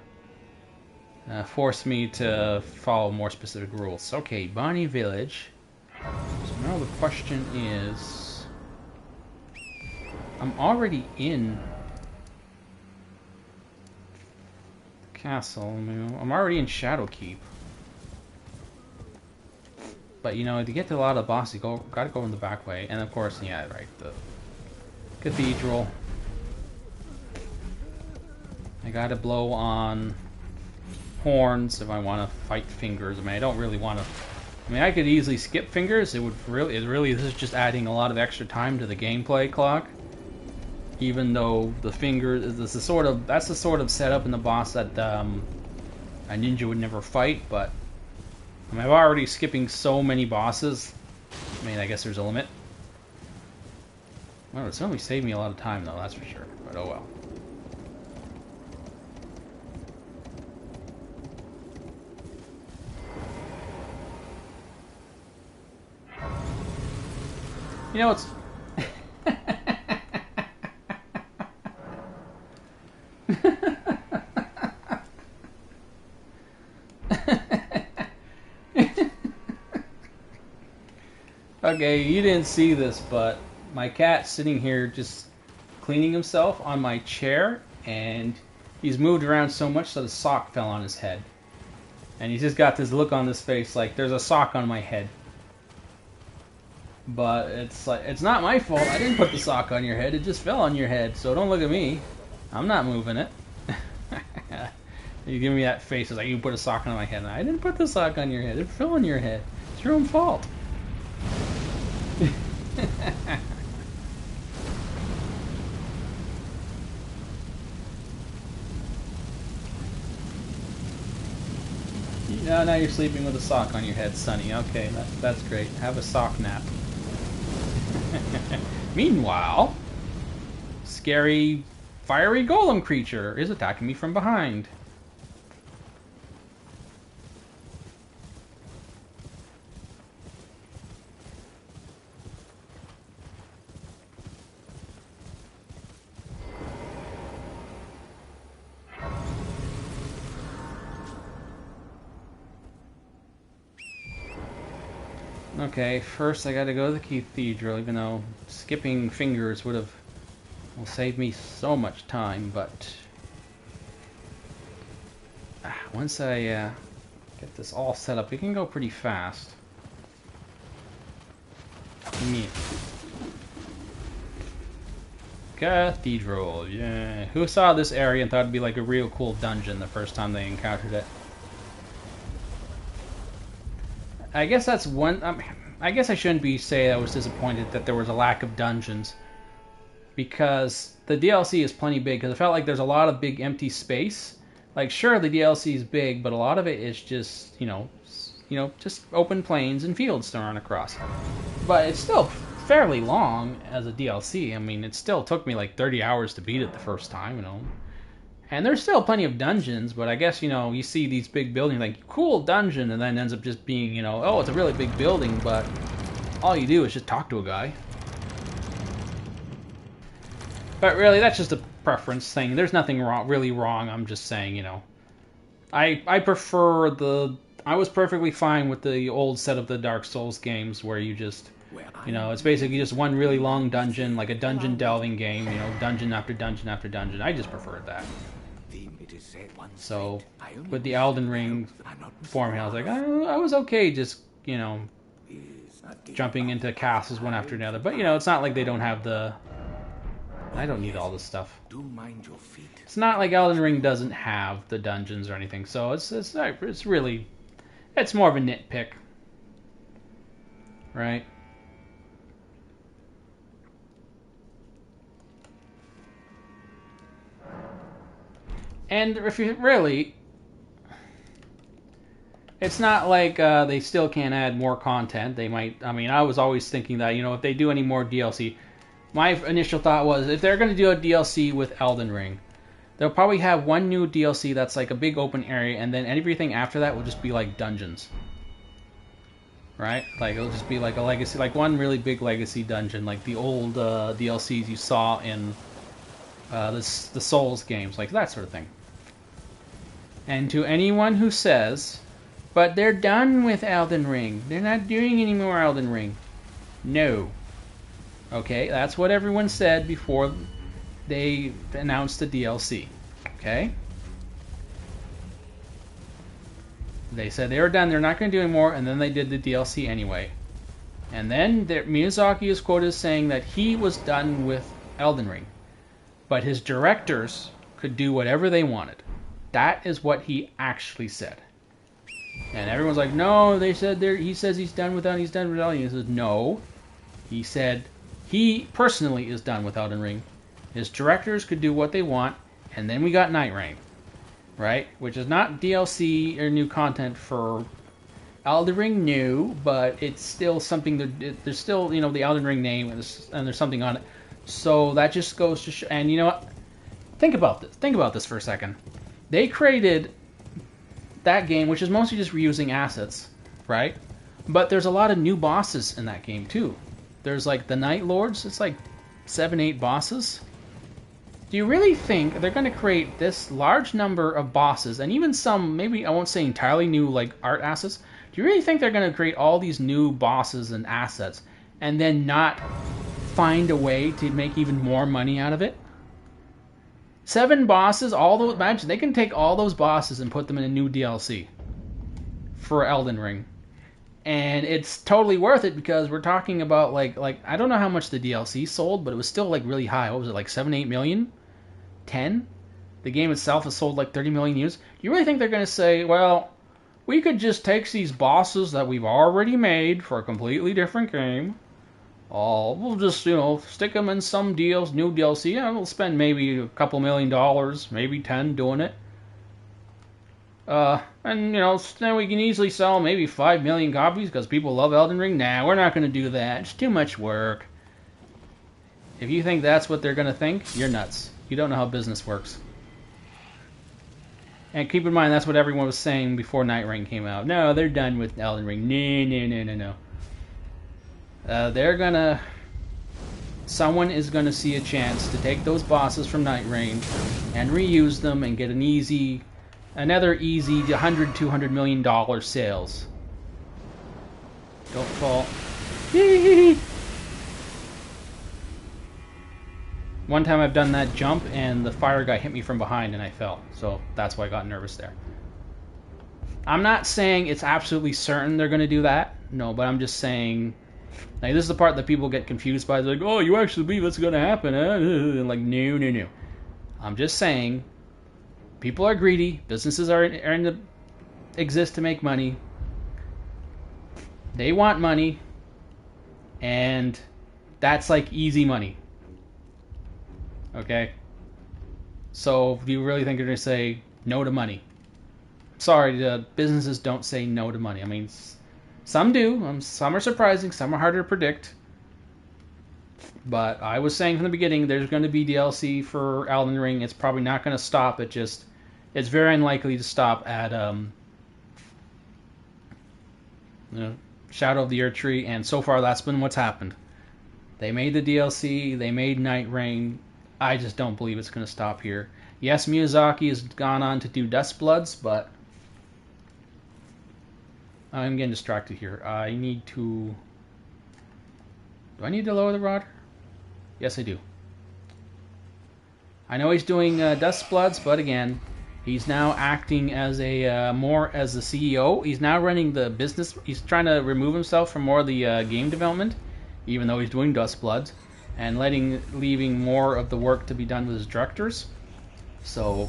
force me to follow more specific rules. Okay, Bonnie Village. So now the question is... I'm already in the castle. I mean, I'm already in Shadowkeep. But, you know, to get to a lot of the bosses, you gotta go in the back way. And, of course, yeah, right, the cathedral. I gotta blow on horns if I want to fight fingers. I mean, I don't really want to... I mean, I could easily skip fingers. It would really, this is just adding a lot of extra time to the gameplay clock. Even though the fingers, that's the sort of setup in the boss that a ninja would never fight, but I mean, I'm already skipping so many bosses. I mean, I guess there's a limit. Well, it certainly saved me a lot of time, though, that's for sure. But oh well. You know, it's... Okay, you didn't see this, but my cat's sitting here just cleaning himself on my chair, and he's moved around so much that a sock fell on his head. And he's just got this look on his face like, there's a sock on my head. But it's like, it's not my fault. I didn't put the sock on your head. It just fell on your head. So don't look at me. I'm not moving it. You give me that face. It's like, you put a sock on my head. I didn't put the sock on your head. It fell on your head. It's your own fault. Now you're sleeping with a sock on your head, Sonny. Okay, that's great. Have a sock nap. Meanwhile, scary, fiery golem creature is attacking me from behind. Okay, first I gotta go to the cathedral, even though skipping fingers will save me so much time, but once I get this all set up, it can go pretty fast. Yeah. Cathedral, yeah. Who saw this area and thought it'd be like a real cool dungeon the first time they encountered it? I guess that's one. I guess I shouldn't be say I was disappointed that there was a lack of dungeons, because the DLC is plenty big. Because it felt like there's a lot of big empty space. Like, sure, the DLC is big, but a lot of it is just just open plains and fields to run across. But it's still fairly long as a DLC. I mean, it still took me like 30 hours to beat it the first time, And there's still plenty of dungeons, but I guess, you see these big buildings, like, cool dungeon, and then it ends up just being, oh, it's a really big building, but all you do is just talk to a guy. But really, that's just a preference thing. There's nothing really wrong. I'm just saying, I prefer I was perfectly fine with the old set of the Dark Souls games where you just, it's basically just one really long dungeon, like a dungeon delving game, dungeon after dungeon after dungeon. I just preferred that. So, with the Elden Ring format, I was like, I was okay just, jumping into castles one after another. But, it's not like they don't have the... I don't need all this stuff. It's not like Elden Ring doesn't have the dungeons or anything. So, it's really... It's more of a nitpick. Right? And if you really... It's not like they still can't add more content. They might... I mean, I was always thinking that, if they do any more DLC... My initial thought was, if they're going to do a DLC with Elden Ring, they'll probably have one new DLC that's like a big open area, and then everything after that will just be like dungeons. Right? Like, it'll just be like a legacy, like one really big legacy dungeon, like the old DLCs you saw in the Souls games, like that sort of thing. And to anyone who says, but they're done with Elden Ring, they're not doing any more Elden Ring. No. Okay, that's what everyone said before they announced the DLC. Okay? They said they were done, they're not going to do any more, and then they did the DLC anyway. And then Miyazaki is quoted as saying that he was done with Elden Ring, but his directors could do whatever they wanted. That is what he actually said. And everyone's like, no, they said he says he's done with Elden Ring, he's done with Elden Ring. He says, no. He said he personally is done with Elden Ring. His directors could do what they want, and then we got Night Rain, right? Which is not DLC or new content for Elden Ring new, but it's still something that there's still, the Elden Ring name, and there's something on it. So that just goes to show. And you know what? Think about this. Think about this for a second. They created that game, which is mostly just reusing assets, right? But there's a lot of new bosses in that game too. There's like the Night Lords. It's like 7-8 bosses. Do you really think they're going to create this large number of bosses, and even some, maybe I won't say entirely new, like art assets? Do you really think they're going to create all these new bosses and assets, and then not find a way to make even more money out of it? 7 bosses, imagine they can take all those bosses and put them in a new DLC for Elden Ring. And it's totally worth it, because we're talking about like I don't know how much the DLC sold, but it was still like really high. What was it, like 7-8 million? 10? The game itself has sold like 30 million units. Do you really think they're going to say, well, we could just take these bosses that we've already made for a completely different game, we'll just, stick them in some new DLC, we'll spend maybe a couple $1 million, maybe 10 doing it. And, then we can easily sell maybe 5 million copies because people love Elden Ring. Nah, we're not going to do that. It's too much work. If you think that's what they're going to think, you're nuts. You don't know how business works. And keep in mind, that's what everyone was saying before Night Rain came out. No, they're done with Elden Ring. No. Someone is going to see a chance to take those bosses from Night Rain and reuse them and get another easy $100-200 million sales. Don't fall. One time I've done that jump and the fire guy hit me from behind and I fell. So that's why I got nervous there. I'm not saying it's absolutely certain they're going to do that. No, but I'm just saying, like, this is the part that people get confused by. They're like, oh, you actually believe it's going to happen? And like, no, no, no. I'm just saying, people are greedy. Businesses exist to make money. They want money, and that's like easy money. Okay? So, do you really think they're going to say no to money? Sorry, the businesses don't say no to money. I mean, some do. Some are surprising. Some are harder to predict. But I was saying from the beginning, there's going to be DLC for Elden Ring. It's probably not going to stop. It's very unlikely to stop at Shadow of the Erdtree, and so far that's been what's happened. They made the DLC. They made Night Rain. I just don't believe it's going to stop here. Yes, Miyazaki has gone on to do Dustbloods, but I'm getting distracted here. I need to... Do I need to lower the rod? Yes, I do. I know he's doing Dustbloods, but again, he's now acting as a more as the CEO. He's now running the business. He's trying to remove himself from more of the game development, even though he's doing Dustbloods, and leaving more of the work to be done with his directors. So,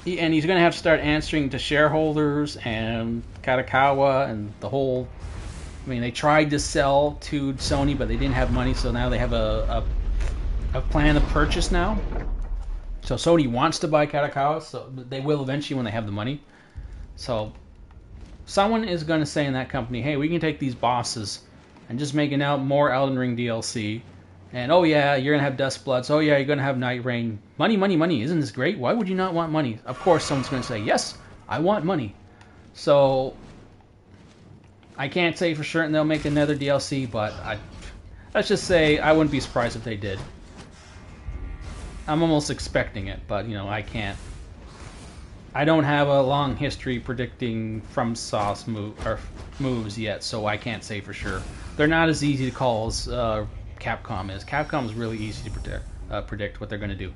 and he's going to have to start answering to shareholders and Katakawa and the whole. I mean, they tried to sell to Sony, but they didn't have money, so now they have a plan of purchase now. So Sony wants to buy Katakawa, so they will eventually when they have the money. So someone is going to say in that company, hey, we can take these bosses and just make more Elden Ring DLC. And oh yeah, you're going to have Dustbloods. Oh yeah, you're going to have Night Rain. Money, money, money. Isn't this great? Why would you not want money? Of course someone's going to say, yes, I want money. So I can't say for certain they'll make another DLC, but let's just say I wouldn't be surprised if they did. I'm almost expecting it, but, I can't. I don't have a long history predicting FromSoft's moves yet, so I can't say for sure. They're not as easy to call as Capcom is. Capcom is really easy to predict what they're going to do.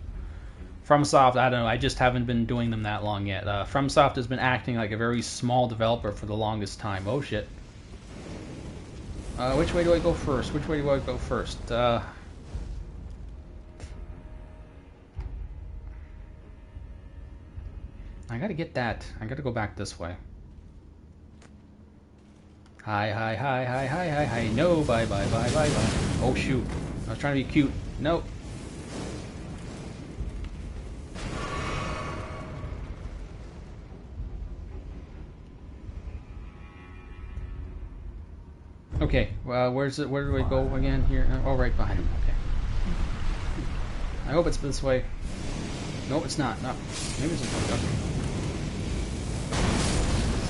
FromSoft, I don't know, I just haven't been doing them that long yet. FromSoft has been acting like a very small developer for the longest time. Oh shit. Which way do I go first? Which way do I go first? I gotta get that. I gotta go back this way. Hi, hi, hi, hi, hi, hi, hi. No, bye, bye, bye, bye, bye. Oh, shoot. I was trying to be cute. Nope. Okay, well, where do I go again here? Oh, right behind him. Okay. I hope it's this way. No, it's not. No. Maybe it's this way. Okay.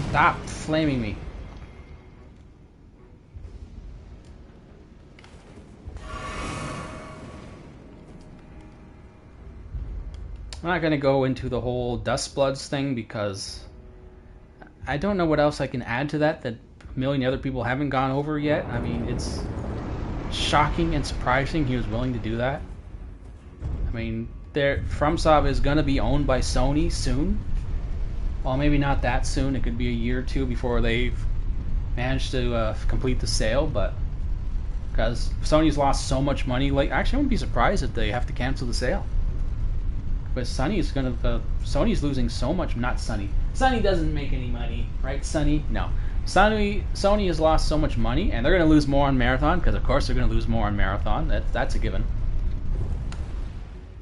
Stop flaming me. I'm not going to go into the whole Dustbloods thing because I don't know what else I can add to that a million other people haven't gone over yet. I mean, it's shocking and surprising he was willing to do that. I mean, FromSoft is going to be owned by Sony soon. Well, maybe not that soon. It could be a year or two before they've managed to complete the sale, but because Sony's lost so much money, actually I wouldn't be surprised if they have to cancel the sale. But Sony's losing so much. Not Sony. Sony doesn't make any money, right? Sony, no. Sony has lost so much money, and they're going to lose more on Marathon because, of course, they're going to lose more on Marathon. That's a given.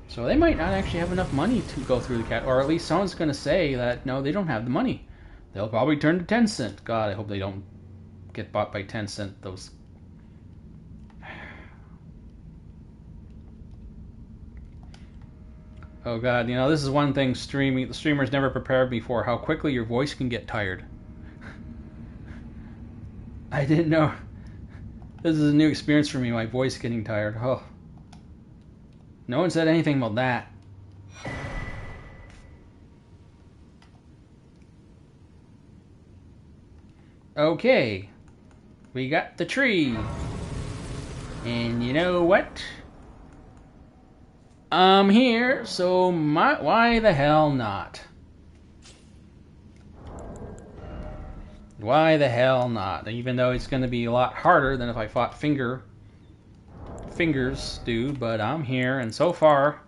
So they might not actually have enough money to go through the cat, or at least someone's going to say that no, they don't have the money. They'll probably turn to Tencent. God, I hope they don't get bought by Tencent. Those. Oh god, this is one thing the streamers never prepared me for, how quickly your voice can get tired. I didn't know. This is a new experience for me, my voice getting tired. Oh. No one said anything about that. Okay. We got the tree. And you know what? I'm here, so why the hell not? Why the hell not? Even though it's going to be a lot harder than if I fought fingers dude, but I'm here, and so far,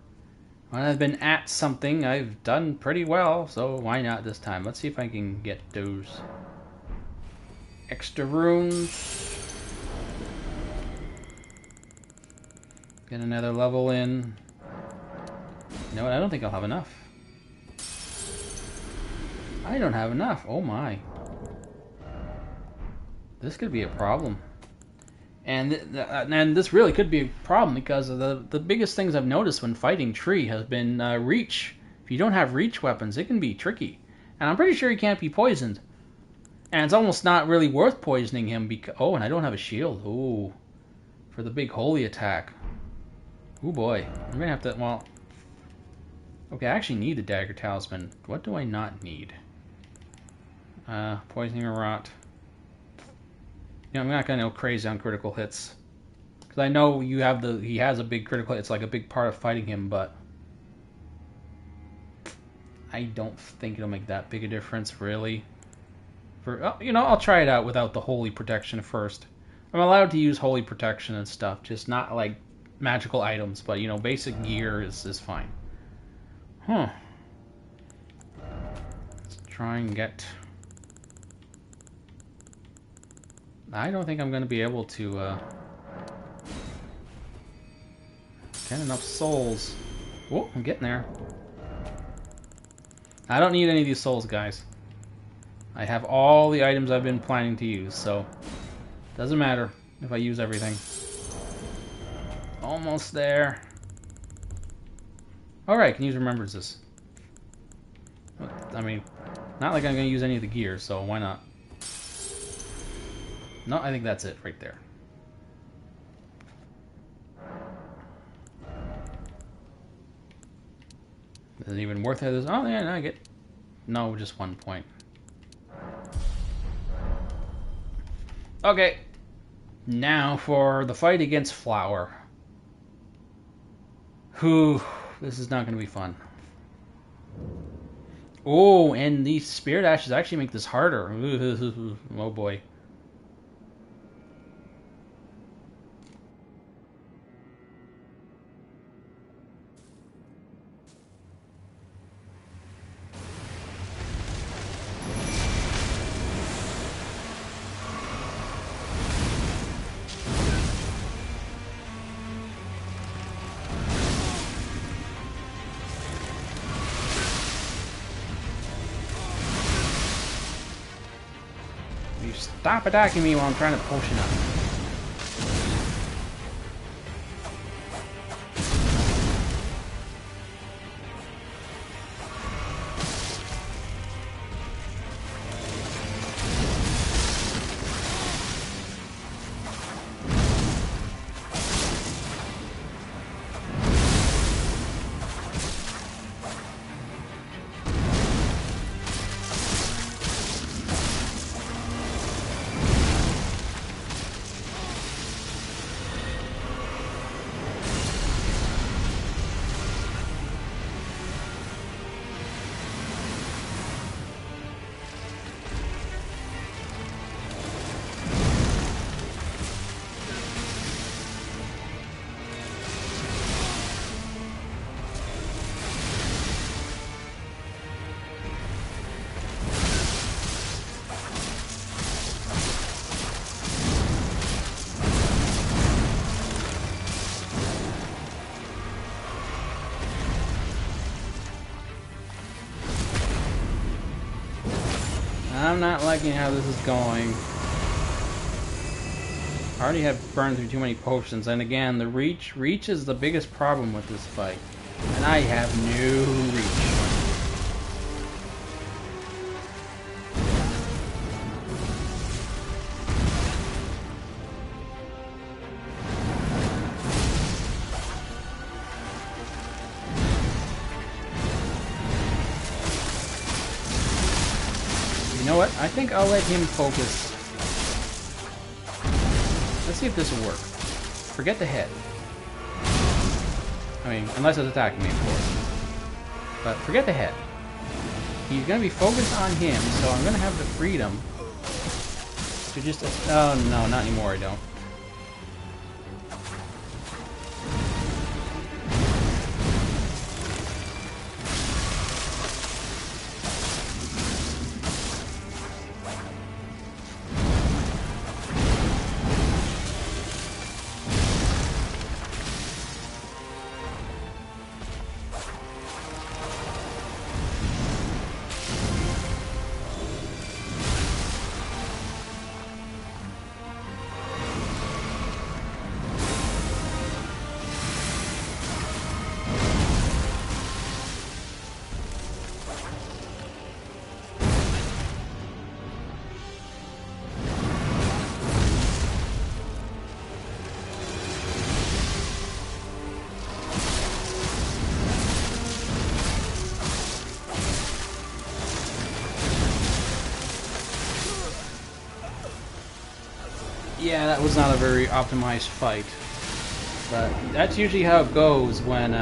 when I've been at something, I've done pretty well, so why not this time? Let's see if I can get those extra runes. Get another level in. You know what? I don't think I'll have enough. I don't have enough. Oh my. This could be a problem. And this really could be a problem because of the biggest things I've noticed when fighting Tree has been reach. If you don't have reach weapons, it can be tricky. And I'm pretty sure he can't be poisoned. And it's almost not really worth poisoning him because... Oh, and I don't have a shield. Ooh. For the big holy attack. Oh boy. I'm going to have to... Well... Okay, I actually need the dagger talisman. What do I not need? Poisoning or rot. You know, I'm not going to go crazy on critical hits. Because I know he has a big critical hit. It's like a big part of fighting him, but... I don't think it'll make that big a difference, really. You know, I'll try it out without the holy protection first. I'm allowed to use holy protection and stuff, just not like magical items, but you know, basic gear is fine. Huh. Let's try and get... I don't think I'm going to be able to get enough souls. Oh, I'm getting there. I don't need any of these souls, guys. I have all the items I've been planning to use, so doesn't matter if I use everything. Almost there. Alright, can use remembrances. I mean, not like I'm going to use any of the gear, so why not? No, I think that's it right there. Is it even worth it? Oh, yeah, no, I get... No, just 1 point. Okay. Now for the fight against Flower. Whew. This is not going to be fun. Oh, and these spirit ashes actually make this harder. Oh boy. Stop attacking me while I'm trying to potion up. I'm not liking how this is going. I already have burned through too many potions, and again, the reach is the biggest problem with this fight. And I have no reach. You know what? I think I'll let him focus. Let's see if this will work. Forget the head. I mean, unless it's attacking me, of course. But forget the head. He's going to be focused on him, so I'm going to have the freedom to to just... Oh, no, not anymore, I don't. Yeah, that was not a very optimized fight. But that's usually how it goes when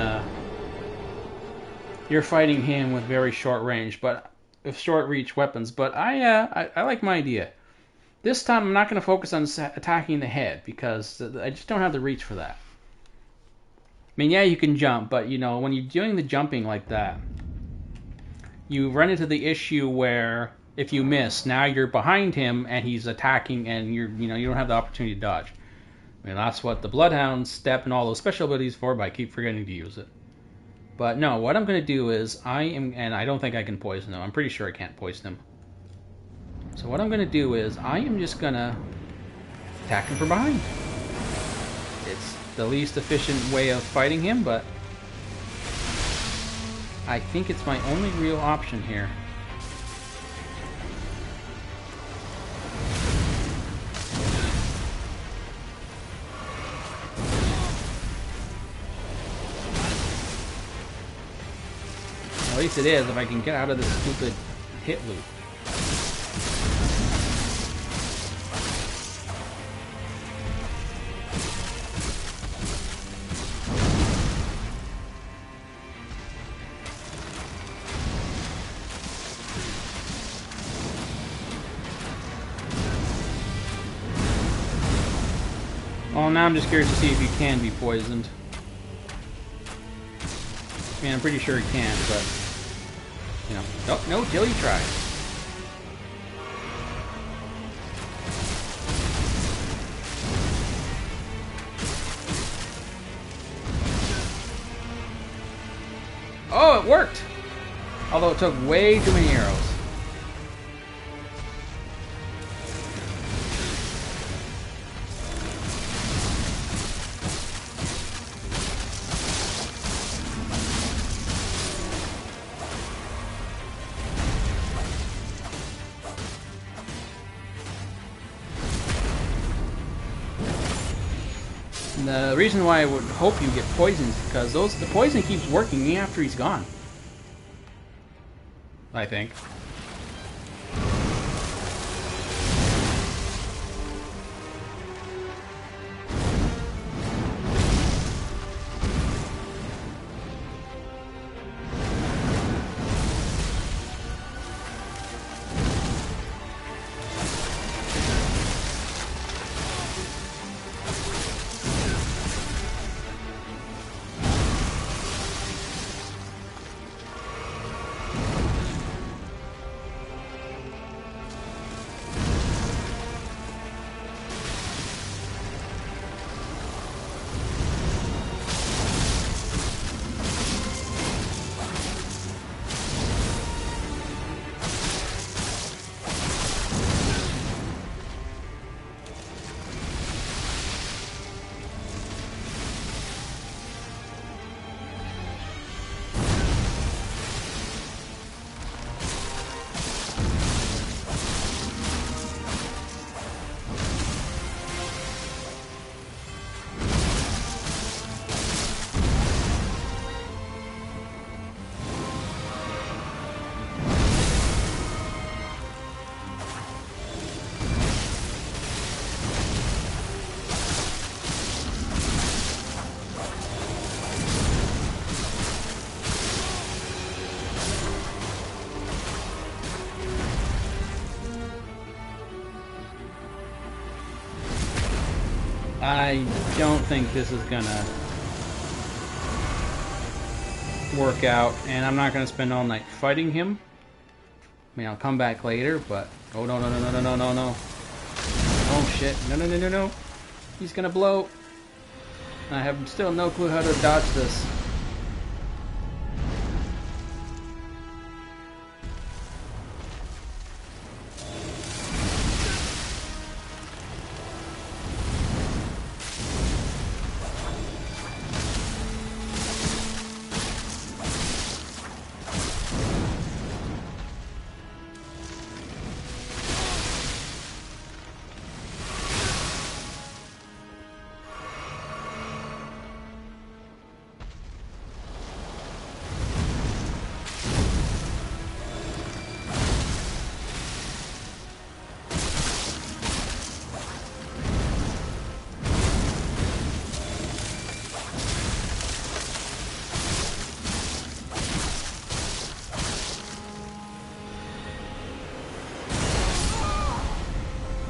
you're fighting him with very short range, but with short reach weapons. But I like my idea. This time I'm not going to focus on attacking the head because I just don't have the reach for that. I mean, yeah, you can jump, but you know, when you're doing the jumping like that, you run into the issue where if you miss, now you're behind him and he's attacking, and you don't have the opportunity to dodge. I mean, that's what the Bloodhound Step and all those special abilities for, but I keep forgetting to use it. But no, what I'm going to do is and I don't think I can poison him. I'm pretty sure I can't poison him. So what I'm going to do is I am just going to attack him from behind. It's the least efficient way of fighting him, but I think it's my only real option here. At least it is if I can get out of this stupid hit loop. Well, now I'm just curious to see if he can be poisoned. I mean, I'm pretty sure he can, but... You know, oh, no, till he tries. Oh, it worked! Although it took way too many arrows. The reason why I would hope you get poisoned is because the poison keeps working even after he's gone. I think. I don't think this is gonna work out, and I'm not gonna spend all night fighting him. I mean, I'll come back later, but oh no no no no no no no no! Oh shit! No no no no no! He's gonna blow. I have still no clue how to dodge this.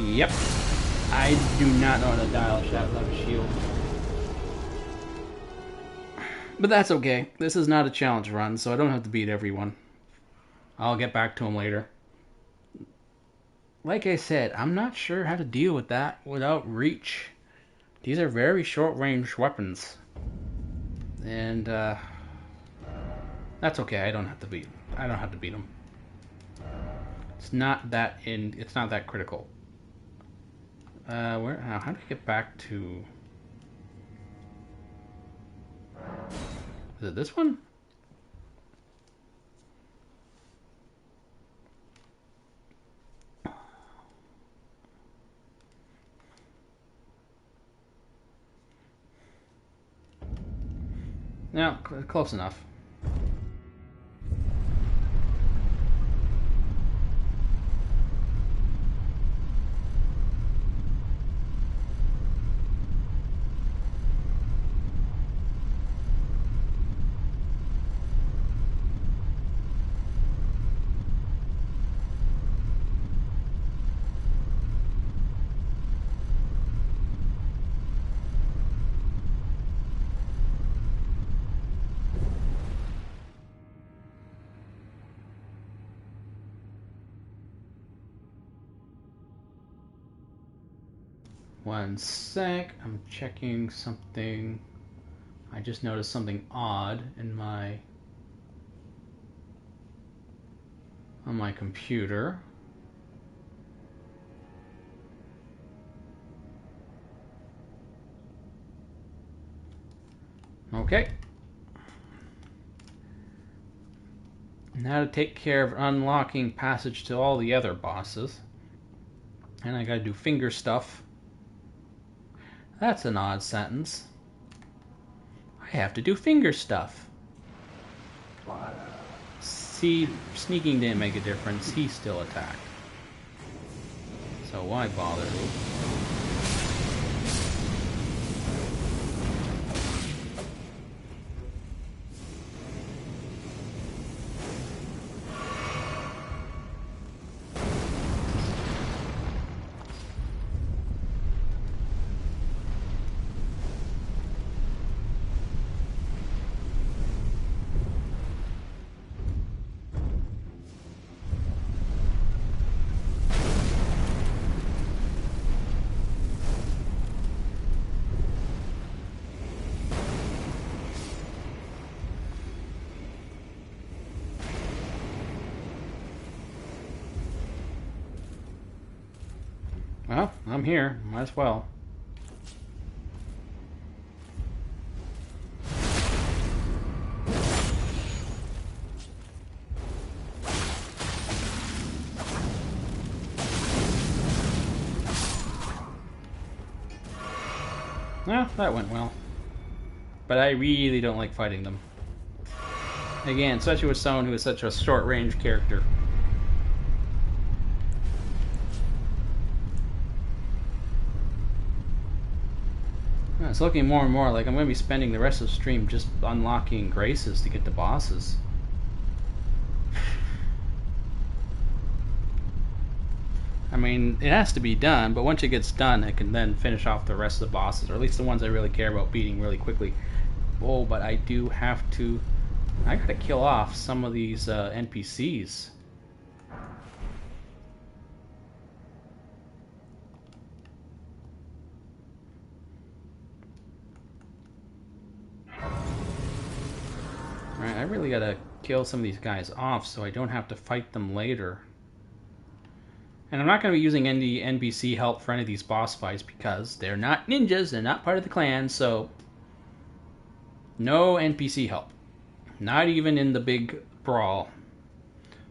Yep. I do not know how to dial shot without a shield. But that's okay. This is not a challenge run, so I don't have to beat everyone. I'll get back to him later. Like I said, I'm not sure how to deal with that without reach. These are very short-range weapons. And that's okay. I don't have to beat them. It's not that critical. How do I get back to... Is it this one? No, close enough. One sec, I'm checking something. I just noticed something odd in on my computer. Okay. Now to take care of unlocking passage to all the other bosses. And I gotta do finger stuff. That's an odd sentence. I have to do finger stuff. See, sneaking didn't make a difference. He still attacked. So why bother? Well, I'm here. Might as well. Well, that went well. But I really don't like fighting them. Again, especially with someone who is such a short-range character. It's looking more and more like I'm going to be spending the rest of the stream just unlocking graces to get the bosses. I mean, it has to be done, but once it gets done, I can then finish off the rest of the bosses, or at least the ones I really care about beating really quickly. Oh, but I do have to... I gotta kill off some of these NPCs. Right, I really gotta kill some of these guys off so I don't have to fight them later. And I'm not going to be using any NPC help for any of these boss fights because they're not ninjas, they're not part of the clan, so no NPC help. Not even in the big brawl.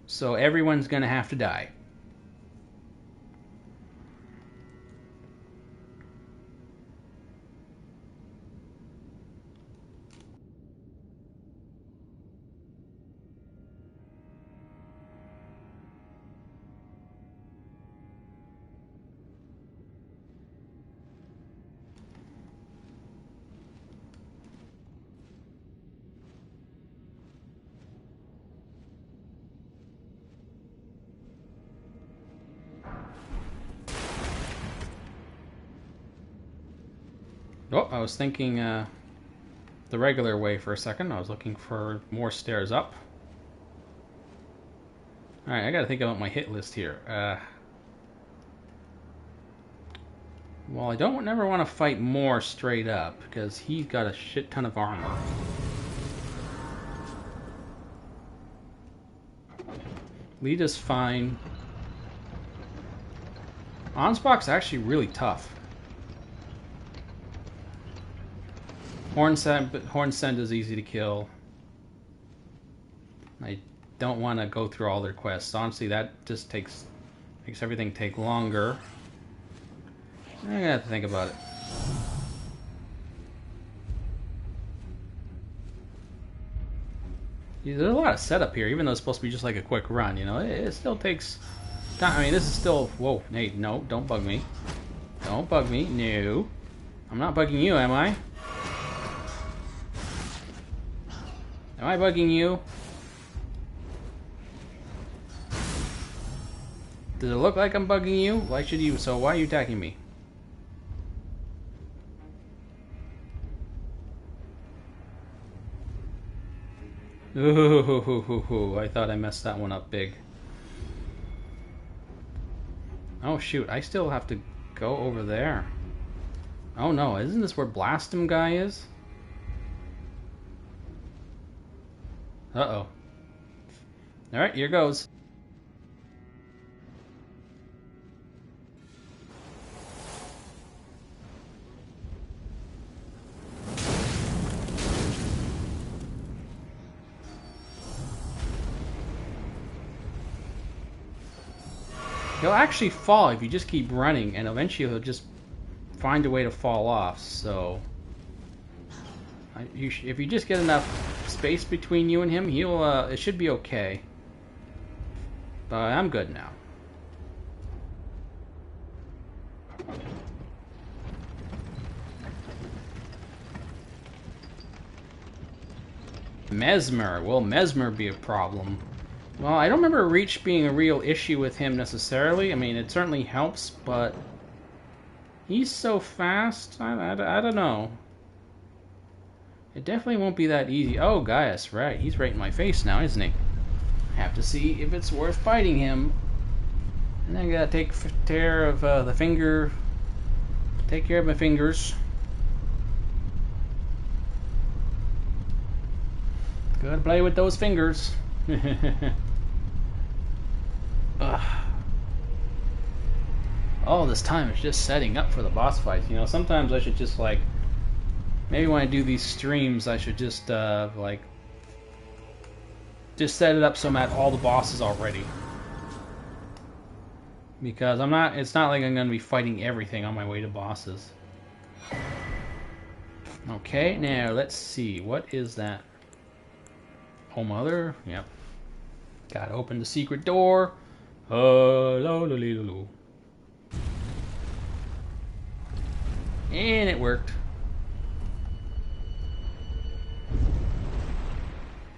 So everyone's going to have to die. Oh, I was thinking the regular way for a second. I was looking for more stairs up. Alright, I gotta think about my hit list here. Well, I don't never want to fight more straight up because he's got a shit ton of armor. Lita's fine. Ansbach's actually really tough. Hornsend is easy to kill. I don't want to go through all their quests. Honestly, that just makes everything take longer. I'm gonna have to think about it. Yeah, there's a lot of setup here, even though it's supposed to be just like a quick run. You know, it still takes time. I mean, this is still. Whoa, Nate, no, don't bug me. Don't bug me. No, I'm not bugging you, am I? Am I bugging you? Does it look like I'm bugging you? Why should you? So why are you attacking me? Ooh, I thought I messed that one up big. Oh shoot, I still have to go over there. Oh no, isn't this where Blastum guy is? Uh-oh. Alright, here goes. He'll actually fall if you just keep running, and eventually he'll just find a way to fall off, so... if you just get enough space between you and him, it should be okay. But I'm good now. Mesmer. Will Mesmer be a problem? Well, I don't remember Reach being a real issue with him necessarily. I mean, it certainly helps, but... he's so fast, I don't know. It definitely won't be that easy. Oh, Gaius, right. He's right in my face now, isn't he? I have to see if it's worth fighting him. And then I gotta take care of the finger. Take care of my fingers. Gotta play with those fingers. All this time it's just setting up for the boss fights. You know, sometimes I should just like... maybe when I do these streams, I should just like just set it up so I'm at all the bosses already. Because I'm not. It's not like I'm gonna be fighting everything on my way to bosses. Okay, now let's see. What is that? Oh, mother. Yep. Gotta open the secret door. And it worked.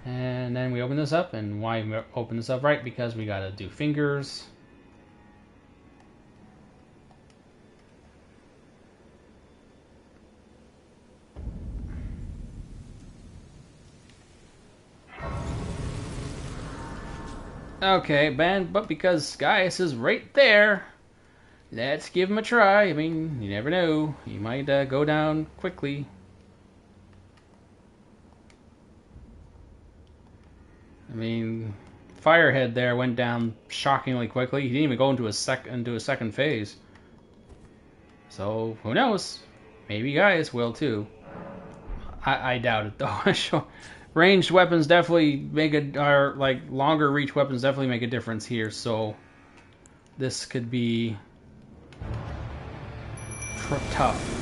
And then we open this up, and why we open this up? Right, because we gotta do fingers. Okay, but because Gaius is right there, let's give him a try. I mean, you never know. He might go down quickly. I mean, Firehead there went down shockingly quickly. He didn't even go into a second phase. So who knows? Maybe Gaius will too. I doubt it though. Ranged weapons definitely or like longer reach weapons definitely make a difference here. So this could be tough.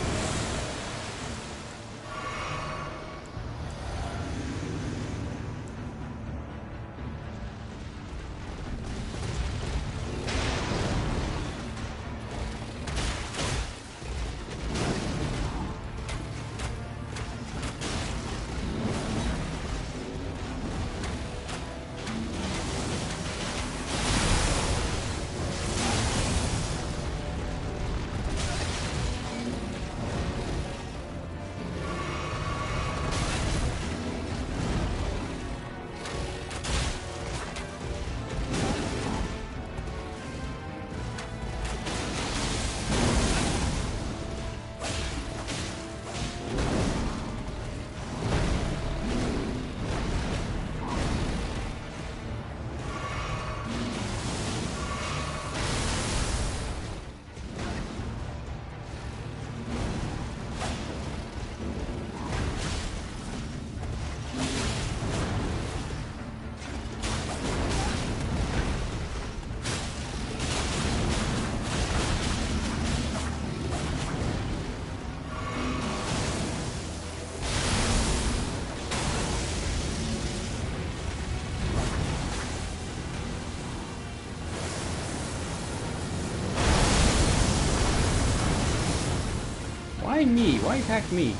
Why me? Why attack me?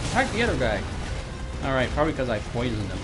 Attack the other guy. Alright, probably because I poisoned him.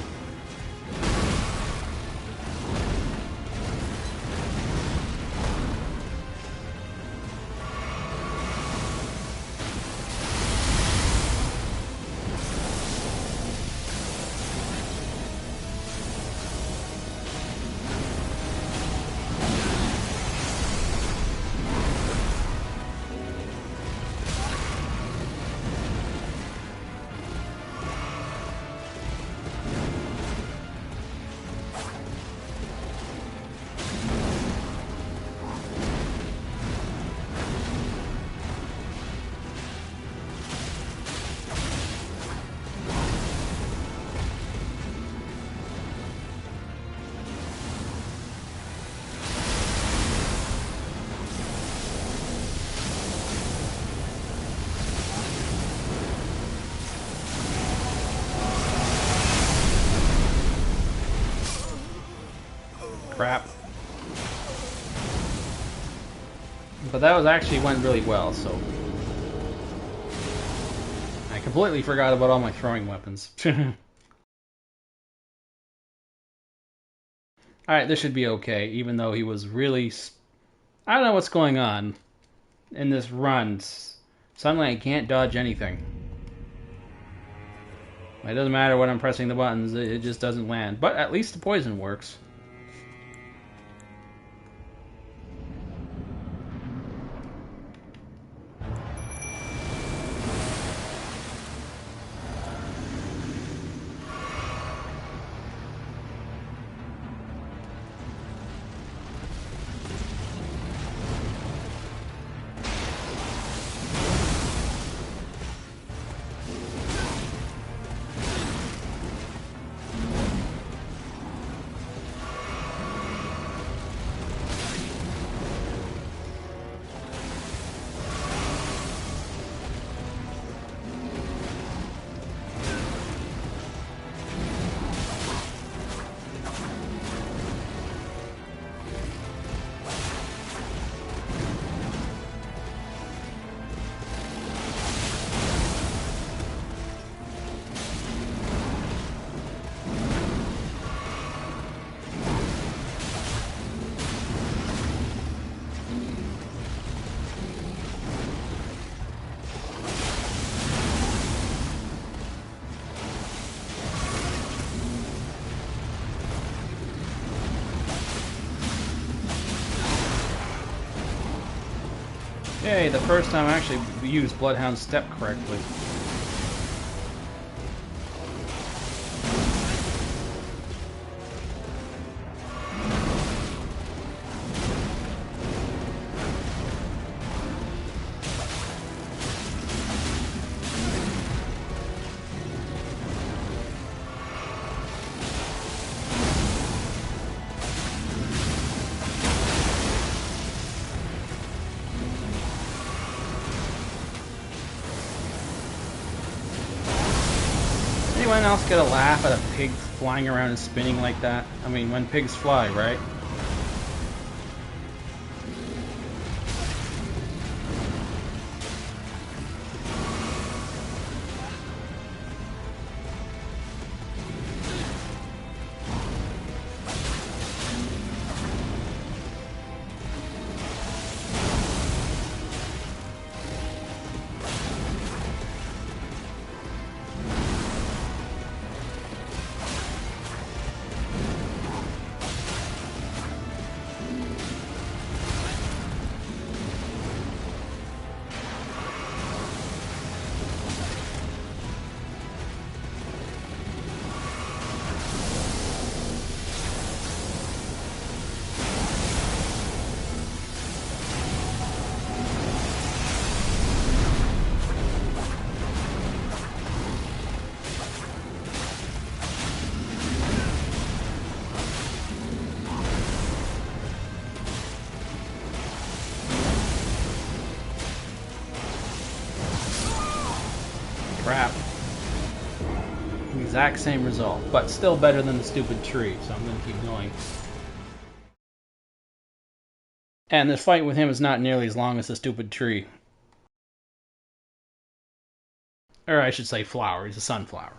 Crap. But that was actually went really well, so I completely forgot about all my throwing weapons. Alright, this should be okay, even though he was really... I don't know what's going on in this run. Suddenly I can't dodge anything. It doesn't matter when I'm pressing the buttons, it just doesn't land. But at least the poison works. Yay, the first time I actually used Bloodhound's Step correctly. Anyone else get a laugh at a pig flying around and spinning like that? I mean, when pigs fly, right? Crap. Exact same result, but still better than the stupid tree, so I'm going to keep going. And this fight with him is not nearly as long as the stupid tree. Or I should say flower, he's a sunflower.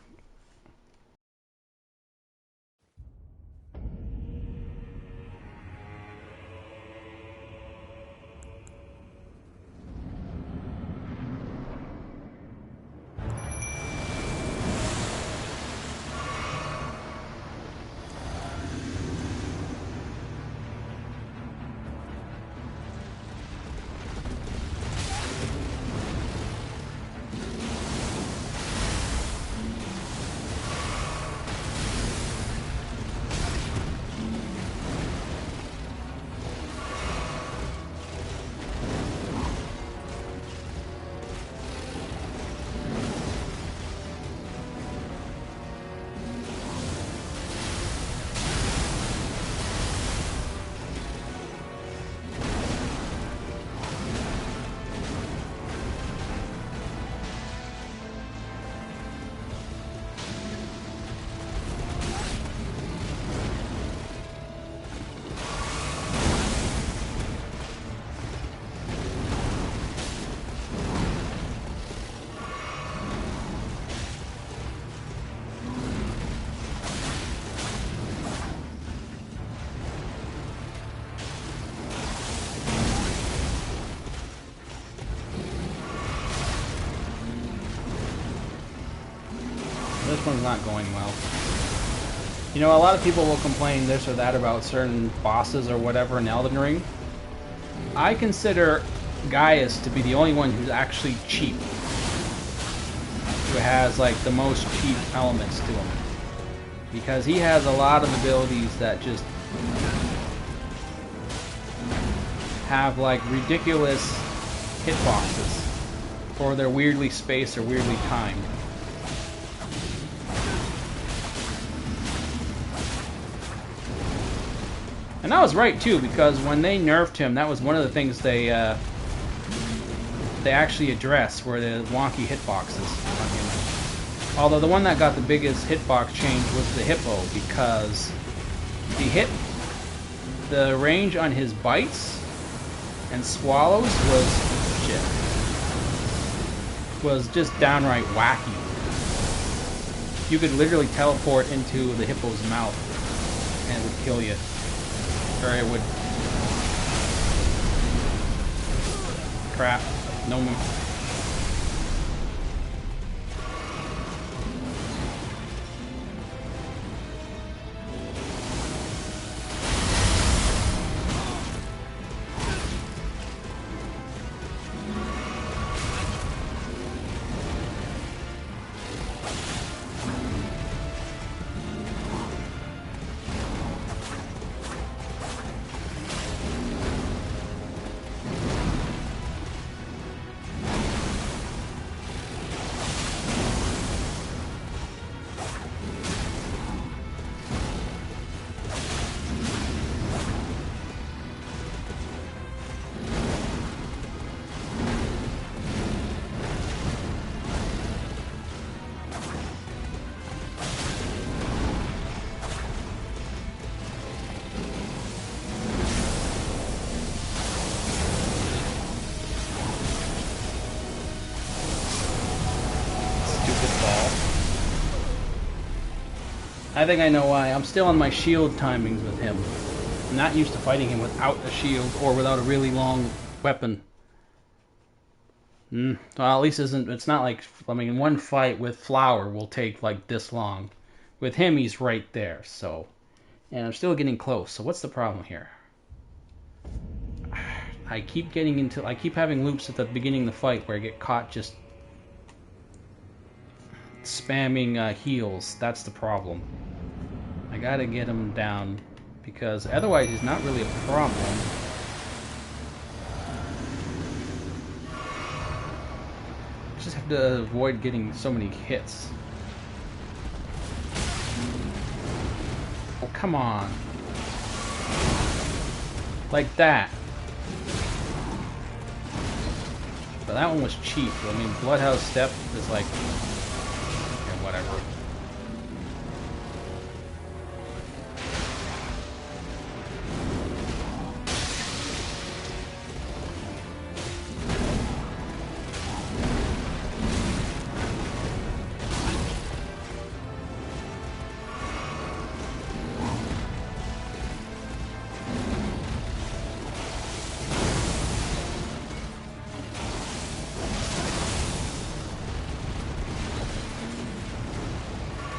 This one's not going well. You know, a lot of people will complain this or that about certain bosses or whatever in Elden Ring. I consider Gaius to be the only one who's actually cheap. Who has, like, the most cheap elements to him. Because he has a lot of abilities that just have, like, ridiculous hitboxes. Or they're weirdly spaced or weirdly timed. And I was right too, because when they nerfed him, that was one of the things they actually addressed, were the wonky hitboxes on him. Although the one that got the biggest hitbox change was the hippo, because the range on his bites and swallows was just downright wacky. You could literally teleport into the hippo's mouth and it would kill you. Or it would... Crap. No more. I think I know why. I'm still on my shield timings with him. I'm not used to fighting him without a shield or without a really long weapon. Well, at least it's not like, I mean, one fight with Flower will take like this long. With him, he's right there, so. And I'm still getting close, so what's the problem here? I keep having loops at the beginning of the fight where I get caught just spamming heals. That's the problem. I gotta get him down, because otherwise he's not really a problem. Just have to avoid getting so many hits. Oh, come on. Like that. But that one was cheap. I mean, Bloodhouse Step is like... okay, whatever.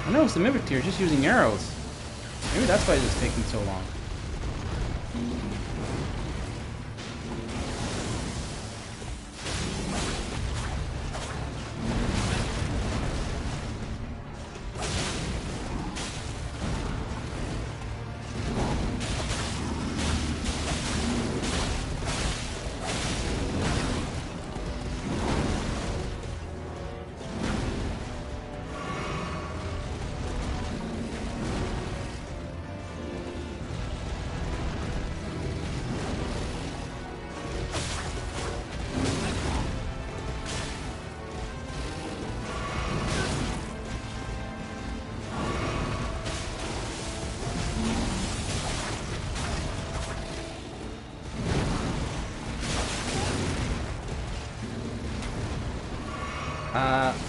I noticed the Mimic Tier just using arrows. Maybe that's why it's taking so long.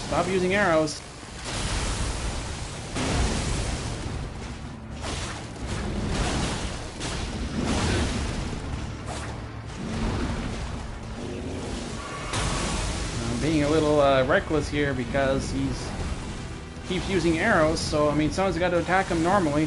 Stop using arrows. I'm being a little reckless here because he's keeps using arrows, so I mean someone's got to attack him normally.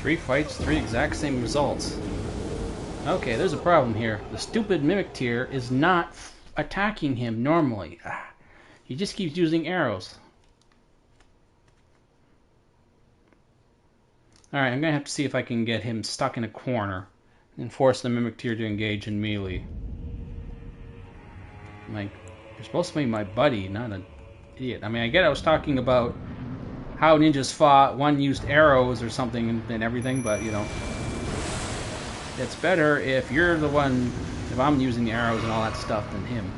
Three fights, three exact same results. Okay, there's a problem here. The stupid Mimic Tier is not attacking him normally. He just keeps using arrows. Alright, I'm gonna have to see if I can get him stuck in a corner and force the Mimic Tier to engage in melee. Like, you're supposed to be my buddy, not an idiot. I mean, I get I was talking about how ninjas fought, one used arrows or something and everything, but you know, it's better if you're the one, if I'm using the arrows and all that stuff than him.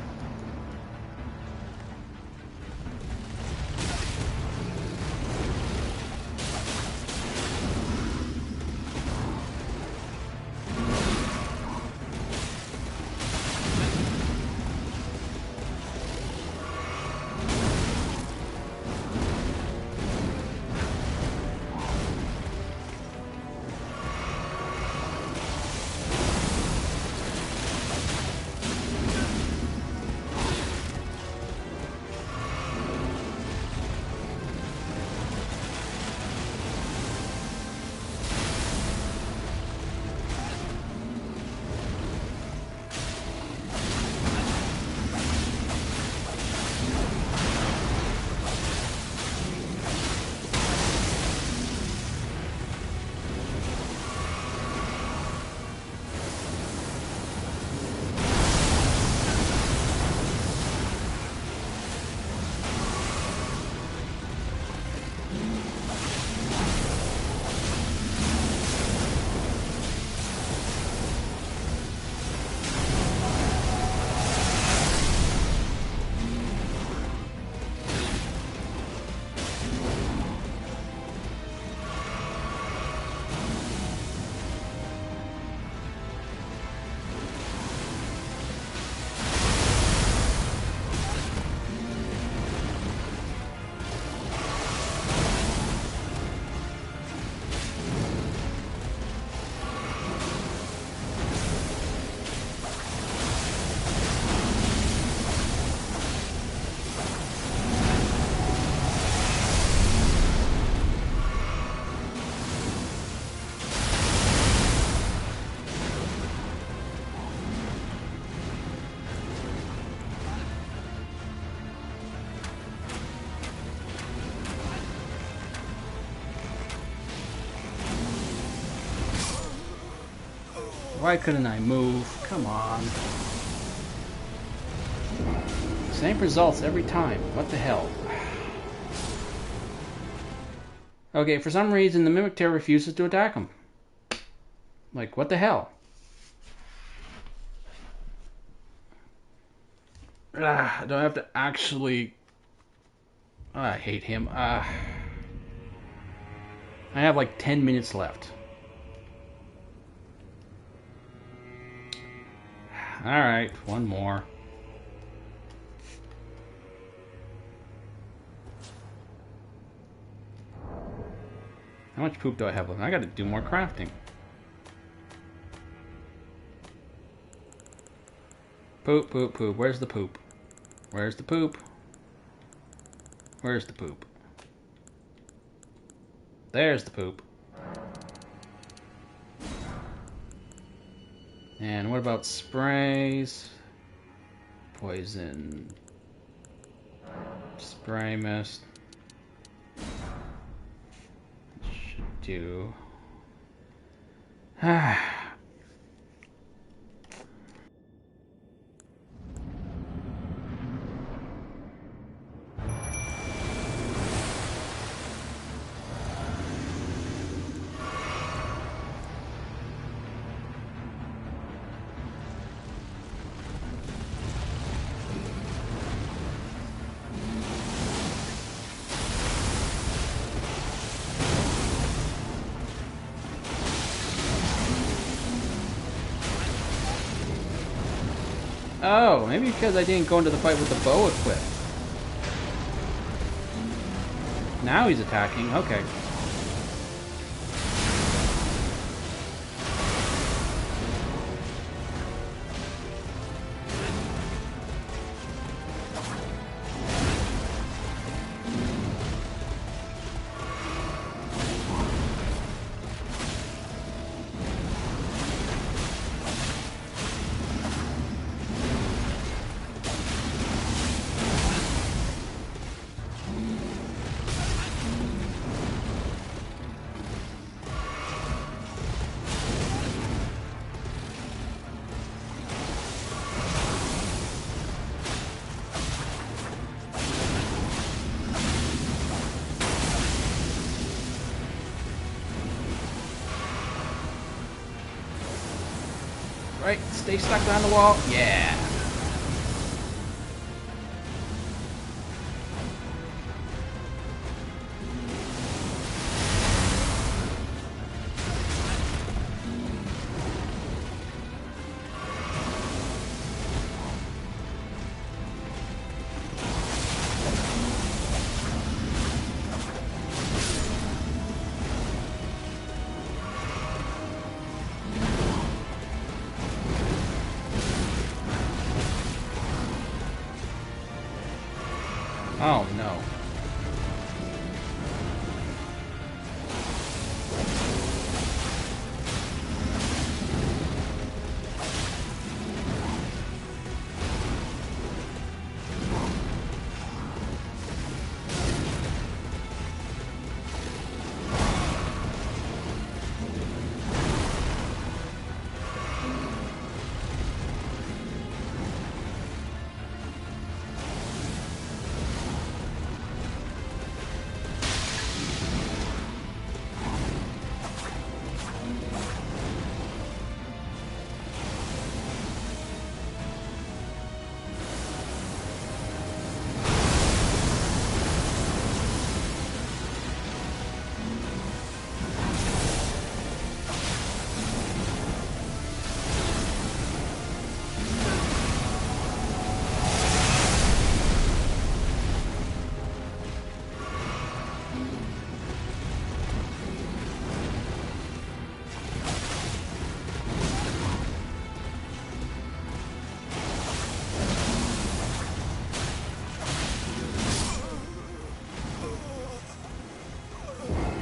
Why couldn't I move? Come on. Same results every time. What the hell? Okay, for some reason the Mimic Tail refuses to attack him. Like, what the hell? Do I have to actually... I hate him. I have like 10 minutes left. Alright, one more. How much poop do I have left? I gotta do more crafting. Poop, poop, poop. Where's the poop? Where's the poop? Where's the poop? There's the poop. And what about sprays? Poison. Spray mist. Should do. Oh, maybe because I didn't go into the fight with the bow equipped. Now he's attacking. Okay. Right, stay stuck behind the wall. Yeah. Oh no.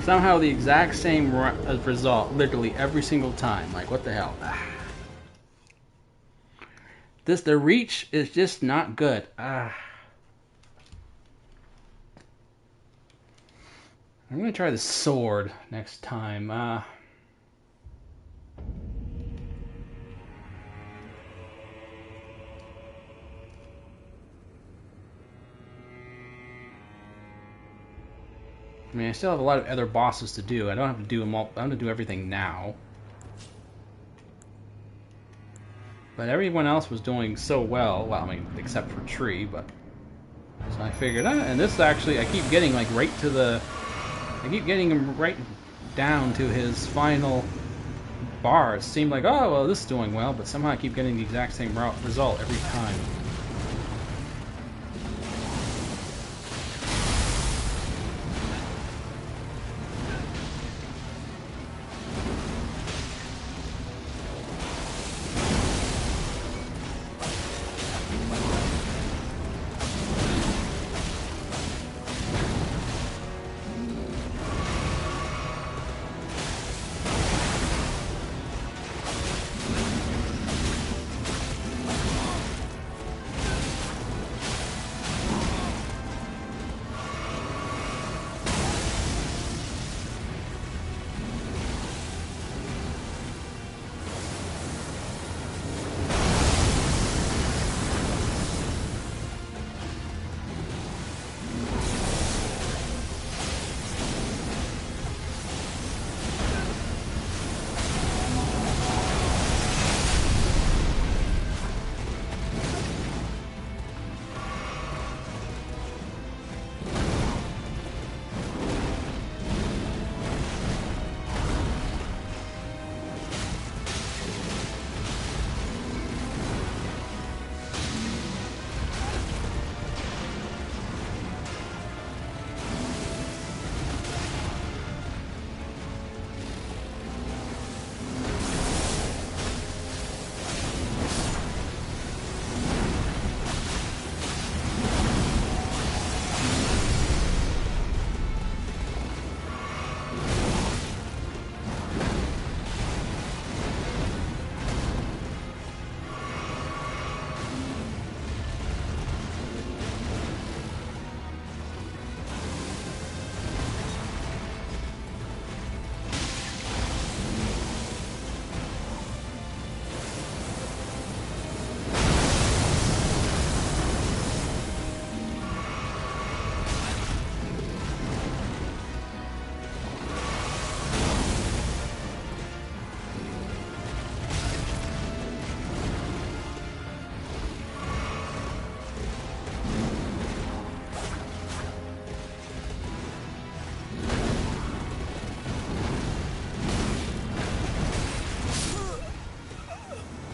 Somehow the exact same result, literally every single time. Like, what the hell? The reach is just not good. I'm gonna try the sword next time. I mean, I still have a lot of other bosses to do. I don't have to do them all. I don't have to do everything now. But everyone else was doing so well. Well, I mean, except for Tree, but... So I figured, and this actually, I keep getting, like, right to the... I keep getting him right down to his final bar. It seemed like, oh, well, this is doing well, but somehow I keep getting the exact same result every time.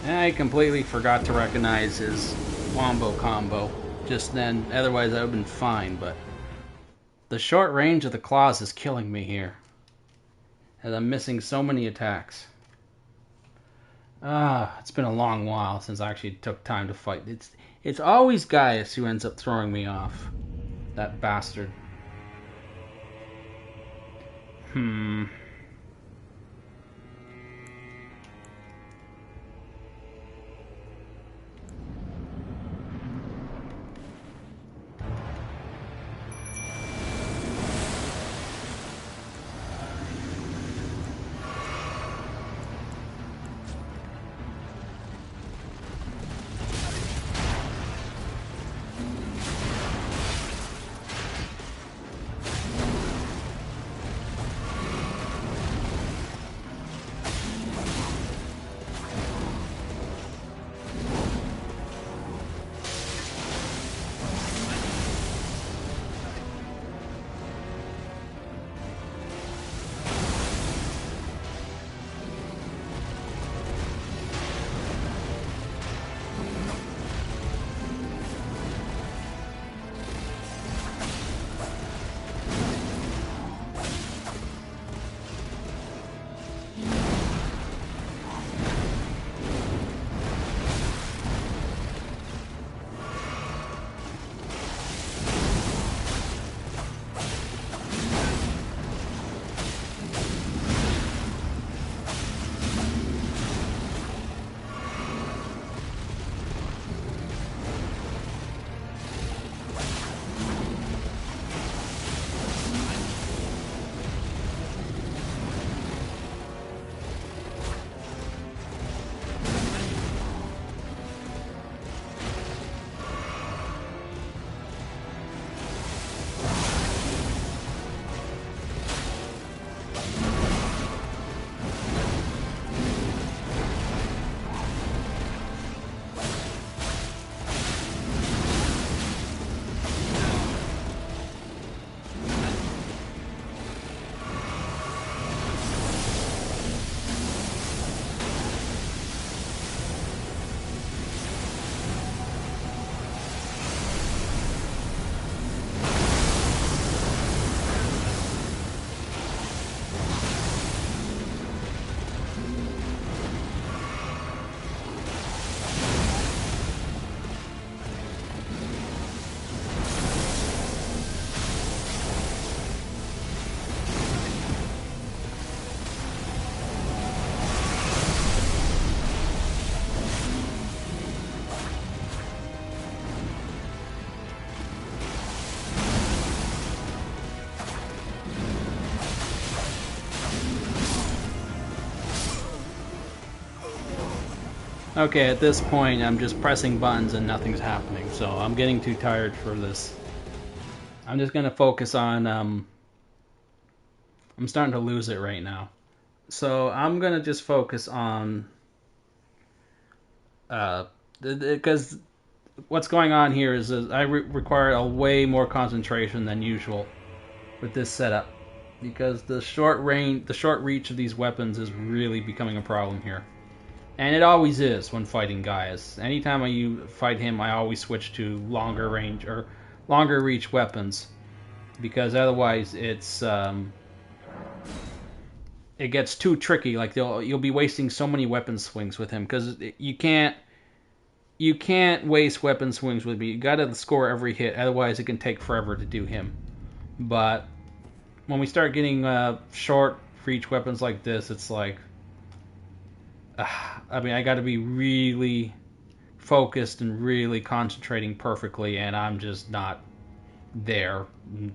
I completely forgot to recognize his wombo combo just then. Otherwise, I would have been fine, but the short range of the claws is killing me here, as I'm missing so many attacks. It's been a long while since I actually took time to fight. It's always Gaius who ends up throwing me off. That bastard. Okay, at this point, I'm just pressing buttons and nothing's happening, so I'm getting too tired for this. I'm just gonna focus on, I'm starting to lose it right now. So I'm gonna just focus on, because what's going on here is I require a way more concentration than usual with this setup, because the short reach of these weapons is really becoming a problem here. And it always is when fighting Gaius. Anytime I fight him, I always switch to longer range or longer reach weapons, because otherwise it gets too tricky. Like you'll be wasting so many weapon swings with him, because you can't waste weapon swings with me. You gotta score every hit, otherwise it can take forever to do him. But when we start getting short reach weapons like this, it's like, I mean, I got to be really focused and really concentrating perfectly, and I'm just not there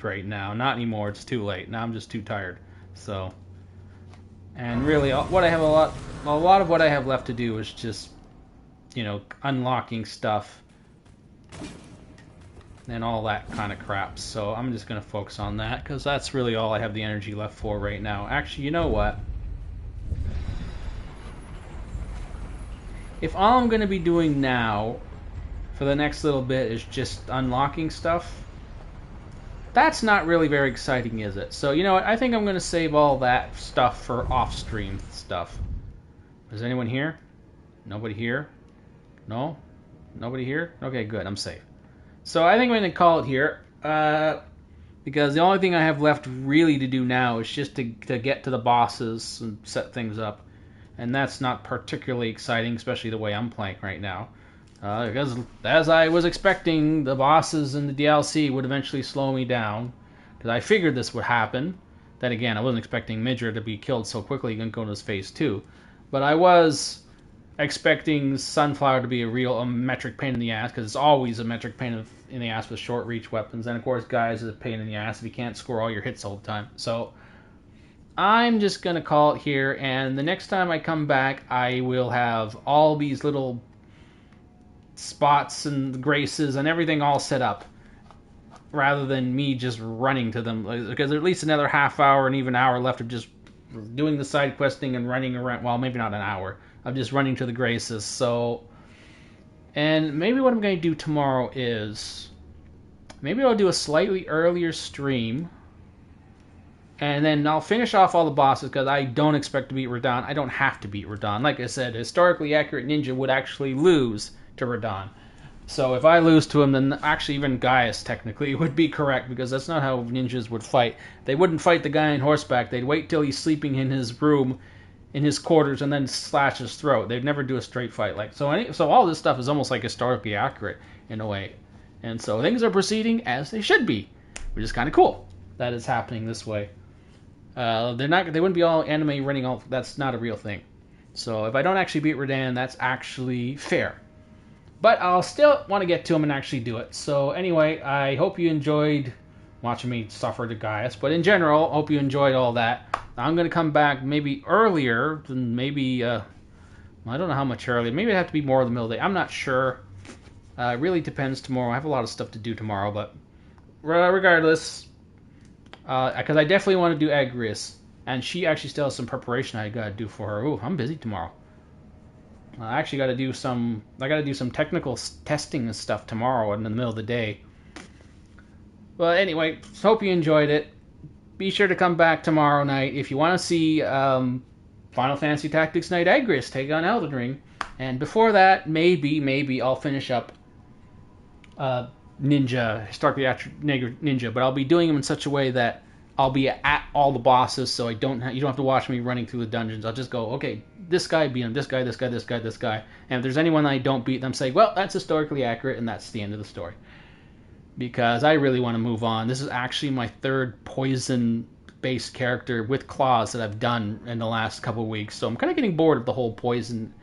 right now. Not anymore. It's too late. Now I'm just too tired. So, and really, what I have a lot of what I have left to do is just, you know, unlocking stuff and all that kind of crap. So I'm just gonna focus on that, because that's really all I have the energy left for right now. Actually, you know what? If all I'm going to be doing now for the next little bit is just unlocking stuff, that's not really very exciting, is it? So, you know what? I think I'm going to save all that stuff for off-stream stuff. Is anyone here? Nobody here? No? Nobody here? Okay, good. I'm safe. So I think I'm going to call it here, because the only thing I have left really to do now is just to get to the bosses and set things up. And that's not particularly exciting, especially the way I'm playing right now. Because, as I was expecting, the bosses in the DLC would eventually slow me down. Because I figured this would happen. Then again, I wasn't expecting Midger to be killed so quickly and go into phase 2. But I was expecting Sunflower to be a metric pain in the ass, because it's always a metric pain in the ass with short reach weapons. And of course, Guys is a pain in the ass if you can't score all your hits all the time. So I'm just going to call it here, and the next time I come back, I will have all these little spots and graces and everything all set up, rather than me just running to them, because there's at least another half hour and even hour left of just doing the side questing and running around. Well, maybe not an hour of just running to the graces. So, and maybe what I'm going to do tomorrow is, maybe I'll do a slightly earlier stream, and then I'll finish off all the bosses, because I don't expect to beat Radahn. I don't have to beat Radahn. Like I said, historically accurate ninja would actually lose to Radahn. So if I lose to him, then actually even Gaius technically would be correct, because that's not how ninjas would fight. They wouldn't fight the guy on horseback. They'd wait till he's sleeping in his room, in his quarters, and then slash his throat. They'd never do a straight fight. So all this stuff is almost like historically accurate in a way. And so things are proceeding as they should be, which is kind of cool that it's happening this way. They wouldn't be all anime running all. That's not a real thing. So if I don't actually beat Radahn, that's actually fair. But I'll still want to get to him and actually do it. So anyway, I hope you enjoyed watching me suffer to Gaius. But in general, hope you enjoyed all that. I'm going to come back maybe earlier than maybe, I don't know how much earlier. Maybe it'd have to be more of the middle of the day. I'm not sure. It really depends tomorrow. I have a lot of stuff to do tomorrow. But regardless, because I definitely want to do Agrias. And she actually still has some preparation I got to do for her. Ooh, I'm busy tomorrow. I actually got to do some. I got to do some technical testing and stuff tomorrow in the middle of the day. Well, anyway, hope you enjoyed it. Be sure to come back tomorrow night if you want to see Final Fantasy Tactics Night Agrias take on Elden Ring. And before that, maybe I'll finish up Ninja, historically accurate Ninja. But I'll be doing them in such a way that I'll be at all the bosses, so you don't have to watch me running through the dungeons. I'll just go, okay, this guy beat him, this guy, this guy, this guy, this guy. And if there's anyone I don't beat, them say, well, that's historically accurate, and that's the end of the story. Because I really want to move on. This is actually my third poison-based character with claws that I've done in the last couple of weeks, so I'm kind of getting bored of the whole poison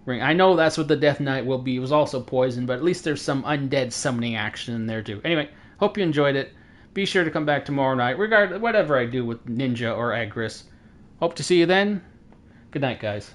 ring. I know that's what the Death Knight will be. It was also poison, but at least there's some undead summoning action in there too. Anyway, hope you enjoyed it. Be sure to come back tomorrow night, regardless whatever I do with Ninja or Agrias. Hope to see you then. Good night, guys.